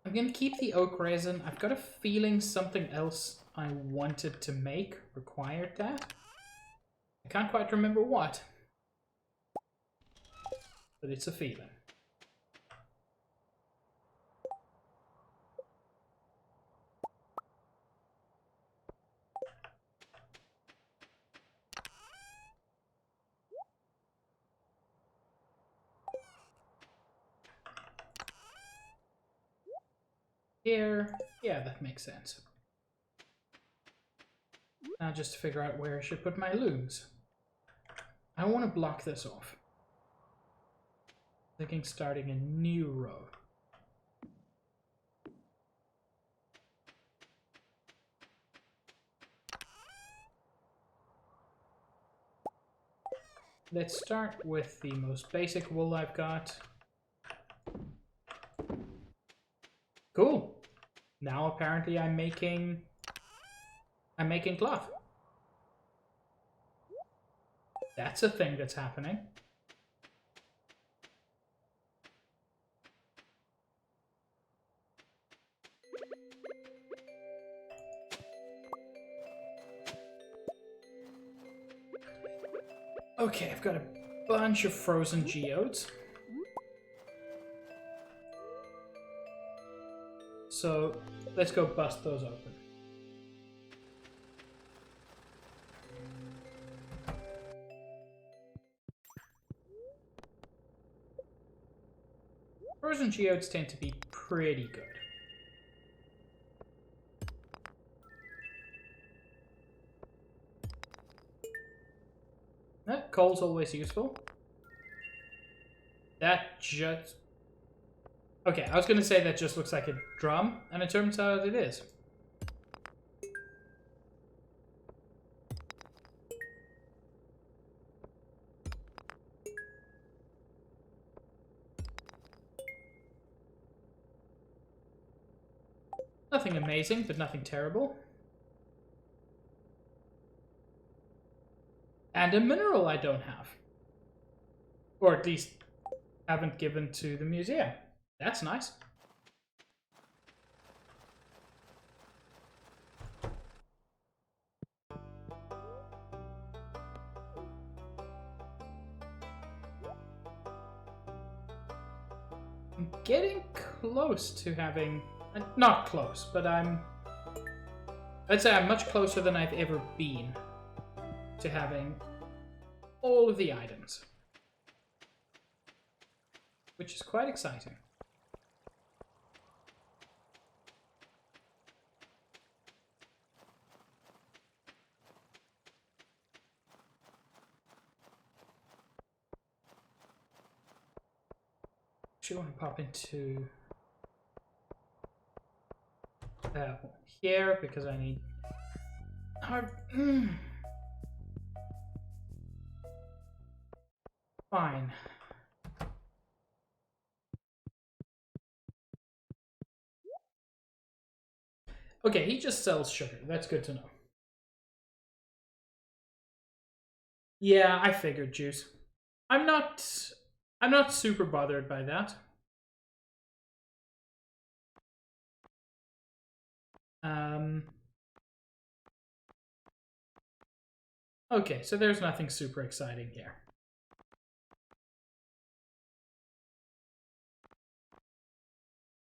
I'm gonna keep the oak resin. I've got a feeling something else I wanted to make required that. I can't quite remember what. But it's a feeling. Here, yeah, that makes sense. Now just to figure out where I should put my looms. I want to block this off. Thinking starting a new row. Let's start with the most basic wool I've got. Cool. Now apparently I'm making I'm making cloth. That's a thing that's happening. Okay, I've got a bunch of frozen geodes. So let's go bust those open. Frozen geodes tend to be pretty good. Coal's always useful. That just... Okay, I was going to say that just looks like a drum, and it turns out it is. Nothing amazing, but nothing terrible. And a mineral I don't have. Or at least haven't given to the museum. That's nice. I'm getting close to having... Not close, but I'd say I'm much closer than I've ever been to having all of the items. Which is quite exciting. Actually want to pop into here because I need Fine. Okay, he just sells sugar. That's good to know. Yeah, I figured, Juice. I'm not super bothered by that. Okay, so there's nothing super exciting here.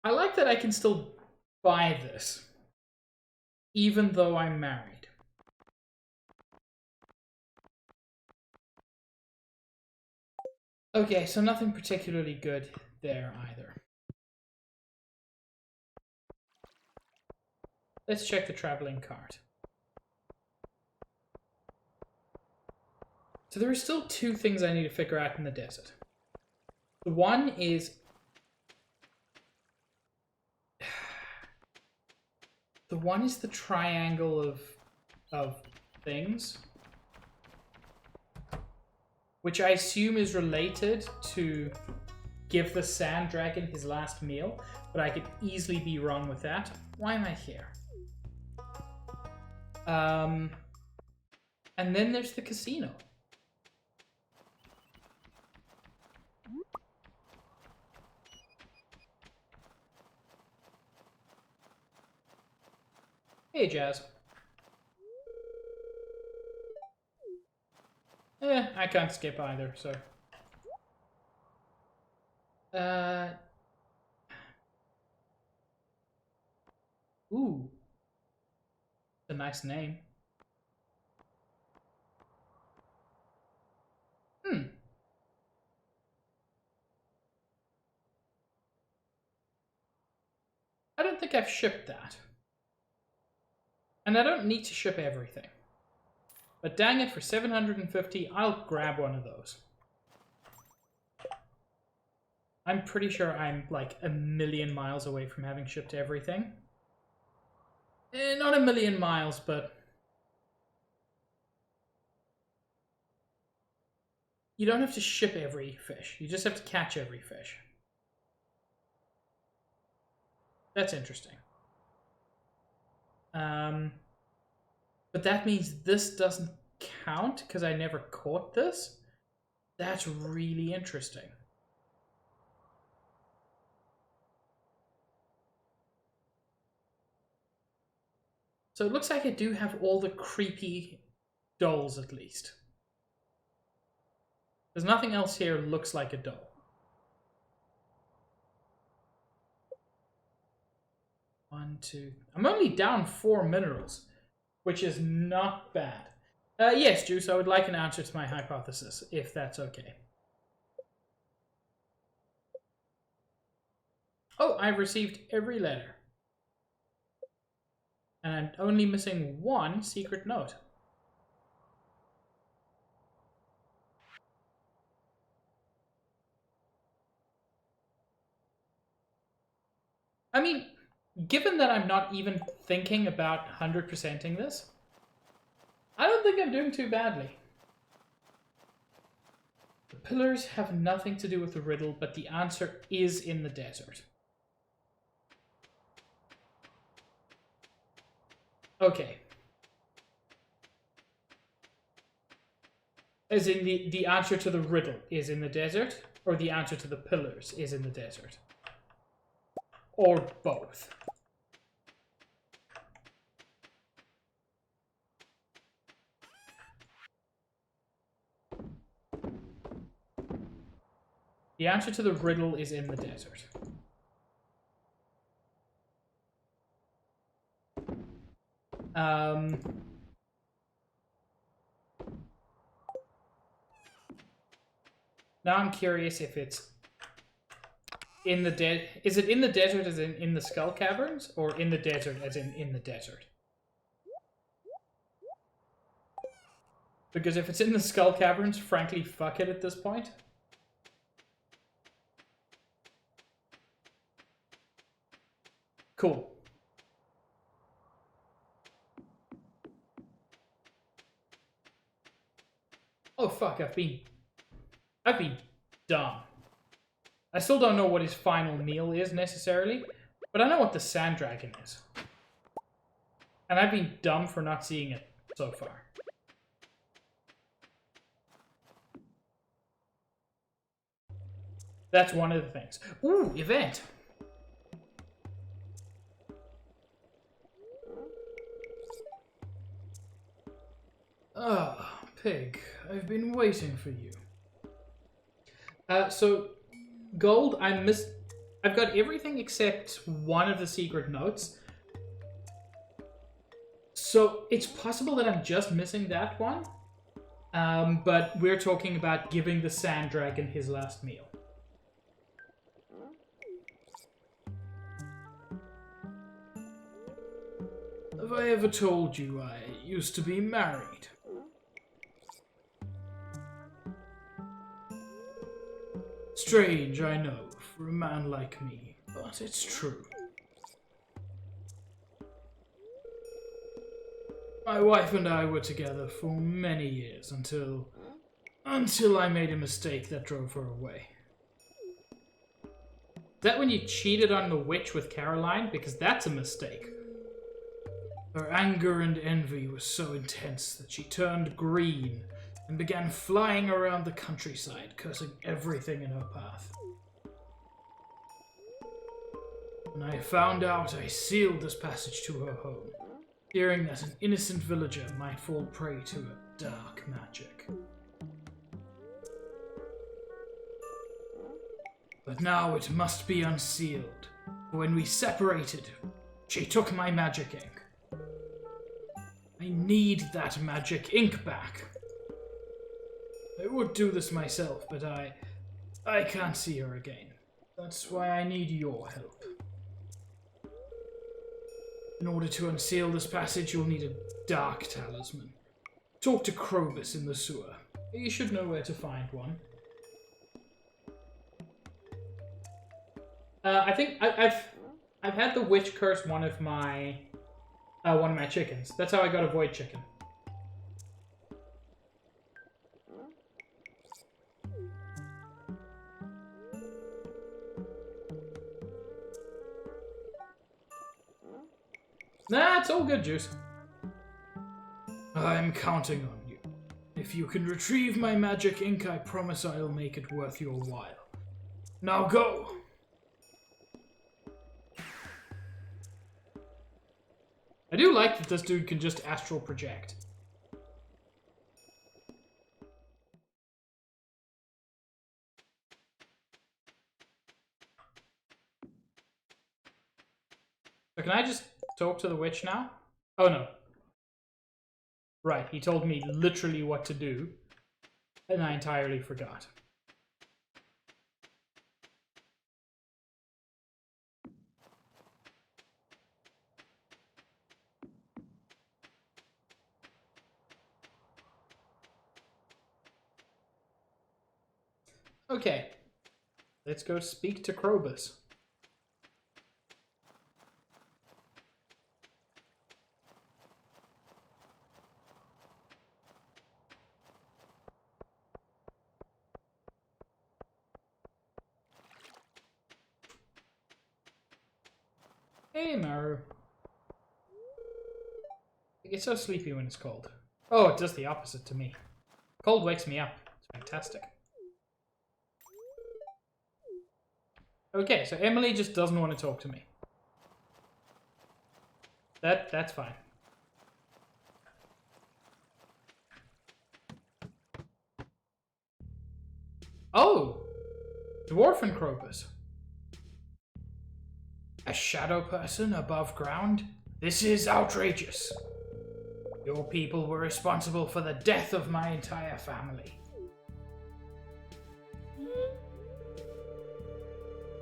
I like that I can still buy this, even though I'm married. Okay, so nothing particularly good there either. Let's check the traveling cart. So there are still two things I need to figure out in the desert. The one is... The one is the triangle of things, which I assume is related to give the sand dragon his last meal, but I could easily be wrong with that. Why am I here? And then there's the casino. Hey, Jazz. I can't skip either, so... Ooh. It's a nice name. I don't think I've shipped that. And I don't need to ship everything. But dang it, for 750, I'll grab one of those. I'm pretty sure I'm like a million miles away from having shipped everything. Not a million miles, but... You don't have to ship every fish. You just have to catch every fish. That's interesting. But But that means this doesn't count because I never caught this? That's really interesting. So it looks like I do have all the creepy dolls at least. There's nothing else here looks like a doll. One, two. I'm only down 4 minerals, which is not bad. Yes, Juice, I would like an answer to my hypothesis, if that's okay. Oh, I've received every letter. And I'm only missing 1 secret note. I mean, given that I'm not even thinking about 100%ing this, I don't think I'm doing too badly. The pillars have nothing to do with the riddle, but the answer is in the desert. Okay. As in the answer to the riddle is in the desert, or the answer to the pillars is in the desert? Or both? The answer to the riddle is in the desert. Now I'm curious if it's in the is it in the desert as in the Skull Caverns, or in the desert as in the desert? Because if it's in the Skull Caverns, frankly, fuck it at this point. Cool. Oh fuck, I've been dumb. I still don't know what his final meal is necessarily, but I know what the Sand Dragon is. And I've been dumb for not seeing it so far. That's one of the things. Ooh, event! Ah, Pig, I've been waiting for you. So, Gold, I've got everything except one of the secret notes. So, it's possible that I'm just missing that one. But we're talking about giving the Sand Dragon his last meal. Have I ever told you I used to be married? Strange, I know, for a man like me, but it's true. My wife and I were together for many years until I made a mistake that drove her away. Is that when you cheated on the witch with Caroline? Because that's a mistake. Her anger and envy was so intense that she turned green and began flying around the countryside, cursing everything in her path. When I found out, I sealed this passage to her home, fearing that an innocent villager might fall prey to her dark magic. But now it must be unsealed, for when we separated, she took my magic ink. I need that magic ink back. I would do this myself, but I can't see her again. That's why I need your help. In order to unseal this passage, you'll need a dark talisman. Talk to Krobus in the sewer. You should know where to find one. I think I've had the witch curse one of my chickens. That's how I got a void chicken. Nah, it's all good, Juice. I'm counting on you. If you can retrieve my magic ink, I promise I'll make it worth your while. Now go! I do like that this dude can just astral project. So can I just talk to the witch now? Oh no. Right, he told me literally what to do, and I entirely forgot. Okay, let's go speak to Krobus. Hey, Maru. I get so sleepy when it's cold. Oh, it does the opposite to me. Cold wakes me up. It's fantastic. Okay, so Emily just doesn't want to talk to me. That's fine. Oh! Dwarfen Krobus. A shadow person above ground? This is outrageous. Your people were responsible for the death of my entire family.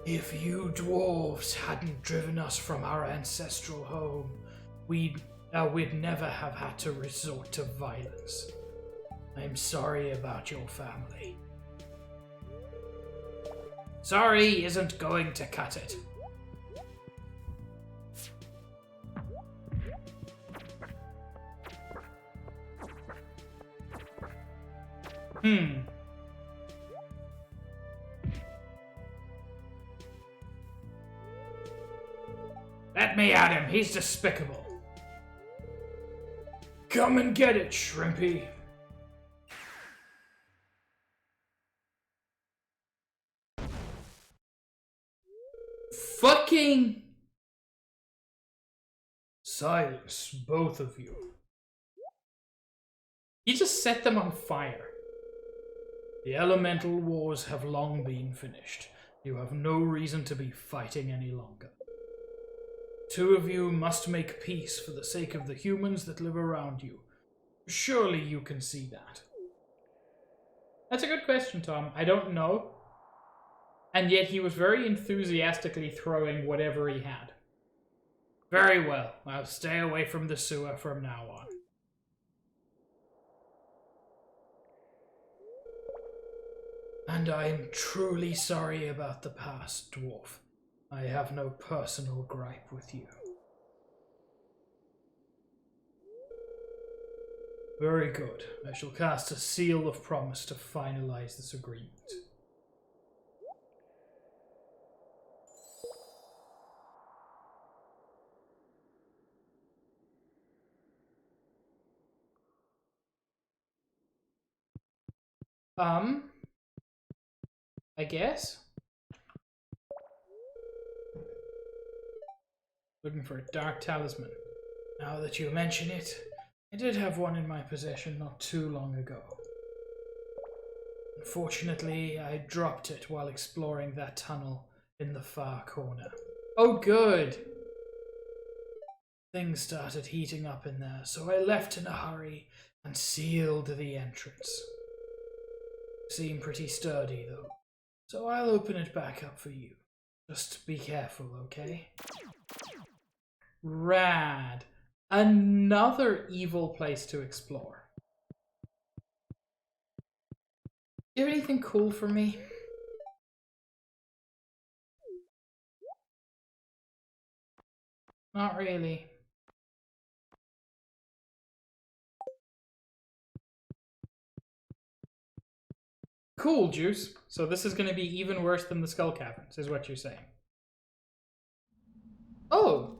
If you dwarves hadn't driven us from our ancestral home, we'd never have had to resort to violence. I'm sorry about your family. Sorry isn't going to cut it. Let me at him, he's despicable. Come and get it, Shrimpy. Fucking silence, both of you. He just set them on fire. The elemental wars have long been finished. You have no reason to be fighting any longer. Two of you must make peace for the sake of the humans that live around you. Surely you can see that. That's a good question, Tom. I don't know. And yet he was very enthusiastically throwing whatever he had. Very well. I'll stay away from the sewer from now on. And I am truly sorry about the past, dwarf. I have no personal gripe with you. Very good. I shall cast a seal of promise to finalize this agreement. I guess? Looking for a dark talisman. Now that you mention it, I did have one in my possession not too long ago. Unfortunately, I dropped it while exploring that tunnel in the far corner. Oh, good! Things started heating up in there, so I left in a hurry and sealed the entrance. Seemed pretty sturdy, though, so I'll open it back up for you. Just be careful, okay? Rad. Another evil place to explore. You have anything cool for me? Not really. Cool, Juice. So this is going to be even worse than the Skull Caverns, is what you're saying. Oh!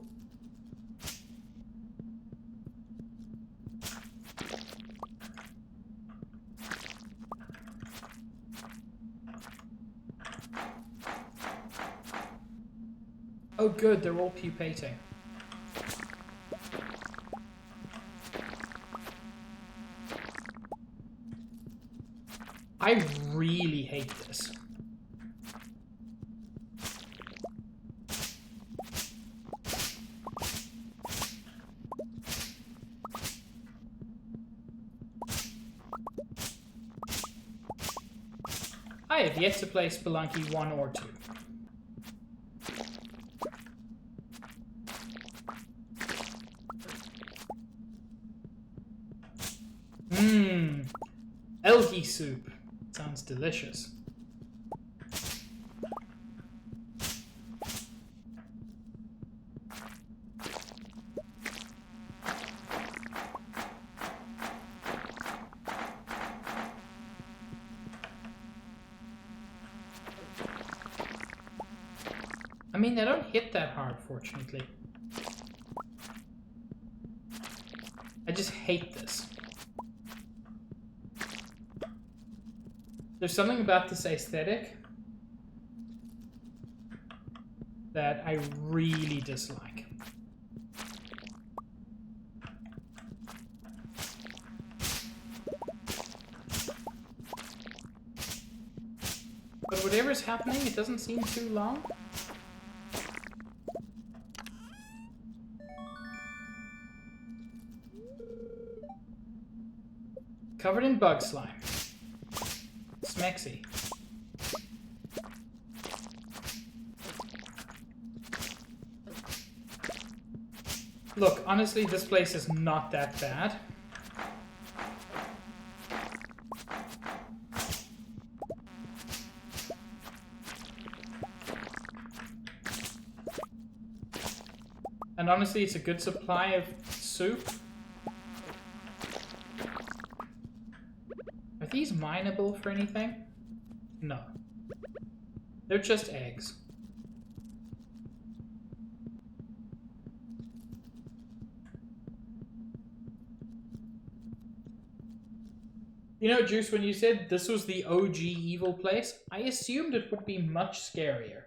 Oh good, they're all pupating. I really hate this. I have yet to play Spelunky 1 or 2. Mmm. Algae soup. Sounds delicious. I mean, they don't hit that hard, fortunately. I just hate this. There's something about this aesthetic that I really dislike. But whatever's happening, it doesn't seem too long. Covered in bug slime. Smexy. Look, honestly, this place is not that bad. And honestly, it's a good supply of soup. Are these mineable for anything? No. They're just eggs. You know, Juice, when you said this was the OG evil place, I assumed it would be much scarier.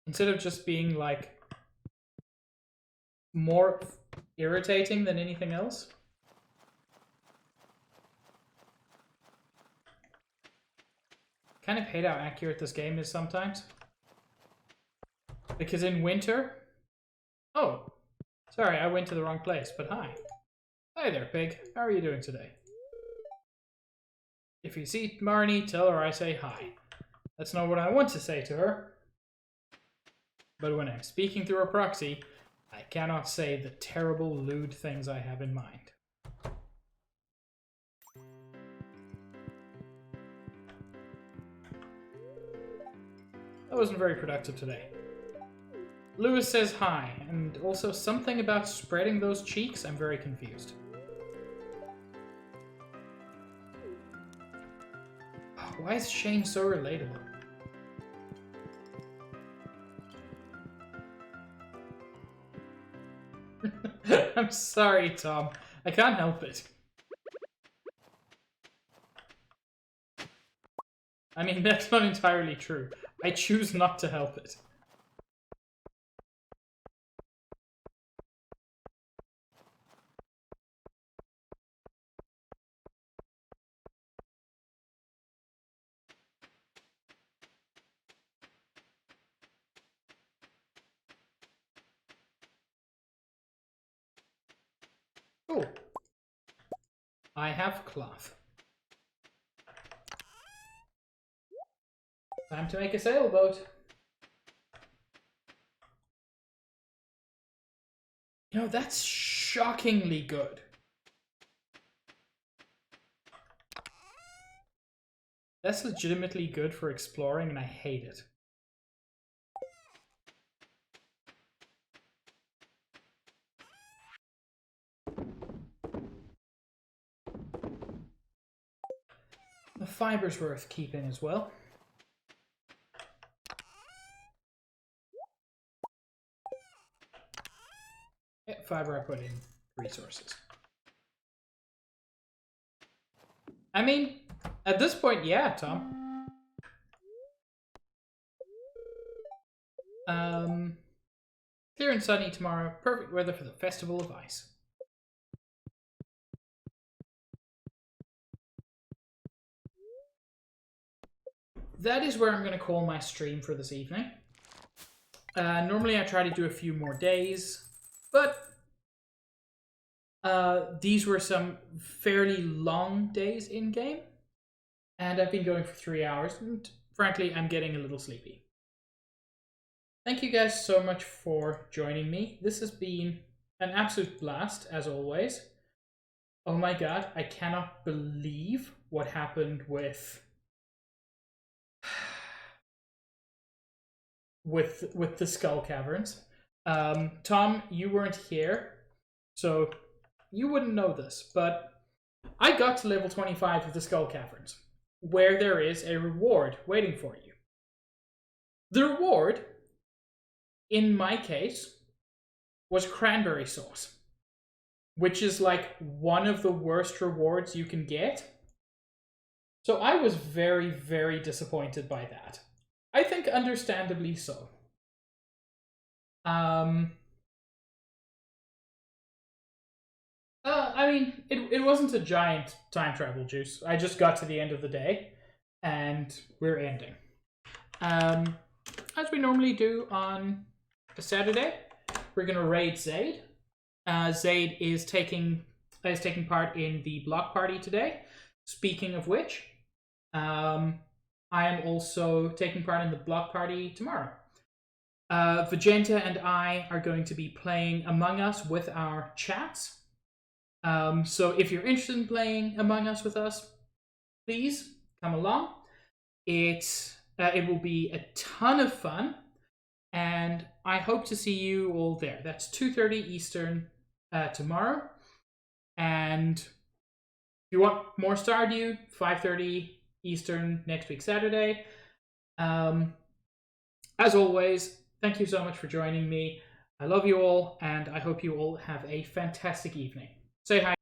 Instead of just being, like, more irritating than anything else. Kind of hate how accurate this game is sometimes. Because in winter... Oh, sorry, I went to the wrong place, but hi. Hi there, pig. How are you doing today? If you see Marnie, tell her I say hi. That's not what I want to say to her. But when I'm speaking through a proxy, I cannot say the terrible, lewd things I have in mind. That wasn't very productive today. Lewis says hi, and also something about spreading those cheeks. I'm very confused. Why is Shane so relatable? I'm sorry, Tom. I can't help it. I mean, that's not entirely true. I choose not to help it. Oh. I have cloth. Time to make a sailboat. You know, that's shockingly good. That's legitimately good for exploring, and I hate it. The fiber's worth keeping as well. Yeah, fiber I put in resources. I mean, at this point, yeah, Tom. Clear and sunny tomorrow. Perfect weather for the Festival of Ice. That is where I'm going to call my stream for this evening. Normally I try to do a few more days, but these were some fairly long days in-game, and I've been going for 3 hours, and frankly, I'm getting a little sleepy. Thank you guys so much for joining me. This has been an absolute blast, as always. Oh my god, I cannot believe what happened with the Skull Caverns. Tom, you weren't here, so you wouldn't know this, but I got to level 25 of the Skull Caverns, where there is a reward waiting for you. The reward, in my case, was cranberry sauce, which is like one of the worst rewards you can get. So I was very, very disappointed by that. I think understandably so. I mean, it wasn't a giant time travel juice. I just got to the end of the day, and we're ending. As we normally do on a Saturday, we're gonna raid Zaid. Zaid is taking part in the block party today. Speaking of which, I am also taking part in the block party tomorrow. Vegeta and I are going to be playing Among Us with our chats. So if you're interested in playing Among Us with us, please come along. It will be a ton of fun, and I hope to see you all there. That's 2:30 Eastern tomorrow. And if you want more Stardew, 5:30 Eastern next week, Saturday. As always, thank you so much for joining me. I love you all, and I hope you all have a fantastic evening. Say hi.